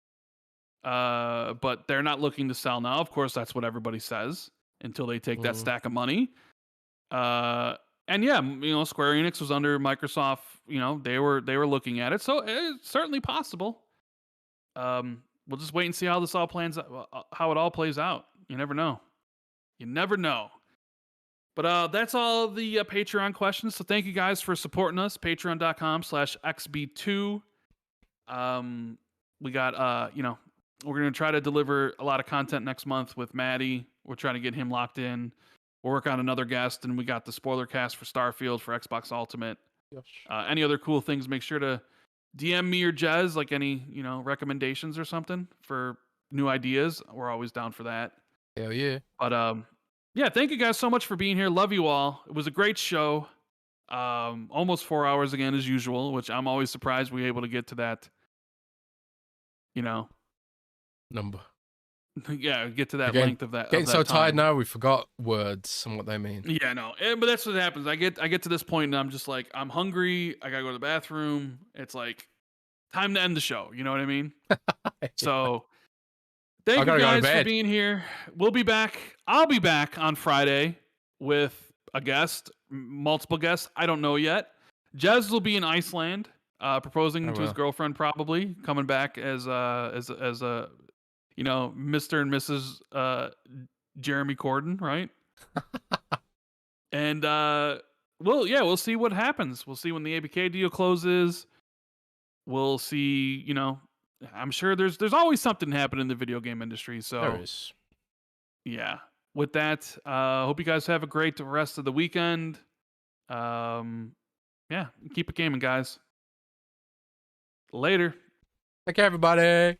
But they're not looking to sell now. Of course, that's what everybody says until they take that stack of money. And yeah, Square Enix was under Microsoft. They were looking at it, so it's certainly possible. We'll just wait and see how this all how it all plays out. You never know. But that's all the Patreon questions. So thank you guys for supporting us. Patreon.com/XB2. We got we're going to try to deliver a lot of content next month with Maddie. We're trying to get him locked in. We'll work on another guest, and we got the spoiler cast for Starfield for Xbox Ultimate. Yes. Any other cool things, make sure to DM me or Jez like any recommendations or something for new ideas. We're always down for that. Hell yeah. But yeah, thank you guys so much for being here. Love you all. It was a great show. Almost 4 hours again as usual, which I'm always surprised we were able to get to that. Number. Yeah, get to that Again, length of that. Getting of that so time. tired now, we forgot words and what they mean. Yeah, no, but that's what happens. I get to this point and I'm just like, I'm hungry. I gotta go to the bathroom. It's like time to end the show. You know what I mean? So thank you guys for being here. We'll be back. I'll be back on Friday with a guest, multiple guests. I don't know yet. Jez will be in Iceland, proposing to his girlfriend, probably coming back as a Mr. and Mrs. Jeremy Corden, right? And we'll see what happens. We'll see when the ABK deal closes. We'll see, I'm sure there's always something happening in the video game industry. So there is. Yeah. With that, hope you guys have a great rest of the weekend. Yeah, keep it gaming, guys. Later. Take care, everybody.